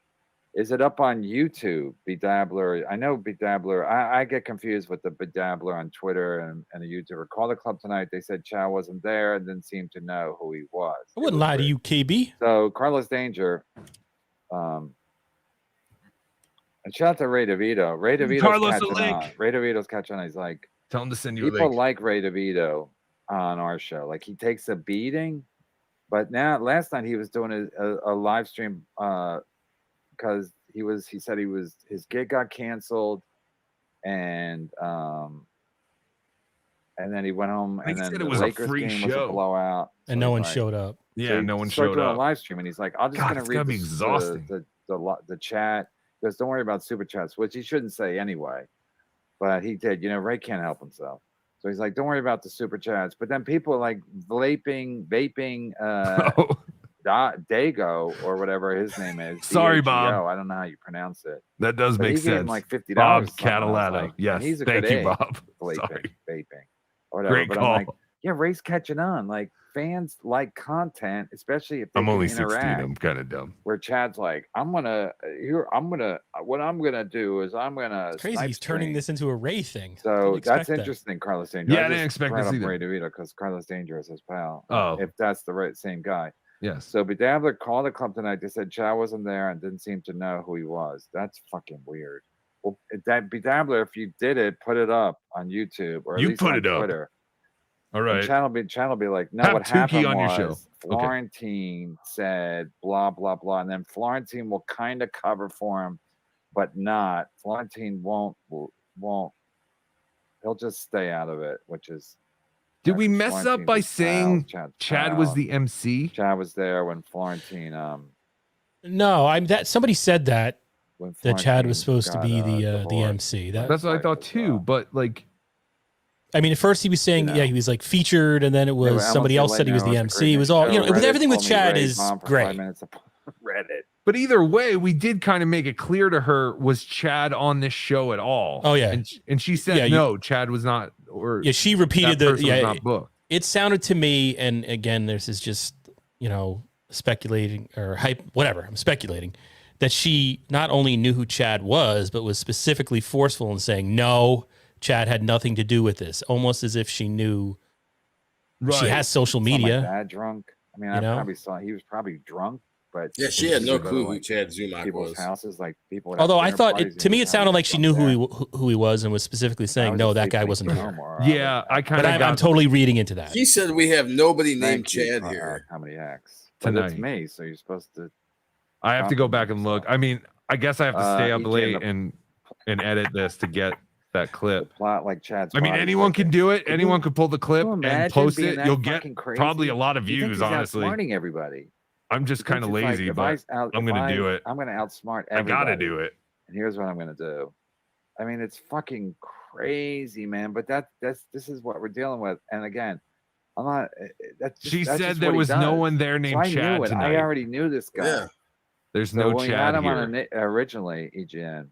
Is it up on YouTube, BeDabbler? I know BeDabbler. I get confused with the BeDabbler on Twitter and the YouTuber. Call the club tonight. They said Chow wasn't there and didn't seem to know who he was. I wouldn't lie to you, KB. So Carlos Danger, and shout out to Ray DeVito. Ray DeVito's catching on. Ray DeVito's catching on. He's like, tell him to send you a people link. like Ray DeVito on our show. Like he takes a beating, but now last night he was doing a live stream because he said his gig got canceled, and then he went home, and then the Lakers game was a blowout, and no one showed up. Yeah, so no one started showed doing up. a live stream, and he's like, "I'm just God, gonna it's read gotta be exhausting. the chat." He goes, "Don't worry about super chats," which he shouldn't say anyway, but he did. You know, Ray can't help himself. So he's like, "Don't worry about the super chats." But then people like vaping, Dago or whatever his name is. Sorry, DHEO, Bob. I don't know how you pronounce it. That does But make he gave him sense. like $50. Bob or something. I was Catalano. like, Yes, and he's a thank good you, egg, Bob. vaping, or whatever. Great but call. I'm like, yeah, Ray's catching on. Like fans like content, especially if they I'm can only 16. interact. I'm kind of dumb. Where Chad's like, what I'm gonna do is I'm gonna. It's crazy. snipe He's turning stream. this into a Ray thing. So Didn't that's expect that. interesting, Carlos Danger. Yeah, I didn't expect to brought see up that. Ray DeVito because Carlos Danger is his pal. Oh. If that's the same guy. Yes. So BeDabbler called the club tonight. They said Chow wasn't there and didn't seem to know who he was. That's fucking weird. Well, that BeDabbler, if you did it, put it up on YouTube or at You least put on it up. Twitter. All right. And channel be like, no, Have what Tukey happened on your was show. Okay. Florentine said blah blah blah, and then Florentine will kind of cover for him, but not. Florentine won't. He'll just stay out of it, which is Did we mess up by saying Chad was the MC? Chad was there when Florentine. No, somebody said that Chad was supposed to be the divorced. MC. That's what I thought too. But like, I mean, at first he was saying, yeah, he was like featured, and then it was somebody else said he was the MC. It was all, with everything with Chad is great. Reddit. But either way, we did kind of make it clear to her, was Chad on this show at all? Oh yeah, and she said no, Chad was not. Or she repeated not booked. It sounded to me, and again, this is just speculating or hype, whatever. I'm speculating that she not only knew who Chad was, but was specifically forceful in saying no, Chad had nothing to do with this, almost as if she knew. Right. She has social media. Like that drunk. I mean, I probably saw he was probably drunk, but yeah, she had no clue who Chad Zumock was. Houses, like people. Although I thought to me, it sounded like she knew who he was and was specifically saying, "No, that guy wasn't here." Yeah, I kind of. I'm totally reading into that. He said we have nobody named Chad here. How many X? Tonight. It's me, so you're supposed to. I have to go back and look. I mean, I guess I have to stay up late and edit this to get that clip. Plot like Chad's. I mean, anyone can do it. Anyone can pull the clip and post it. You'll get probably a lot of views. Honestly, outsmarting everybody. I'm just kind of lazy, but I'm going to do it. I'm going to outsmart everybody. I got to do it. And here's what I'm going to do. I mean, it's fucking crazy, man. But this is what we're dealing with. And again, I'm not. She said there was no one there named Chad tonight. I already knew this guy. Yeah. There's no Chad had him here. On originally, EGN.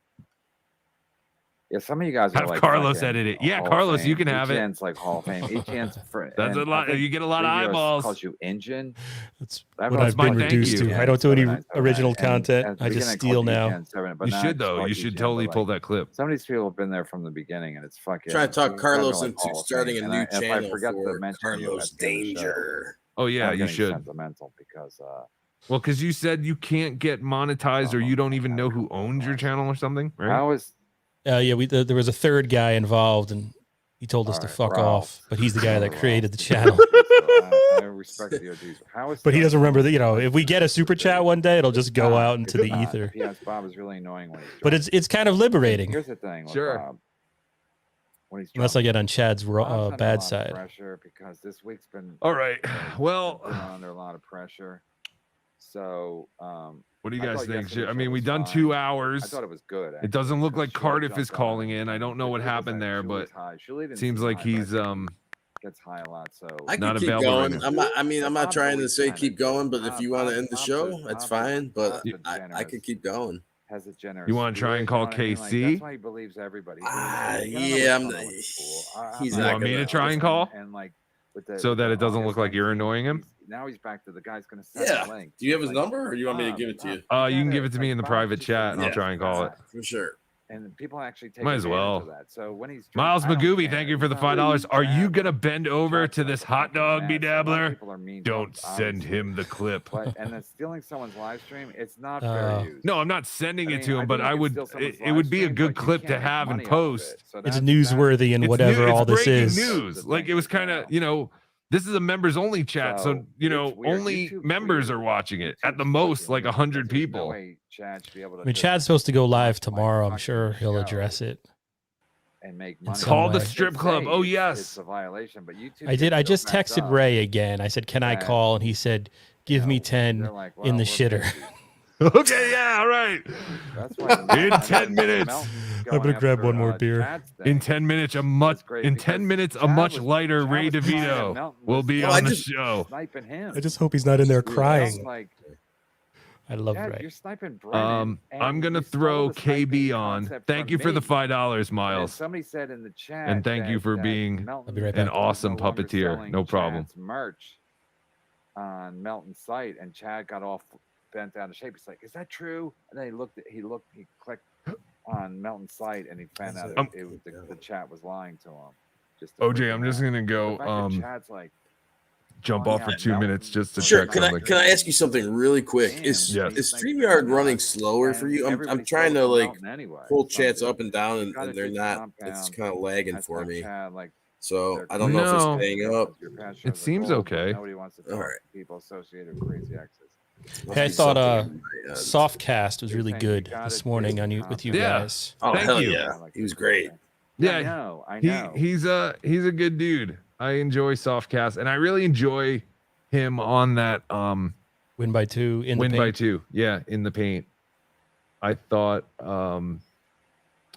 Yeah, some of you guys are have like Carlos edit it. Yeah, Carlos, you can have it. EGN's like Hall of Fame. EGN's that's a lot. You get a lot of eyeballs. Calls you engine. That's what I've been reduced to. I don't do any original content. I just steal now. You should though. You should totally pull that clip. Some of these people have been there from the beginning, and it's fucking. Trying to talk Carlos into starting a new channel I forgot for to mention Carlos Danger. Oh yeah, you should. Sentimental because. Well, because you said you can't get monetized, or you don't even know who owns your channel or something, right? How is? Yeah, there was a third guy involved, and he told us to fuck off. But he's the guy that created the channel. I respect the OGs. How is? But he doesn't remember that. If we get a super chat one day, it'll just go out into the ether. Yes, Bob is really annoying when he's drunk. But it's kind of liberating. Here's the thing. Sure. Bob, when he's unless I get on Chad's bad side. Pressure because this week's been. All right. Well, under a lot of pressure. So. What do you guys think? I mean, we've done 2 hours. I thought it was good. It doesn't look like Cardiff is calling in. I don't know what happened there, but it seems like he's gets high a lot. So I can keep going. I'm not trying to say keep going, but if you want to end the show, that's fine. But I could keep going. Has a generous. You want to try and call KC? That's why he believes everybody. Yeah, he's not. You want me to try and call? And like. So that it doesn't look like you're annoying him? Now he's back to the guy's going to send the link. Do you have his number, or do you want me to give it to you? You can give it to me in the private chat, and I'll try and call it. For sure. And people actually take Might as well. that. So when he's Miles Magooby, thank you for the $5. Are you going to bend over to this hot dog, BeDabbler? Don't send him the clip. And then stealing someone's live stream, it's not fair use. No, I'm not sending it to him, but I would. It would be a good clip to have and post. It's newsworthy and whatever all this is. News. Like it was kind of, this is a members only chat, so only members are watching it. At the most, like 100 people. I mean, Chad's supposed to go live tomorrow. I'm sure he'll address it. And make money. Call the strip club. Oh yes, it's a violation. But YouTube I did. I just texted Ray again. I said, "Can I call?" And he said, "Give me 10 in the shitter." Okay, yeah, all right. In 10 minutes, I'm gonna grab one more beer. In 10 minutes, a much lighter Ray DeVito will be on the show. I just hope he's not in there crying. I love Ray. You're sniping Brennan, I'm gonna throw KB on. Thank you for the $5, Miles. Somebody said in the chat, and thank you for being an awesome puppeteer. No problem. Merch on Melton's site, and Chad got all bent out of shape. He's like, "Is that true?" And then he clicked on Melton's site, and he found out the chat was lying to him. OJ, I'm just gonna go Chad's like, jump off for 2 minutes just to sure. check Can I ask you something really quick? Is StreamYard running slower for you? I'm trying to pull chats up and down, and they're not. It's kind of lagging for me. So I don't know if it's staying up. It seems okay. Nobody wants to talk to people associated with crazy exes. Hey, I thought Softcast was really good this morning with you guys. Oh, thank you. Yeah. He was great. Yeah, I know. He's a good dude. I enjoy Softcast, and I really enjoy him on that Win by 2 in the Win paint. by 2. Yeah, in the paint. I thought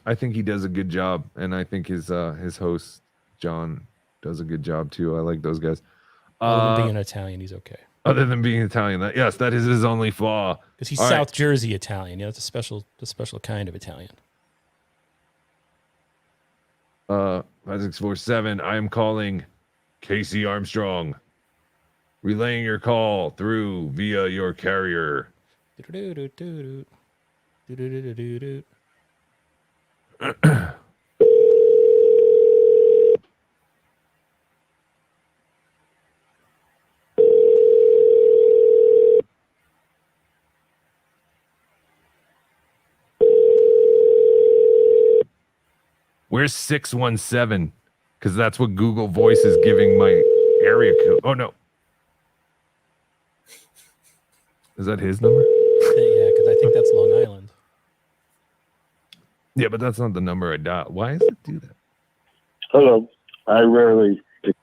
I think he does a good job, and I think his host John does a good job too. I like those guys. Other than being an Italian, he's okay. Other than being Italian, yes, that is his only flaw. Because he's All South right. Jersey Italian. You know, it's a special kind of Italian. 5647. I am calling Casey Armstrong. Relaying your call through via your carrier. Where's 617? Because that's what Google Voice is giving my area code. Oh, no. Is that his number? Yeah, because I think that's Long Island. Yeah, but that's not the number I dialed. Why does it do that? Hello. I rarely.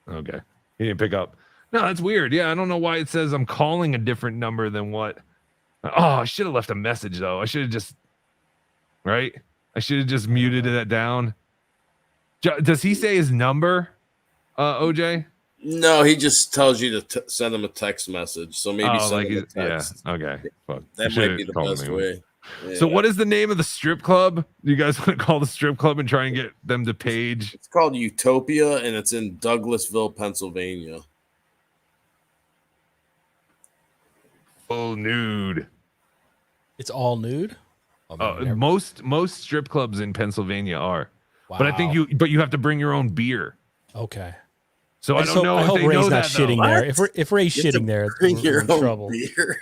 Okay. He didn't pick up. No, that's weird. Yeah, I don't know why it says I'm calling a different number than what. Oh, I should have left a message, though. I should have just. Right? I should have just muted that down. Does he say his number, OJ? No, he just tells you to send him a text message. So maybe send him a text. Yeah. Okay. Fuck. That might be the best way. Yeah. So what is the name of the strip club? You guys want to call the strip club and try and get them to page? It's called Utopia, and it's in Douglasville, Pennsylvania. Full nude. It's all nude? Most strip clubs in Pennsylvania are. Wow. But I think you have to bring your own beer. Okay. So I don't know I if hope they Ray's know not that, shitting though. there. If Ray's You have to shitting there, bring we're your in own trouble. beer.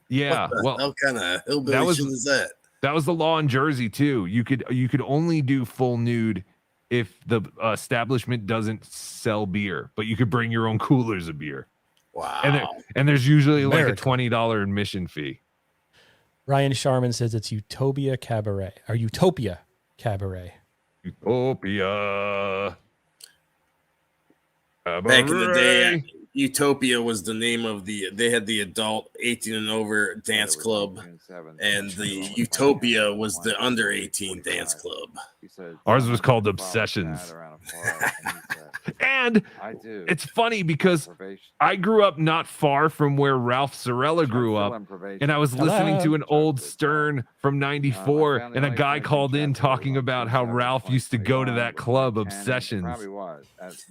Yeah. What the hell kind of hillbilly shit is that? That was the law in Jersey too. You could only do full nude if the establishment doesn't sell beer, but you could bring your own coolers of beer. Wow. And there's usually like America. a $20 admission fee. Ryan Sharman says it's Utopia Cabaret. Or Utopia Cabaret. Utopia. Back in the day, Utopia was the name of they had the adult 18 and over dance club, and the Utopia was the under 18 dance club. Ours was called Obsessions. And it's funny because I grew up not far from where Ralph Sorella grew up, and I was listening to an old Stern from '94, and a guy called in talking about how Ralph used to go to that club, Obsessions.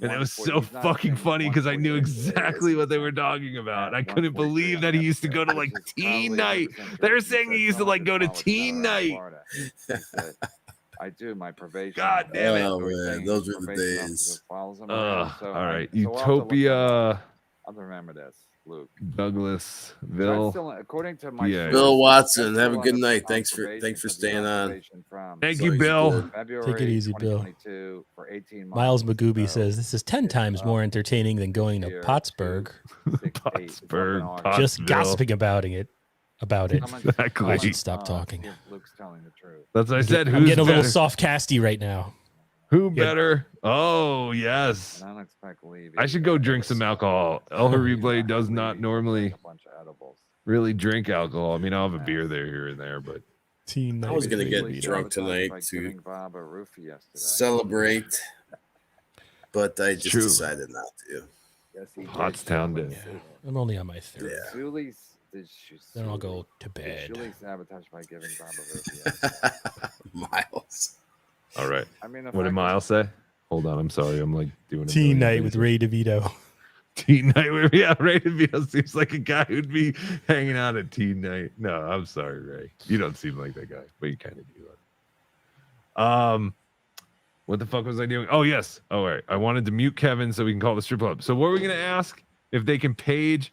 And it was so fucking funny because I knew exactly what they were talking about. I couldn't believe that he used to go to like teen night. They were saying he used to like go to teen night. I do my probation. God damn it! Oh man, those were the days. All right, Utopia. I'll remember this, Luke. Douglasville. According to my Bill Watson, have a good night. Thanks for staying on. Thank you, Bill. Take it easy, Bill. For 18 months. Miles Magooby says this is 10 times more entertaining than going to Pottsburg. Just gossiping about it. Exactly. I should stop talking. Luke's telling the truth. That's what I said. I'm getting a little soft casty right now. Who better? Oh, yes. I should go drink some alcohol. El Harible does not normally really drink alcohol. I mean, I'll have a beer there here and there, but I was gonna get drunk tonight to celebrate, but I just decided not to. Pottstown Day. I'm only on my third. Yeah. Then I'll go to bed. Julie sabotaged by giving Bob a rupee. Miles. All right. I mean, What did Miles say? Hold on. I'm sorry. I'm like doing a Teen million night things. with Ray DeVito. Teen night with Ray DeVito seems like a guy who'd be hanging out at teen night. No, I'm sorry, Ray. You don't seem like that guy, but you kind of do. What the fuck was I doing? Oh yes. Oh, all right. I wanted to mute Kevin so we can call the strip club. So what were we gonna ask? If they can page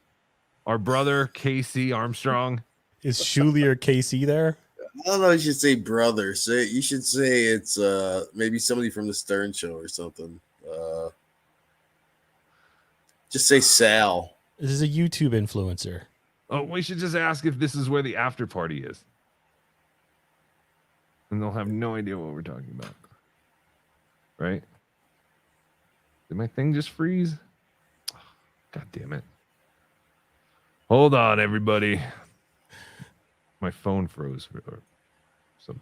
our brother Casey Armstrong. Is Shuley or Casey there? I don't know. You should say brother. You should say it's maybe somebody from the Stern Show or something. Just say Sal. This is a YouTube influencer. Oh, we should just ask if this is where the after party is. And they'll have no idea what we're talking about. Right? Did my thing just freeze? God damn it. Hold on, everybody. My phone froze.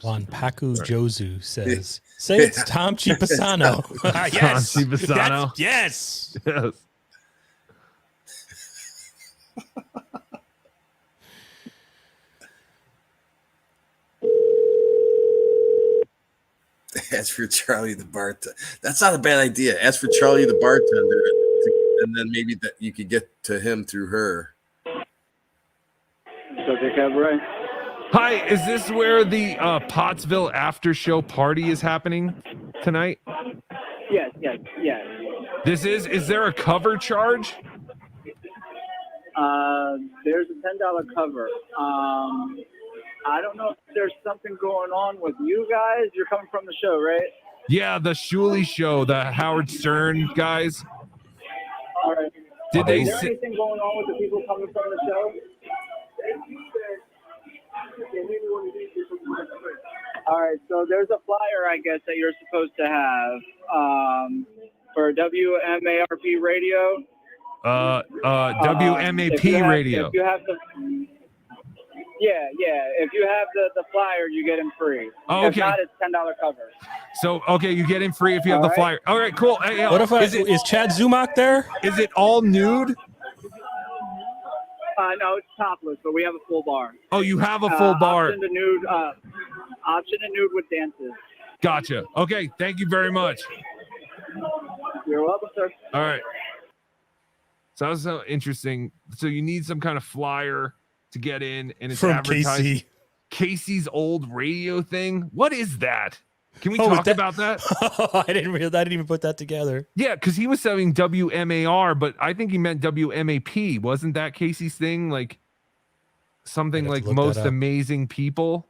Juan Pacu Josu says, say it's Tom Chipisano. Yes. Tom Chipisano. Yes. Yes. Ask for Charlie the bartender. That's not a bad idea. Ask for Charlie the bartender, and then maybe that you could get to him through her. Cabaret. Hi, is this where the Pottsville after show party is happening tonight? Yes. Is there a cover charge? There's a $10 cover. I don't know if there's something going on with you guys. You're coming from the show, right? Yeah, the Shuley show, the Howard Stern guys. All right. Did they Is there say anything going on with the people coming from the show? All right, so there's a flyer, I guess, that you're supposed to have for WMARP radio. WMAP radio. If you have the, if you have the flyer, you get them free. Oh, okay. If not, it's $10 cover. So, okay, you get in free if you have the flyer. All right, cool. Hey, What if is Chad Zumock there? Is it all nude? No, it's topless, but we have a full bar. Oh, you have a full bar. Option to nude with dances. Gotcha. Okay, thank you very much. You're welcome, sir. All right. So that was so interesting. So you need some kind of flyer to get in, and it's From advertised. Casey. Casey's old radio thing. What is that? Can we talk about that? I didn't even put that together. Yeah, because he was saying WMAR, but I think he meant WMAP. Wasn't that Casey's thing? Like something like most amazing people.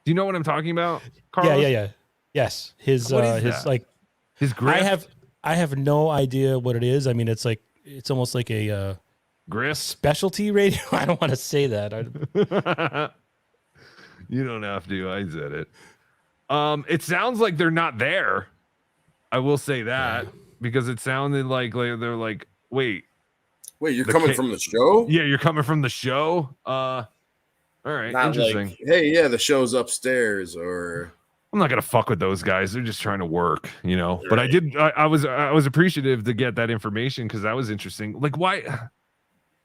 Do you know what I'm talking about, Carlos? Yeah. Yes. His What is his that? like his grip? I have no idea what it is. I mean, it's almost like a grip specialty radio. I don't want to say that. You don't have to. I said it. It sounds like they're not there. I will say that because it sounded like they're like, wait, you're coming from the show? Yeah, you're coming from the show. All right, Not interesting. like, hey, yeah, the show's upstairs, or I'm not gonna fuck with those guys. They're just trying to work, you know. Right. But I was appreciative to get that information because that was interesting. Like, why?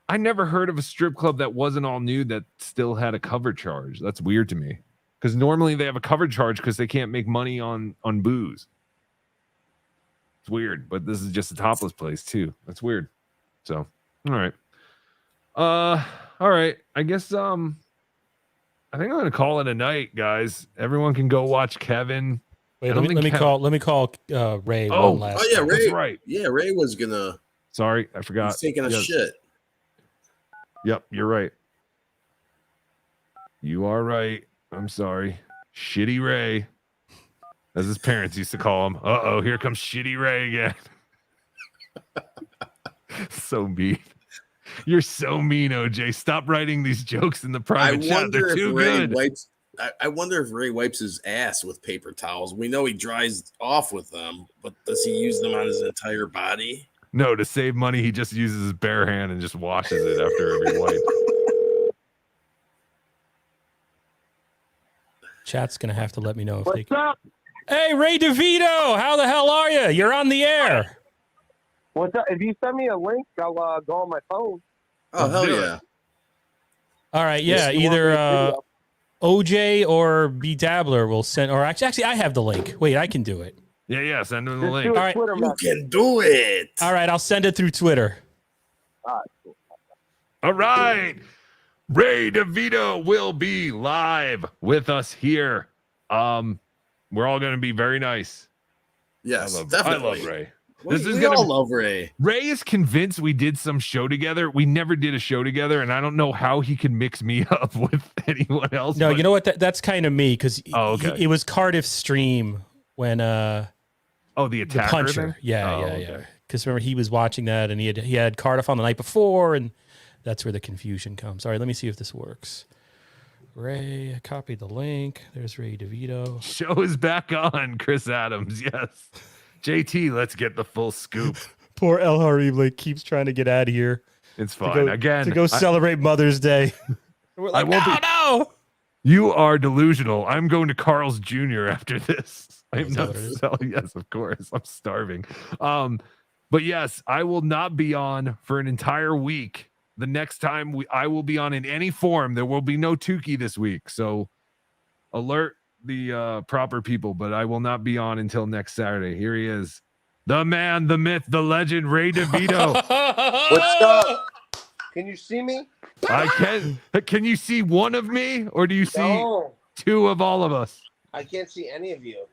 I never heard of a strip club that wasn't all nude that still had a cover charge. That's weird to me. Because normally they have a cover charge because they can't make money on booze. It's weird, but this is just a topless place too. That's weird. So, all right. All right. I guess I think I'm gonna call it a night, guys. Everyone can go watch Kevin. Wait, let me call Ray one last yeah, time. Ray. That's right. Yeah, Ray was gonna. Sorry, I forgot. He's taking a shit. Yep, you're right. You are right. I'm sorry. Shitty Ray. As his parents used to call him. Uh-oh, here comes Shitty Ray again. So mean. You're so mean, OJ. Stop writing these jokes in the private chat. They're too good. I wonder if Ray wipes his ass with paper towels. We know he dries off with them, but does he use them on his entire body? No, to save money, he just uses his bare hand and just washes it after every wipe. Chat's gonna have to let me know if What's they can. up? Hey, Ray DeVito, how the hell are you? You're on the air. What's up? If you send me a link, I'll go on my phone. Oh, hell yeah. All right, yeah, either OJ or BeDabbler will send, or actually, I have the link. Wait, I can do it. Yeah, send him the link. All right, you can do it. All right, I'll send it through Twitter. All right. Ray DeVito will be live with us here. We're all going to be very nice. Yes, definitely. definitely. I love Ray. We all love Ray. Ray is convinced we did some show together. We never did a show together, and I don't know how he can mix me up with anyone else. No, you know what? That's kind of me because it was Cardiff's stream when the attacker puncher. thing? Yeah. Because remember he was watching that, and he had Cardiff on the night before, and that's where the confusion comes. All right, let me see if this works. Ray, I copied the link. There's Ray DeVito. Show is back on, Chris Adams. Yes. JT, let's get the full scoop. Poor El Horrible keeps trying to get out of here. It's fine. To go celebrate Mother's Day. We're like, no. You are delusional. I'm going to Carl's Jr. after this. I'm not selling. Yes, of course. I'm starving. But yes, I will not be on for an entire week. The next time I will be on in any form, there will be no Tukey this week. So alert the proper people, but I will not be on until next Saturday. Here he is. The man, the myth, the legend, Ray DeVito. What's up? Can you see me? I can. Can you see one of me, or do you see two of all of us? I can't see any of you.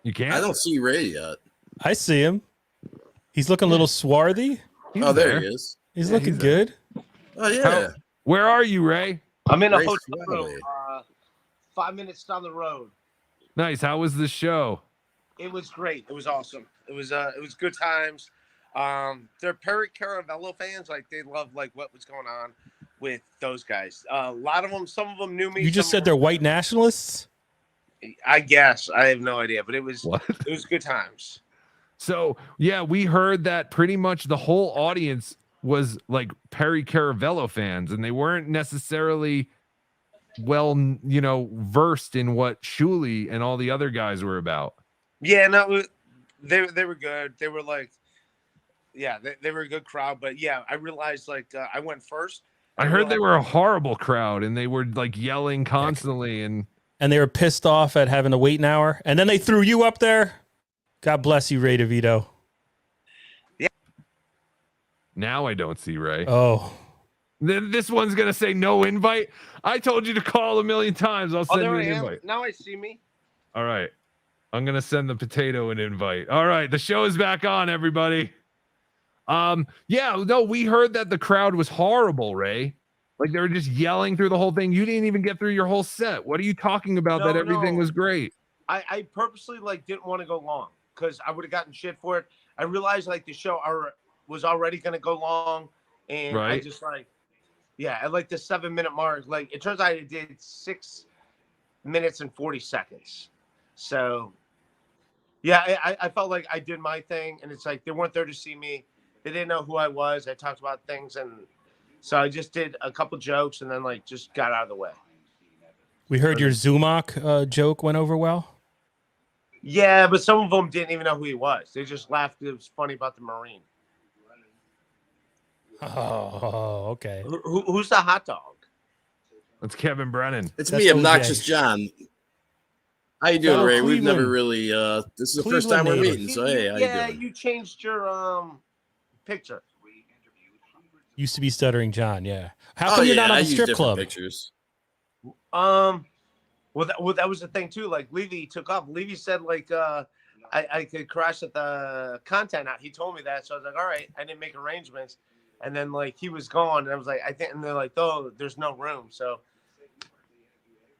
You can't? I don't see Ray yet. I see him. He's looking a little swarthy. There he is. He's looking good. Oh, yeah. Where are you, Ray? I'm in a hotel room 5 minutes down the road. Nice. How was the show? It was great. It was awesome. It was good times. They're Perry Caravello fans. Like, they love like what was going on with those guys. A lot of them, some of them knew me. You just said they're white nationalists? I guess. I have no idea, but it was good times. So, yeah, we heard that pretty much the whole audience was like Perry Caravello fans, and they weren't necessarily versed in what Shuli and all the other guys were about. Yeah, no, they were good. They were like, yeah, they were a good crowd. But yeah, I realized like I went first. I heard they were a horrible crowd, and they were like yelling constantly, and they were pissed off at having to wait an hour, and then they threw you up there. God bless you, Ray DeVito. Yeah. Now I don't see Ray. Oh. This one's gonna say no invite. I told you to call a million times. I'll send you an invite. Now I see me. All right. I'm gonna send the potato an invite. All right, the show is back on, everybody. We heard that the crowd was horrible, Ray. Like they were just yelling through the whole thing. You didn't even get through your whole set. What are you talking about? That everything was great. I purposely like didn't want to go long because I would have gotten shit for it. I realized like the show was already gonna go long, and I just like, yeah, at like the 7-minute mark. Like it turns out I did 6 minutes and 40 seconds. So yeah, I felt like I did my thing, and it's like they weren't there to see me. They didn't know who I was. I talked about things, and so I just did a couple jokes, and then like just got out of the way. We heard your Zumock joke went over well. Yeah, but some of them didn't even know who he was. They just laughed. It was funny about the Marine. Oh, okay. Who's the hot dog? That's Kevin Brennan. It's me, Obnoxious John. How you doing, Ray? We've never really. This is the first time we're meeting, so hey, how you doing? You changed your picture. Used to be Stuttering John, yeah. How come you're not on the strip club? Pictures. Well, that was the thing too. Like Levy took off. Levy said like I could crash at the content out. He told me that, so I was like, all right. I didn't make arrangements, and then like he was gone, and I was like, I think, and they're like, oh, there's no room. So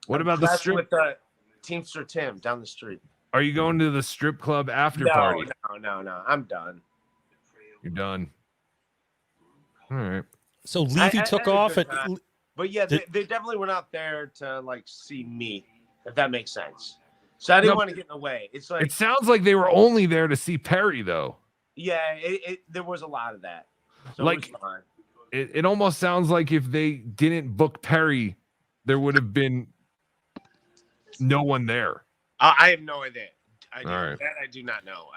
what about the strip with the Teamster Tim down the street? Are you going to the strip club after party? No. I'm done. You're done. All right. So Levy took off at. But yeah, they definitely were not there to like see me, if that makes sense. So I didn't want to get in the way. It's like it sounds like they were only there to see Perry, though. Yeah, there was a lot of that. So like it was fine. It almost sounds like if they didn't book Perry, there would have been no one there. I have no idea. Right. That I do not know.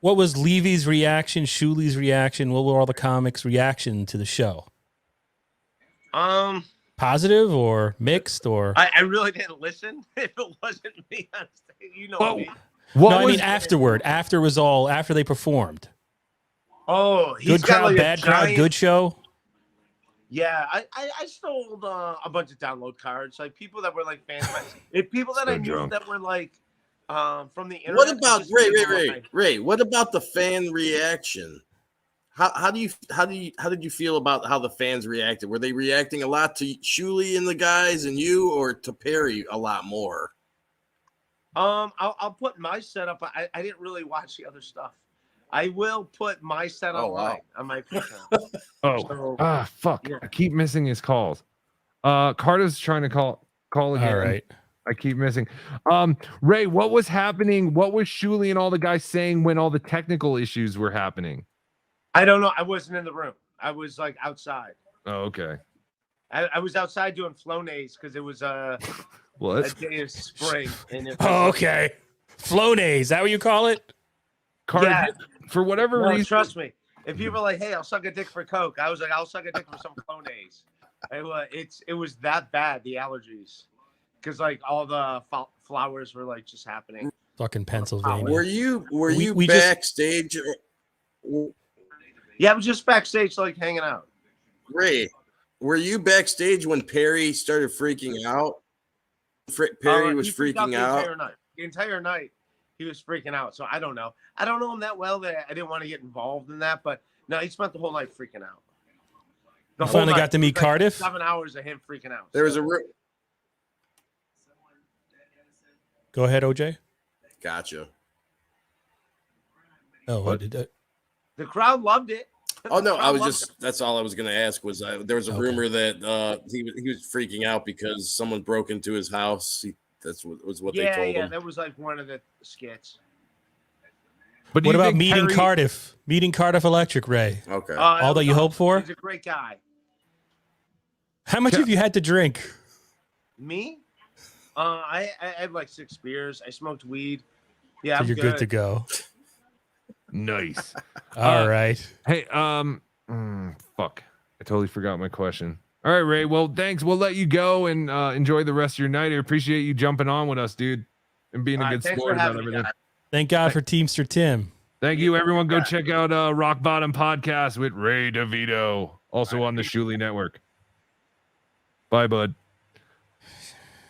What was Levy's reaction? Shuli's reaction? What were all the comics' reaction to the show? Positive or mixed or? I really didn't listen. If it wasn't me on stage, you know me. I mean afterward. After they performed. Oh, good crowd, like bad crowd, good show. Yeah, I stole a bunch of download cards. Like people that were like fans, people that I knew that were like from the internet. What about Ray? What about the fan reaction? How did you feel about how the fans reacted? Were they reacting a lot to Shuli and the guys and you, or to Perry a lot more? I'll put my setup. I didn't really watch the other stuff. I will put my set online on my account. Fuck! Yeah. I keep missing his calls. Carter's trying to call again. All right. I keep missing. Ray, what was happening? What was Shuli and all the guys saying when all the technical issues were happening? I don't know. I wasn't in the room. I was like outside. Oh, okay. I was outside doing Flonase because it was a day of spring. And it was, okay. Flonase, is that what you call it? Yeah. For whatever reason. Trust me. If people are like, hey, I'll suck a dick for Coke, I was like, I'll suck a dick for some Flonase. It was that bad, the allergies. Because like all the flowers were like just happening. Fucking Pennsylvania. Were you backstage? Yeah, I was just backstage, like hanging out. Great. Were you backstage when Perry started freaking out? Perry was freaking out. The entire night, he was freaking out. So I don't know. I don't know him that well that I didn't want to get involved in that. But no, he spent the whole night freaking out. You finally got to meet Cardiff? 7 hours of him freaking out. There was a Go ahead, OJ. Gotcha. Oh, what did that? The crowd loved it. Oh no, I was just that's all I was going to ask was there was a rumor that he was freaking out because someone broke into his house. That's what they told him. Yeah, that was like one of the skits. But what about meeting Cardiff? Meeting Cardiff Electric, Ray. Okay. All that you hope for? He's a great guy. How much have you had to drink? Me? I had like 6 beers. I smoked weed. Yeah, So I'm you're good to go. Nice. All right. Hey, fuck. I totally forgot my question. All right, Ray. Well, thanks. We'll let you go and enjoy the rest of your night. I appreciate you jumping on with us, dude, and being a good sport about everything. Thank God for Teamster Tim. Thank you, everyone. Go check out Rock Bottom Podcast with Ray DeVito, also on the Shuli Network. Bye, bud.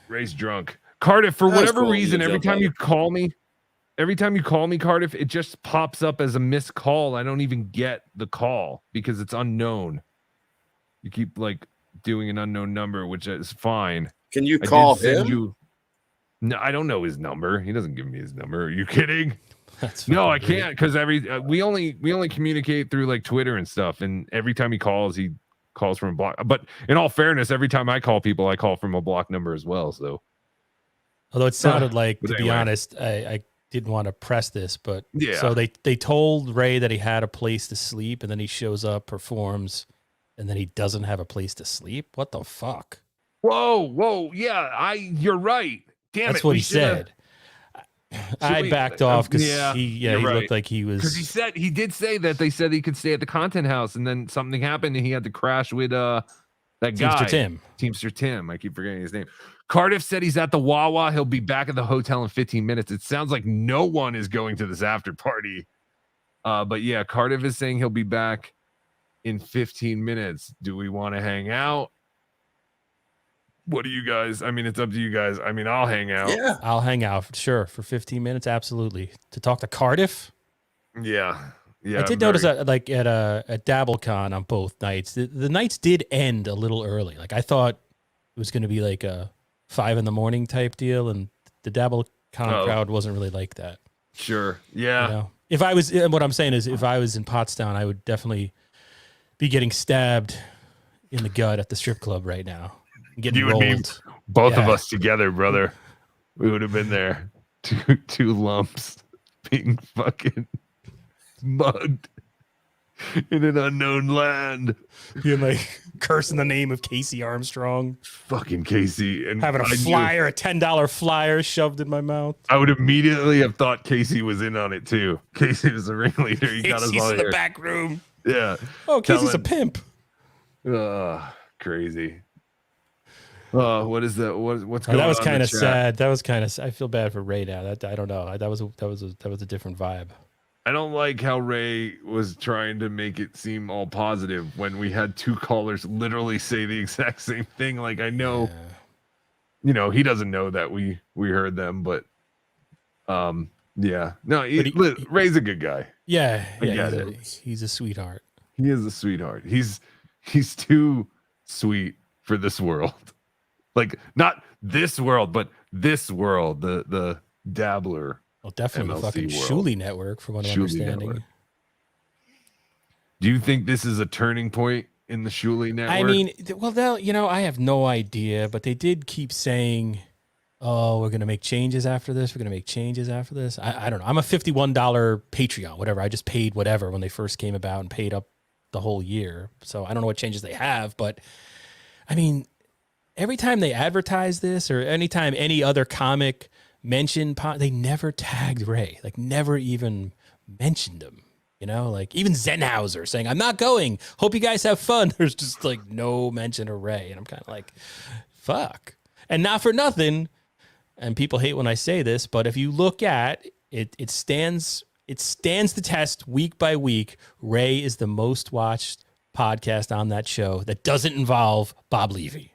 Ray's drunk. Cardiff, for whatever reason, every time you call me, Cardiff, it just pops up as a missed call. I don't even get the call because it's unknown. You keep like doing an unknown number, which is fine. Can you call him? No, I don't know his number. He doesn't give me his number. Are you kidding? No, I can't because we only communicate through like Twitter and stuff. And every time he calls from a block. But in all fairness, every time I call people, I call from a block number as well. So, although it sounded like, to be honest, I didn't want to press this, but yeah. So they told Ray that he had a place to sleep, and then he shows up, performs, and then he doesn't have a place to sleep. What the fuck? Whoa, yeah, you're right. Damn it. That's what he said. I backed off because he looked like he was, because he did say that they said he could stay at the content house, and then something happened and he had to crash with that guy, Teamster Tim. I keep forgetting his name. Cardiff said he's at the WaWa. He'll be back at the hotel in 15 minutes. It sounds like no one is going to this after party. But yeah, Cardiff is saying he'll be back in 15 minutes. Do we want to hang out? What do you guys? I mean, it's up to you guys. I mean, I'll hang out. Yeah, I'll hang out, sure, for 15 minutes, absolutely. To talk to Cardiff? Yeah. I did notice that, like, at DabbleCon on both nights, the nights did end a little early. Like, I thought it was going to be like a 5 a.m. type deal, and the DabbleCon crowd wasn't really like that. Sure. Yeah. You know? If I was, what I'm saying is, if I was in Pottstown, I would definitely be getting stabbed in the gut at the strip club right now. You would be both of us together, brother. We would have been there. Two lumps being fucking mugged in an unknown land. Being like cursing the name of Casey Armstrong. Fucking Casey. And having a flyer, a $10 flyer shoved in my mouth. I would immediately have thought Casey was in on it too. Casey was the ringleader. He got us all in here. the back room. Yeah. Oh, Casey's a pimp. Crazy. What is that? What's going on? That was kind of sad. That was kind of. I feel bad for Ray now. I don't know. That was a different vibe. I don't like how Ray was trying to make it seem all positive when we had 2 callers literally say the exact same thing. Like, I know, you know, he doesn't know that we heard them, but yeah. No, Ray's a good guy. Yeah, he's a sweetheart. He is a sweetheart. He's too sweet for this world. Like, not this world, but this world, the dabbler. Well, definitely MLC fucking world. Shuli Network, from what I'm Shuli understanding. Network. Do you think this is a turning point in the Shuli Network? I mean, well, you know, I have no idea, but they did keep saying oh, we're going to make changes after this. We're going to make changes after this. I don't know. I'm a $51 Patreon, whatever. I just paid whatever when they first came about and paid up the whole year. So I don't know what changes they have, but I mean, every time they advertise this or anytime any other comic mentioned, they never tagged Ray, like never even mentioned him. You know, like even Zenhauser saying, I'm not going. Hope you guys have fun. There's just like no mention of Ray. And I'm kind of like, fuck. And not for nothing. And people hate when I say this, but if you look at it, it stands the test week by week. Ray is the most watched podcast on that show that doesn't involve Bob Levy.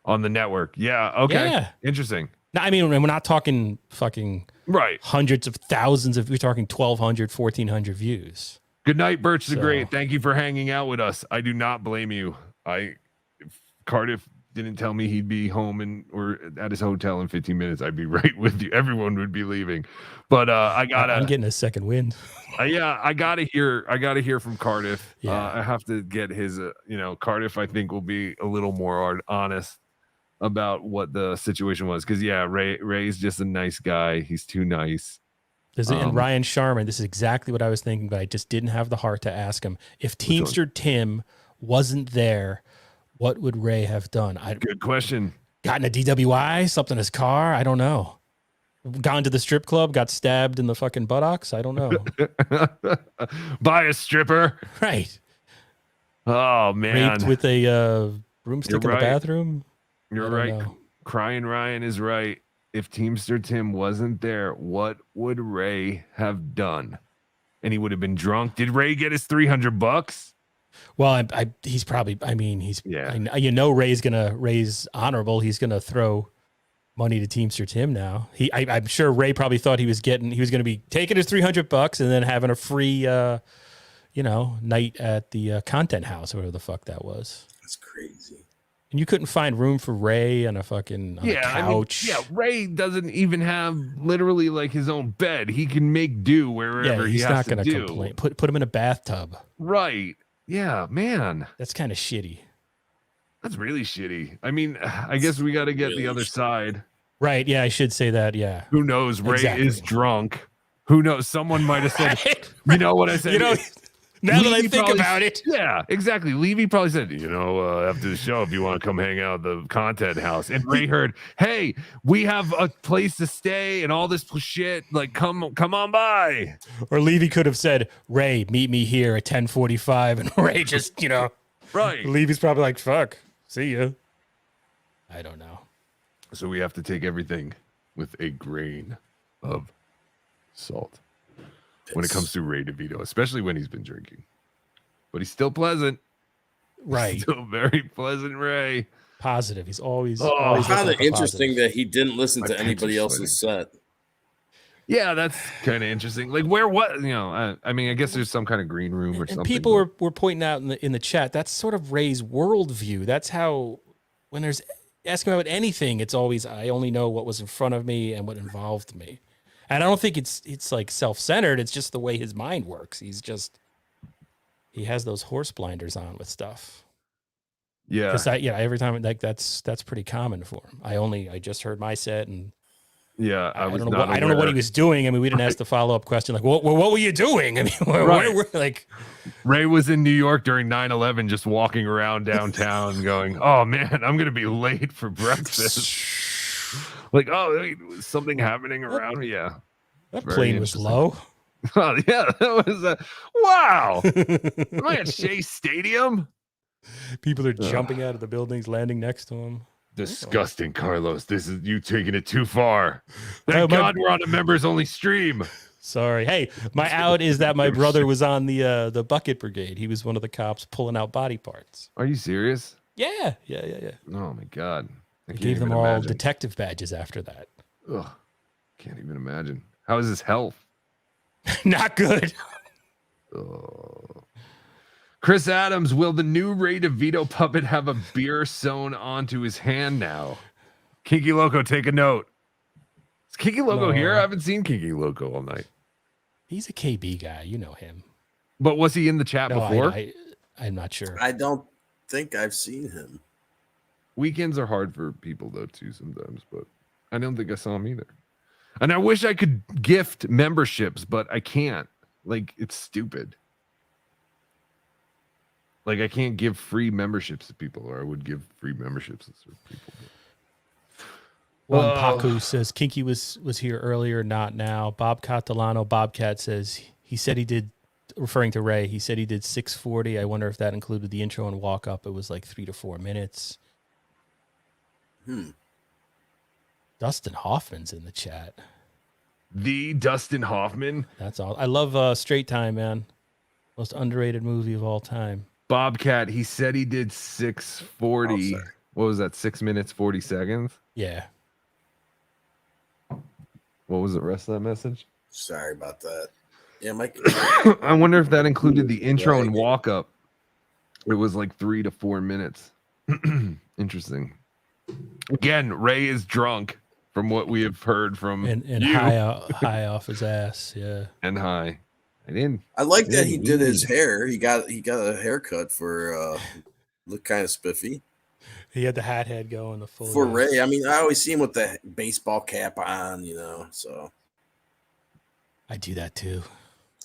On the network. Yeah. Okay. Yeah. Interesting. No, I mean, we're not talking fucking right hundreds of thousands of, we're talking 1,200, 1,400 views. Good night, Birch the Great. Thank you for hanging out with us. I do not blame you. If Cardiff didn't tell me he'd be home or at his hotel in 15 minutes, I'd be right with you. Everyone would be leaving. But I'm getting a second wind. I gotta hear from Cardiff. I have to get his Cardiff, I think, will be a little more honest about what the situation was. Because Ray's just a nice guy. He's too nice. And Ryan Sharman, this is exactly what I was thinking, but I just didn't have the heart to ask him. If Teamster Tim wasn't there, what would Ray have done? Good question. Gotten a DWI, slept in his car? I don't know. Gone to the strip club, got stabbed in the fucking buttocks? I don't know. By a stripper? Right. Oh, man. Raped with a broomstick in the bathroom? You're right. Crying Ryan is right. If Teamster Tim wasn't there, what would Ray have done? And he would have been drunk. Did Ray get his $300? Well, he's probably, I mean, Ray's going to raise honorable. He's going to throw money to Teamster Tim now. I'm sure Ray probably thought he was going to be taking his $300 and then having a free, night at the content house, or whatever the fuck that was. That's crazy. And you couldn't find room for Ray on a fucking couch. Ray doesn't even have literally like his own bed. He can make do wherever he's he has not to going to complain. Put him in a bathtub. Right. Yeah, man. That's kind of shitty. That's really shitty. I mean, I guess we got to get the other side. Right. Yeah, I should say that. Yeah. Who knows? Ray is drunk. Who knows? Someone might have said, you know what I said? Now that I think about it. Yeah, exactly. Levy probably said, after the show, if you want to come hang out at the content house. And Ray heard, hey, we have a place to stay and all this shit. Like, come on by. Or Levy could have said, Ray, meet me here at 10:45. And Ray just, Right. Levy's probably like, fuck, see ya. I don't know. So we have to take everything with a grain of salt. When it comes to Ray DeVito, especially when he's been drinking. But he's still pleasant. Right. Still very pleasant, Ray. Positive. He's always I found it interesting positive. that he didn't listen to anybody else's set. Yeah, that's kind of interesting. Like I mean, I guess there's some kind of green room or something. People were pointing out in the chat, that's sort of Ray's worldview. That's how, when there's asking about anything, it's always, I only know what was in front of me and what involved me. And I don't think it's like self-centered. It's just the way his mind works. He has those horse blinders on with stuff. Yeah. Because every time that's pretty common for him. I just heard my set and I don't know what he was doing. I mean, we didn't ask the follow-up question like, what were you doing? I mean, where were like Ray was in New York during 9/11, just walking around downtown, going, "Oh man, I'm gonna be late for breakfast." Like, wait, something happening around? Yeah. That plane was low. Oh, yeah. That was wow. Am I at Shea Stadium? People are jumping out of the buildings, landing next to him. Disgusting, Carlos. This is you taking it too far. Thank God we're on a members only stream. Sorry. Hey, my out is that my brother was on the bucket brigade. He was one of the cops pulling out body parts. Are you serious? Yeah. Oh my God. I gave them all detective badges after that. Ugh. Can't even imagine. How is his health? Not good. Oh. Chris Adams, will the new Ray DeVito puppet have a beer sewn onto his hand now? Kinky Loco, take a note. Is Kinky Loco here? I haven't seen Kinky Loco all night. He's a KB guy. You know him. But was he in the chat before? I'm not sure. I don't think I've seen him. Weekends are hard for people though too sometimes, but I don't think I saw him either. And I wish I could gift memberships, but I can't. Like, it's stupid. Like, I can't give free memberships to people, or I would give free memberships to people. Juan Pacu says Kinky was here earlier, not now. Bob Catalano, Bobcat says he said he did, referring to Ray, he said he did 640. I wonder if that included the intro and walk up. It was like 3 to 4 minutes. Dustin Hoffman's in the chat. The Dustin Hoffman? That's all. I love Straight Time, man. Most underrated movie of all time. Bobcat, he said he did 640. What was that, 6 minutes, 40 seconds? Yeah. What was the rest of that message? Sorry about that. Yeah, Mike. I wonder if that included the intro and walk up. It was like 3 to 4 minutes. Interesting. Again, Ray is drunk from what we have heard from and you. high off his ass. Yeah. And high. I like that he did his hair. He got a haircut for look kind of spiffy. He had the hat head going, the full. For Ray, I mean, I always see him with the baseball cap on, so. I do that too.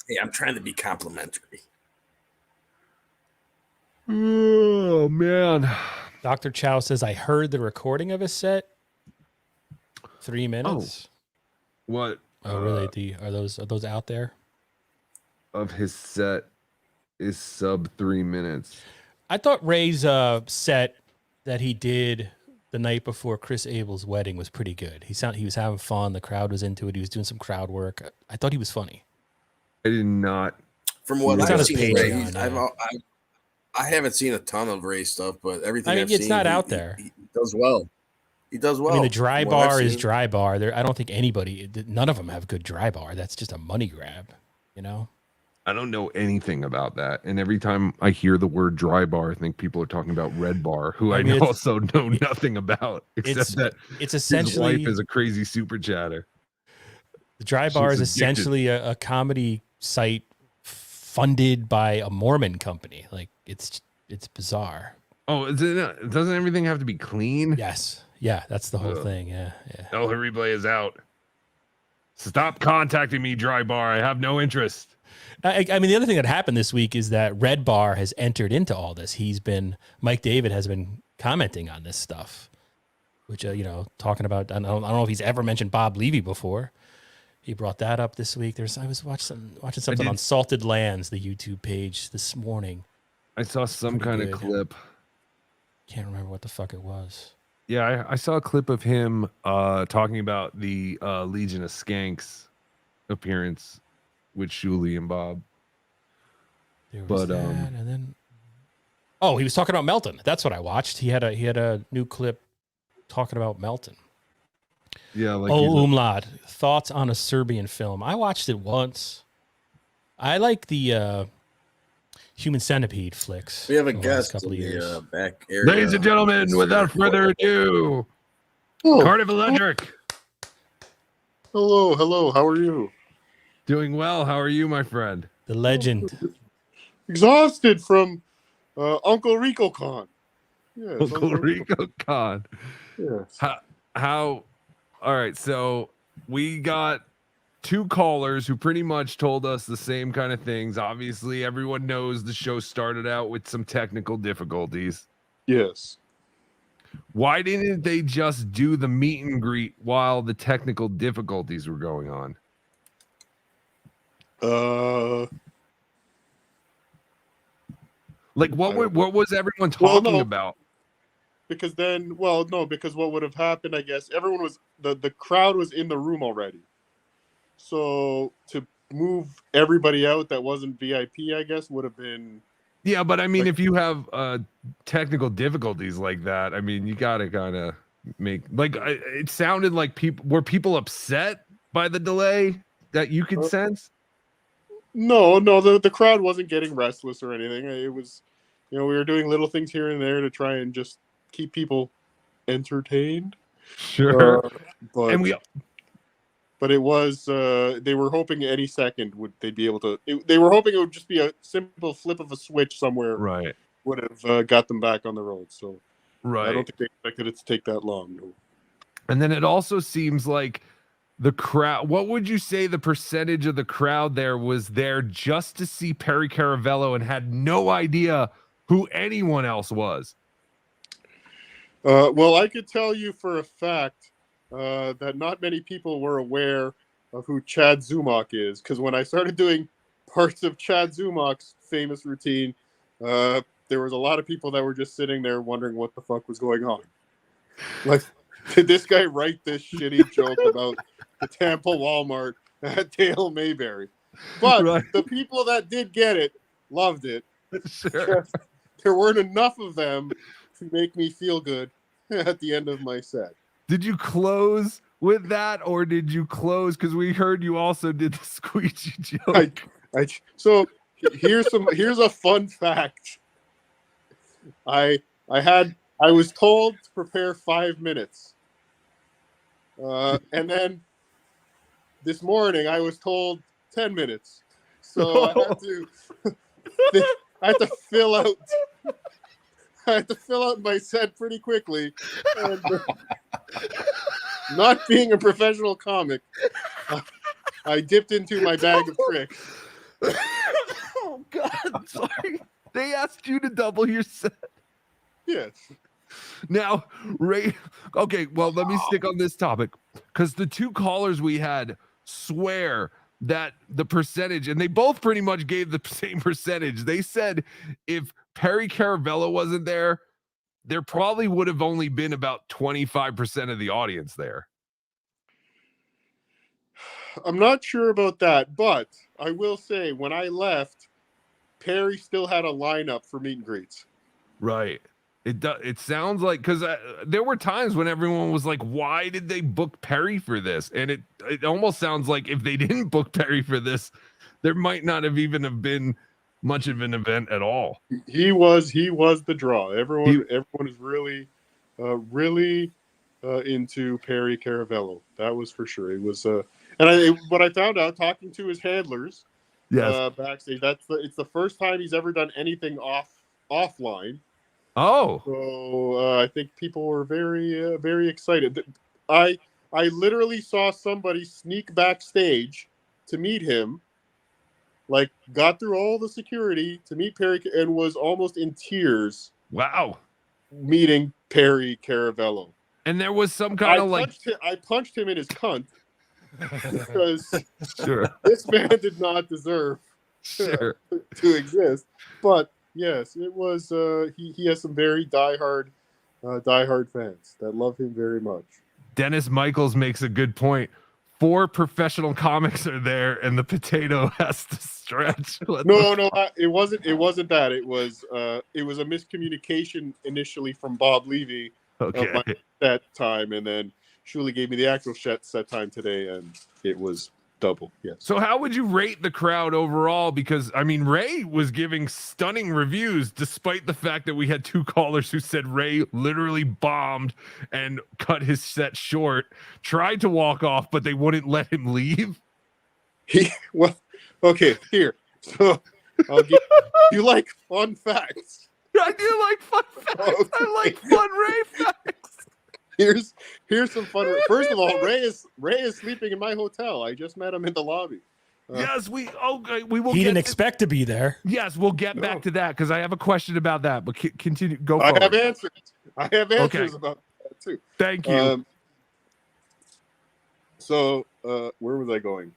Hey, I'm trying to be complimentary. Oh, man. Dr. Chow says, I heard the recording of his set. 3 minutes. What? Oh, really? Are those out there? Of his set is sub 3 minutes. I thought Ray's set that he did the night before Chris Abel's wedding was pretty good. He was having fun. The crowd was into it. He was doing some crowd work. I thought he was funny. I did not. From what It's on I've his seen, Patreon, I haven't seen a ton of Ray stuff, but everything I mean, I've it's seen, not out there. He does well. He does well. I mean, the dry From what I've bar is seen. dry bar. I don't think none of them have good dry bar. That's just a money grab, I don't know anything about that. And every time I hear the word dry bar, I think people are talking about red bar, who I, mean, also know nothing about, except that it's essentially his wife is a crazy super chatter. The dry bar is She's addicted. essentially a comedy site funded by a Mormon company. Like it's bizarre. Oh, doesn't everything have to be clean? Yes. Yeah, that's the whole thing. Yeah. El Harible is out. Stop contacting me, dry bar. I have no interest. I mean, the other thing that happened this week is that Red Bar has entered into all this. Mike David has been commenting on this stuff, which, talking about, I don't know if he's ever mentioned Bob Levy before. He brought that up this week. I was watching something on Salted Lands, the YouTube page this morning. I saw some kind of clip. Can't remember what the fuck it was. Yeah, I saw a clip of him talking about the Legion of Skanks appearance with Shuli and Bob. There was that, and then he was talking about Melton. That's what I watched. He had a new clip talking about Melton. Yeah, like Umlaut, thoughts on a Serbian film. I watched it once. I like the Human Centipede flicks. We have a guest in the back area. Ladies and gentlemen, without further ado, Cardiff Electric. Hello. How are you? Doing well. How are you, my friend? The legend. Exhausted from Uncle Rico Con. Yes, Uncle Rico Con. Yes. How? All right. So we got 2 callers who pretty much told us the same kind of things. Obviously, everyone knows the show started out with some technical difficulties. Yes. Why didn't they just do the meet and greet while the technical difficulties were going on? Like what was everyone talking about? Because what would have happened, I guess, everyone was the crowd was in the room already. So to move everybody out that wasn't VIP, I guess, would have been. Yeah, but I mean, if you have technical difficulties like that, I mean, you gotta kind of make it sounded like people upset by the delay that you could sense. No, the crowd wasn't getting restless or anything. It was, we were doing little things here and there to try and just keep people entertained. Sure, but it was they were hoping any second they'd be able to. They were hoping it would just be a simple flip of a switch somewhere. Right, would have got them back on the road. So right, I don't think they expected it to take that long. No. And then it also seems like the crowd, what would you say the percentage of the crowd there was there just to see Perry Caravello and had no idea who anyone else was? Well, I could tell you for a fact that not many people were aware of who Chad Zumock is, because when I started doing parts of Chad Zumock's famous routine, there was a lot of people that were just sitting there wondering what the fuck was going on. Like, did this guy write this shitty joke about the Tampa Walmart at Dale Mayberry? But the people that did get it loved it. Sure. There weren't enough of them to make me feel good at the end of my set. Did you close with that, or did you close because we heard you also did the squeegee joke? So here's a fun fact. I was told to prepare 5 minutes, and then this morning I was told 10 minutes. So I had to fill out my set pretty quickly. And, not being a professional comic, I dipped into my bag of tricks. Oh God, sorry. They asked you to double your set. Yes. Now, Ray, okay, well, let me stick on this topic because the two callers we had swear that the percentage, and they both pretty much gave the same percentage. They said if Perry Caravello wasn't there, there probably would have only been about 25% of the audience there. I'm not sure about that, but I will say when I left, Perry still had a lineup for meet and greets. Right. It sounds like, because there were times when everyone was like, why did they book Perry for this? And it almost sounds like if they didn't book Perry for this, there might not have even have been much of an event at all. He was the draw. Everyone is really into Perry Caravello. That was for sure. It was what I found out talking to his handlers, backstage, it's the first time he's ever done anything offline. Oh, so I think people were very very excited. I literally saw somebody sneak backstage to meet him, like got through all the security to meet Perry and was almost in tears. Wow, meeting Perry Caravello. And there was some kind of like I punched him in his cunt because sure. This man did not deserve to exist. But yes, it was. He has some very diehard fans that love him very much. Dennis Michaels makes a good point. 4 professional comics are there, and the potato has to stretch. No, it wasn't. It wasn't that. It was a miscommunication initially from Bob Levy. Okay. Of my set time, and then Shuli gave me the actual set time today, and it was double. Yes. So how would you rate the crowd overall? Because I mean, Ray was giving stunning reviews, despite the fact that we had 2 callers who said Ray literally bombed and cut his set short. Tried to walk off, but they wouldn't let him leave. Okay, here. So I'll give you like fun facts. I do like fun facts. Okay. I like fun Ray facts. Here's some fun. First of all, Ray is sleeping in my hotel. I just met him in the lobby. Yes, we will. He didn't expect to be there. Yes, we'll get back to that because I have a question about that. But continue. Go. I forward. have answers. I have answers about that too. Thank you. So where was I going?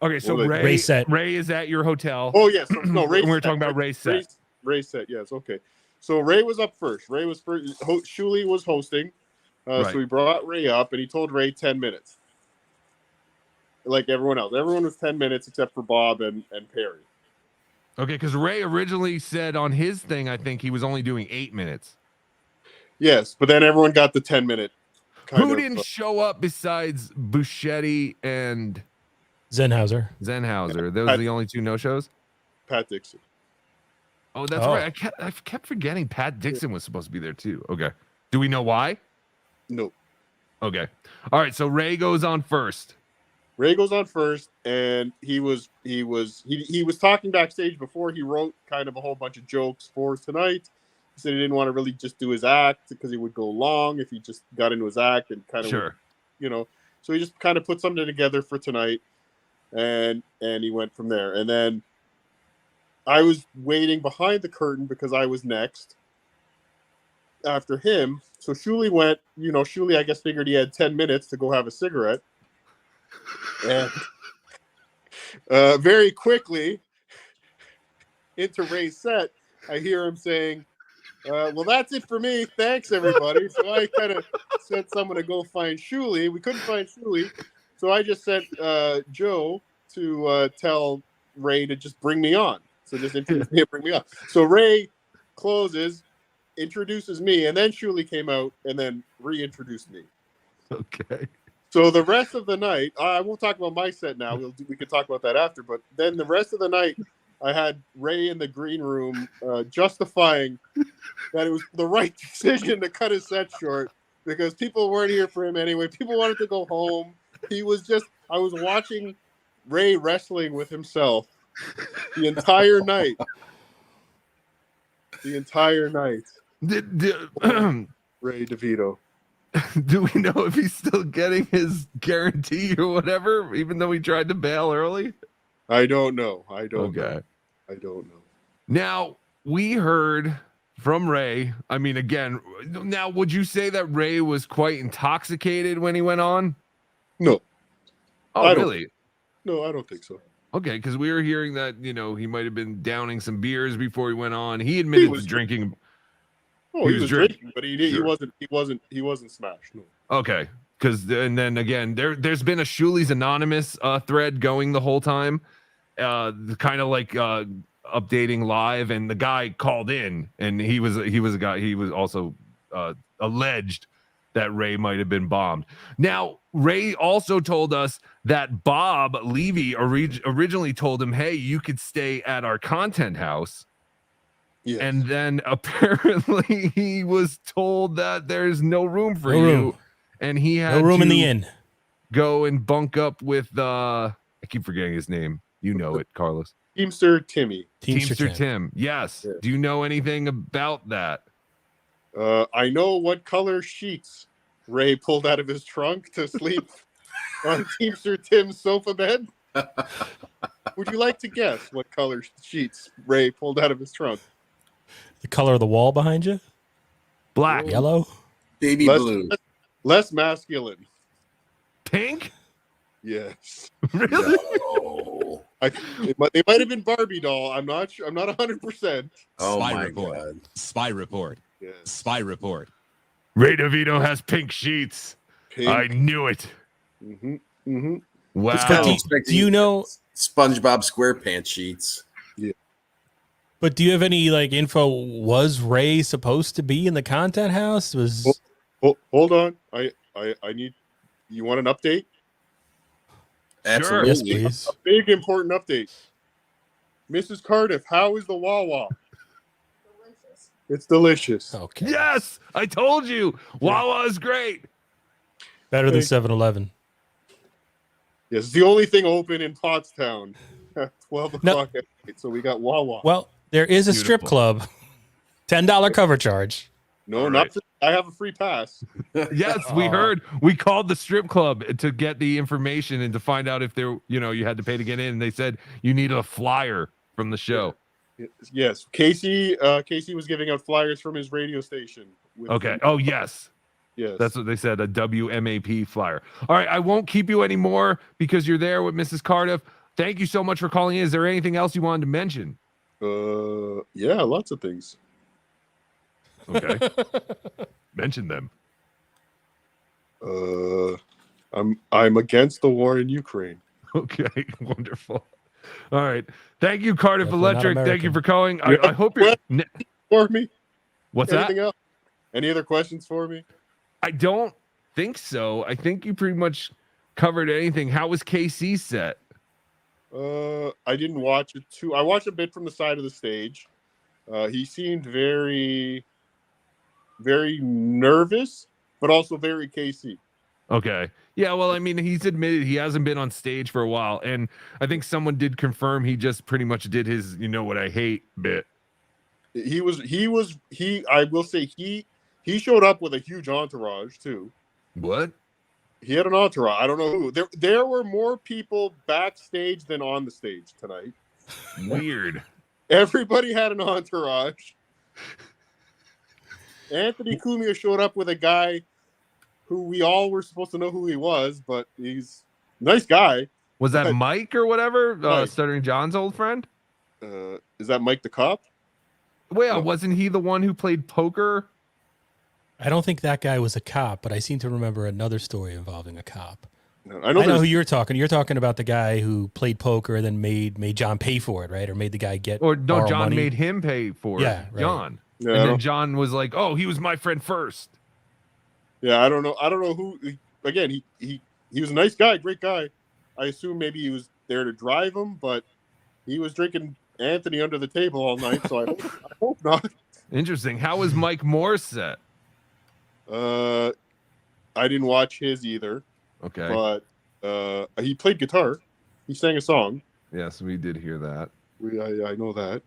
Okay, so Ray is at your hotel. Oh yes, no Ray. We're talking about Ray's set. Ray's set, yes. Okay, so Ray was up first. Ray was first. Shuli was hosting, so we brought Ray up, and he told Ray 10 minutes. Like everyone else, everyone was 10 minutes except for Bob and Perry. Okay, because Ray originally said on his thing, I think he was only doing 8 minutes. Yes, but then everyone got the 10-minute. Who didn't show up besides Buschetti and Zenhauser? Those are the only 2 no-shows? Pat Dixon. Oh, that's right. I kept forgetting Pat Dixon was supposed to be there too. Okay. Do we know why? No. Okay. All right. So Ray goes on first. And he was talking backstage before he wrote kind of a whole bunch of jokes for tonight. He said he didn't want to really just do his act because he would go long if he just got into his act and kind of, Sure. So he just kind of put something together for tonight, and he went from there. And then I was waiting behind the curtain because I was next after him. So Shuli went, Shuli, I guess, figured he had 10 minutes to go have a cigarette. And very quickly into Ray's set, I hear him saying, well, that's it for me. Thanks, everybody. So I kind of sent someone to go find Shuli. We couldn't find Shuli. So I just sent Joe to tell Ray to just bring me on. So just introduce me and bring me on. So Ray closes, introduces me, and then Shuli came out and then reintroduced me. Okay. So the rest of the night, I won't talk about my set now. We can talk about that after. But then the rest of the night, I had Ray in the green room justifying that it was the right decision to cut his set short because people weren't here for him anyway. People wanted to go home. I was watching Ray wrestling with himself the entire night. The entire night. Ray DeVito. Do we know if he's still getting his guarantee or whatever, even though he tried to bail early? I don't know. I don't know. Now, we heard from Ray. I mean, again, now, would you say that Ray was quite intoxicated when he went on? No. Oh, really? No, I don't think so. Okay, because we were hearing that, he might have been downing some beers before he went on. He admitted to drinking. Oh, he was drinking, but he wasn't smashed. No. Okay, and then again, there's been a Shuli's Anonymous thread going the whole time, kind of like updating live, and the guy called in, and he was a guy. He was also alleged that Ray might have been bombed. Now, Ray also told us that Bob Levy originally told him, "Hey, you could stay at our content house." Yes. And then apparently he was told that there's no room for you, and he had no room in the inn. Go and bunk up with I keep forgetting his name. You know it, Carlos. Teamster Timmy. Teamster Tim. Yes. Yeah. Do you know anything about that? I know what color sheets Ray pulled out of his trunk to sleep on Teamster Tim's sofa bed. Would you like to guess what color sheets Ray pulled out of his trunk? The color of the wall behind you? Black. Yellow? Baby blue. Less masculine. Pink? Yes. Really? No. They might have been Barbie doll. I'm not sure. I'm not 100%. Oh Spy my report. God. Spy report. Yes. Spy report. Ray DeVito has pink sheets. Pink. I knew it. Mm-hmm. Mm-hmm. Wow. Do you know SpongeBob SquarePants sheets? Yeah. But do you have any info? Was Ray supposed to be in the content house? Hold on. I need. You want an update? Absolutely. Yes, please. A big important update. Mrs. Cardiff, how is the WaWa? Delicious. It's delicious. Okay. Yes, I told you. WaWa is great. Better than 7-Eleven. Yes, it's the only thing open in Pottstown at 12 o'clock at night. So we got WaWa. Well, there is a strip club. $10 cover charge. No, not for, I have a free pass. Yes, we heard. We called the strip club to get the information and to find out if there, you had to pay to get in. And they said you need a flyer from the show. Yes, Casey was giving out flyers from his radio station. Okay. Oh, yes. Yes. That's what they said, a WMAP flyer. All right, I won't keep you anymore because you're there with Mrs. Cardiff. Thank you so much for calling in. Is there anything else you wanted to mention? Yeah, lots of things. Okay. Mention them. I'm against the war in Ukraine. Okay, wonderful. All right. Thank you, Cardiff Definitely Electric. not Thank you for calling. I hope you're for me. What's Anything that? Else? Any other questions for me? I don't think so. I think you pretty much covered anything. How was KC set? I didn't watch it too. I watched a bit from the side of the stage. He seemed very, very nervous, but also very KC. Okay. Yeah, well, I mean, he's admitted he hasn't been on stage for a while. And I think someone did confirm he just pretty much did his, what I hate bit. He I will say he showed up with a huge entourage too. What? He had an entourage. I don't know who. There were more people backstage than on the stage tonight. Weird. Everybody had an entourage. Anthony Cumia showed up with a guy who we all were supposed to know who he was, but he's a nice guy. Was that Mike or whatever? Mike. Stuttering John's old friend? Is that Mike the cop? Well, wasn't he the one who played poker? I don't think that guy was a cop, but I seem to remember another story involving a cop. No, I know who you're talking. You're talking about the guy who played poker and then made John pay for it, right? Or made the guy get John money. made him pay for it. Yeah, right. John. Yeah, and then John was like, "Oh, he was my friend first." Yeah, I don't know who. Again, he was a nice guy, great guy. I assume maybe he was there to drive him, but he was drinking Anthony under the table all night, so I hope not. Interesting. How was Mike Moore's set? I didn't watch his either. Okay. But he played guitar. He sang a song. Yes, we did hear that. I know that.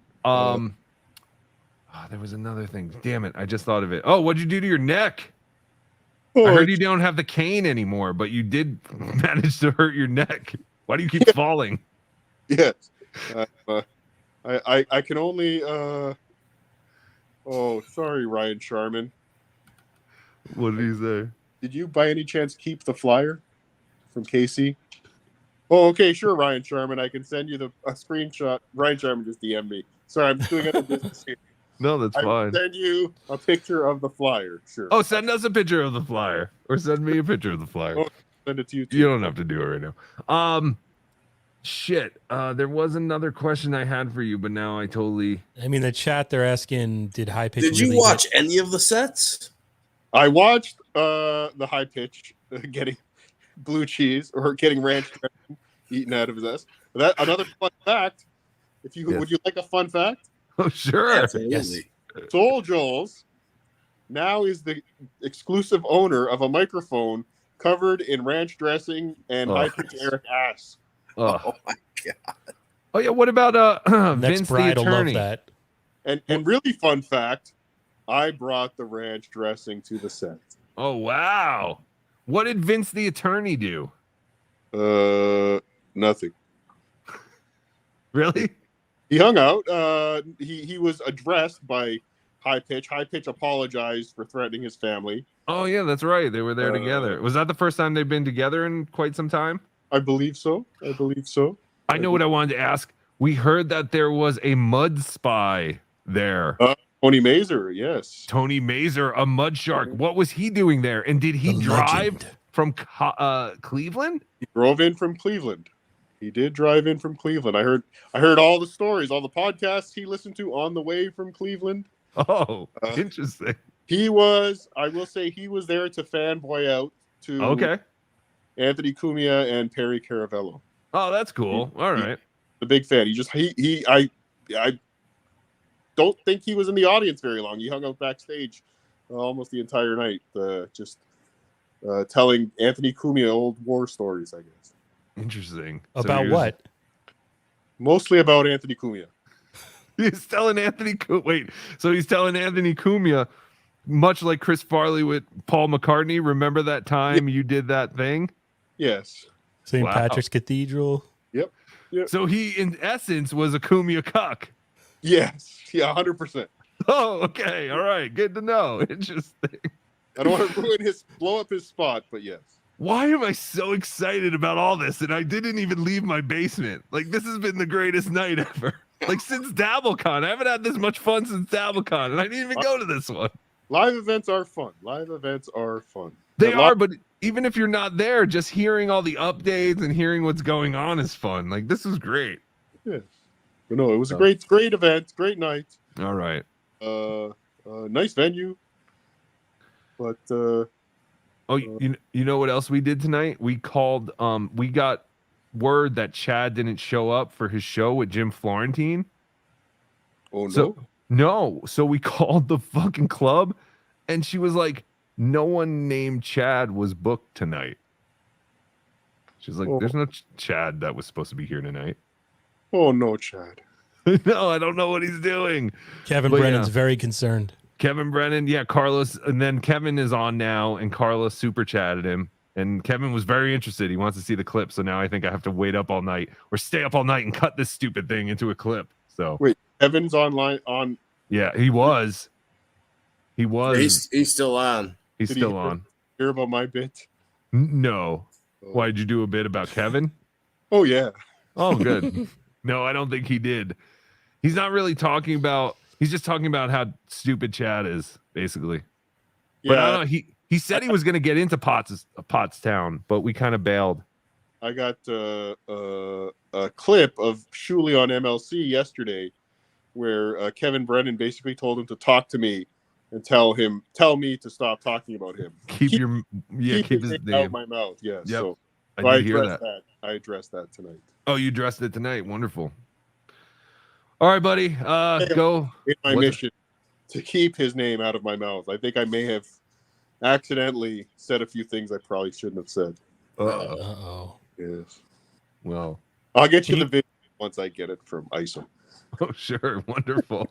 There was another thing. Damn it. I just thought of it. Oh, what'd you do to your neck? Oh, I heard you don't have the cane anymore, but you did manage to hurt your neck. Why do you keep falling? Yes. I can only oh, sorry, Ryan Sharman. What did he say? Did you by any chance keep the flyer from Casey? Oh, okay, sure, Ryan Sharman. I can send you a screenshot. Ryan Sharman just DM'd me. Sorry, I'm doing it in business here. No, that's I fine. Send you a picture of the flyer. Sure. Oh, send us a picture of the flyer, or send me a picture of the flyer. Oh, send it to you. Too. You don't have to do it right now. Shit. There was another question I had for you, but now I totally. I mean, the chat they're asking, did High Pitch? Did you watch any of the sets? I watched the High Pitch getting blue cheese or getting ranch dressing eaten out of his ass. That another fun fact. Would you like a fun fact? Oh, sure. Absolutely. Yes. Soul Joel's now is the exclusive owner of a microphone covered in ranch dressing and high pitch Eric ass. Oh my god. Oh yeah. What about Next Vince the bride will love attorney? that. And really fun fact, I brought the ranch dressing to the set. Oh wow. What did Vince the attorney do? Nothing. Really? He hung out. He was addressed by High Pitch. High Pitch apologized for threatening his family. Oh yeah, that's right. They were there together. Was that the first time they've been together in quite some time? I believe so. I know what I wanted to ask. We heard that there was a mud spy there. Tony Mazer, yes. Tony Mazer, a mud shark. What was he doing there? And did he drive from Cleveland? He drove in from Cleveland. He did drive in from Cleveland. I heard all the stories, all the podcasts he listened to on the way from Cleveland. Oh, interesting. I will say he was there to fanboy out to Anthony Cumia and Perry Caravello. Oh, that's cool. All right. The big fan. I don't think he was in the audience very long. He hung out backstage almost the entire night, just telling Anthony Cumia old war stories, I guess. Interesting. About what? Mostly about Anthony Cumia. He's telling Anthony Cumia. So he's telling Anthony Cumia, much like Chris Farley with Paul McCartney. Remember that time you did that thing? Yes. St. Patrick's Cathedral. Yep. So he, in essence, was a Cumia cuck. Yes. Yeah, 100%. Oh, okay. All right. Good to know. Interesting. I don't want to blow up his spot, but yes. Why am I so excited about all this? And I didn't even leave my basement. Like, this has been the greatest night ever. Like, since DabbleCon. I haven't had this much fun since DabbleCon, and I didn't even go to this one. Live events are fun. They are, but even if you're not there, just hearing all the updates and hearing what's going on is fun. Like, this is great. Yes. But no, it was a great event, great night. All right. Nice venue. But you know what else we did tonight? We called we got word that Chad didn't show up for his show with Jim Florentine. Oh no. So we called the fucking club and she was like, no one named Chad was booked tonight. She's like, there's no Chad that was supposed to be here tonight. Oh no, Chad. No, I don't know what he's doing. Kevin But Brennan's yeah. very concerned. Kevin Brennan, yeah, Carlos, and then Kevin is on now, and Carlos super chatted him, and Kevin was very interested. He wants to see the clip, so now I think I have to wait up all night or stay up all night and cut this stupid thing into a clip. So wait, Kevin's online on. Yeah, he was. He was. He's still on. He's still on. Hear about my bit? No. Why did you do a bit about Kevin? Oh yeah. Oh, good. No, I don't think he did. He's not really talking about. He's just talking about how stupid Chad is, basically. But I don't know. He said he was going to get into Pottstown, but we kind of bailed. I got a clip of Shuley on MLC yesterday, where Kevin Brennan basically told him to talk to me and tell me to stop talking about him. Keep his name name out of my mouth. Yeah. Yep. So I did hear that. I addressed that tonight. Oh, you addressed it tonight. Wonderful. All right, buddy. Go. It's my mission to keep his name out of my mouth. I think I may have accidentally said a few things I probably shouldn't have said. Uh-oh. Yes. Well, I'll get you the video once I get it from ISO. Oh, sure. Wonderful.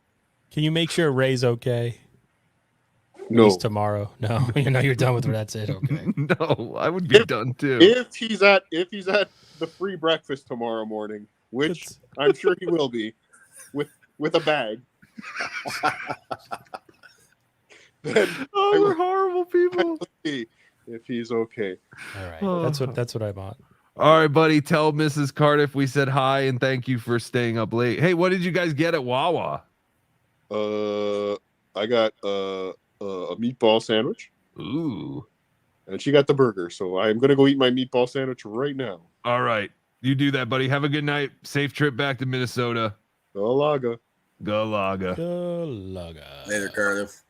Can you make sure Ray's okay? No. He's tomorrow. No, you're done with her. That's it. Okay. No, I would be done too. If he's at the free breakfast tomorrow morning, which I'm sure he will be, with a bag. Then we're horrible people. See if he's okay. All right. That's what I bought. All right, buddy. Tell Mrs. Cardiff we said hi and thank you for staying up late. Hey, what did you guys get at WaWa? I got a meatball sandwich. Ooh. And she got the burger, so I'm gonna go eat my meatball sandwich right now. All right. You do that, buddy. Have a good night. Safe trip back to Minnesota. Go Laga. Go Laga. Go Laga. Later, Cardiff.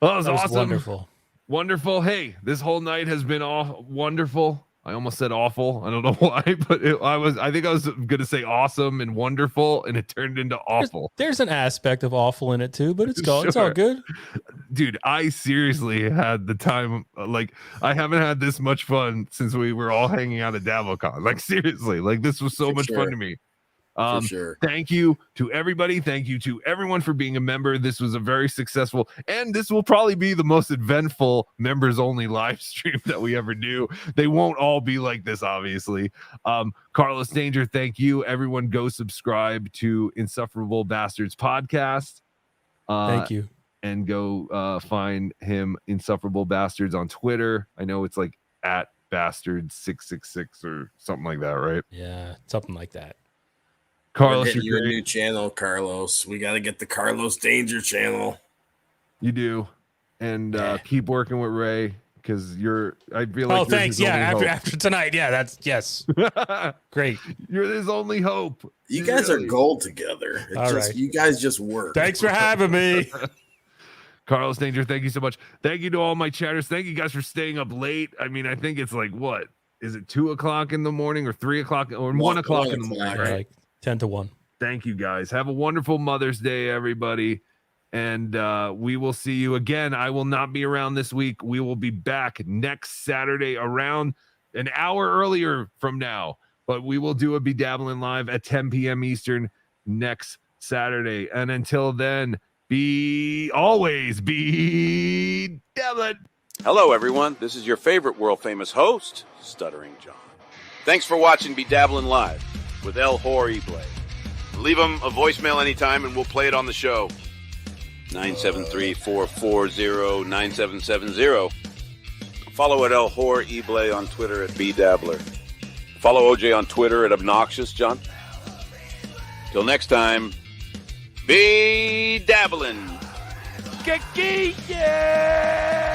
Oh, that was That was awesome. wonderful. Wonderful. Hey, this whole night has been all wonderful. I almost said awful. I don't know why, but I think I was gonna say awesome and wonderful, and it turned into awful. There's an aspect of awful in it too, but it's all Sure. good. Dude, I seriously had the time. Like, I haven't had this much fun since we were all hanging out at DabbleCon. Like, seriously, like this was so For much sure. fun to me. For sure. Thank you to everybody. Thank you to everyone for being a member. This was a very successful, and this will probably be the most eventful members only live stream that we ever do. They won't all be like this, obviously. Carlos Danger, thank you. Everyone go subscribe to Insufferable Bastards podcast. Thank you. And go find him, Insufferable Bastards, on Twitter. I know it's like at Bastards666 or something like that, right? Yeah, something like that. Carlos, We're getting you you're a great. new channel, Carlos. We got to get the Carlos Danger channel. You do. And keep working with Ray, because I feel like Oh, you're thanks. his Yeah, only after tonight. Yeah, that's yes. Great. You're his only hope. You guys are gold together. It's All just, right. You guys just work. Thanks for having me. Carlos Danger, thank you so much. Thank you to all my chatters. Thank you guys for staying up late. I mean, I think it's like, what? Is it 2 o'clock in the morning or 3 o'clock or 1 o'clock in the morning? Right? Like 10 to 1. Thank you guys. Have a wonderful Mother's Day, everybody. And we will see you again. I will not be around this week. We will be back next Saturday around an hour earlier from now. But we will do a BeDabblin live at 10 p.m. Eastern next Saturday. And until then, always be BeDabblin. Hello, everyone. This is your favorite world-famous host, Stuttering John. Thanks for watching BeDabblin Live with El Horrible. Leave him a voicemail anytime, and we'll play it on the show. 973-440-9770. Follow at El Horrible on Twitter at BeDabbler. Follow OJ on Twitter at Obnoxious John. Till next time, BeDabblin. Yeah!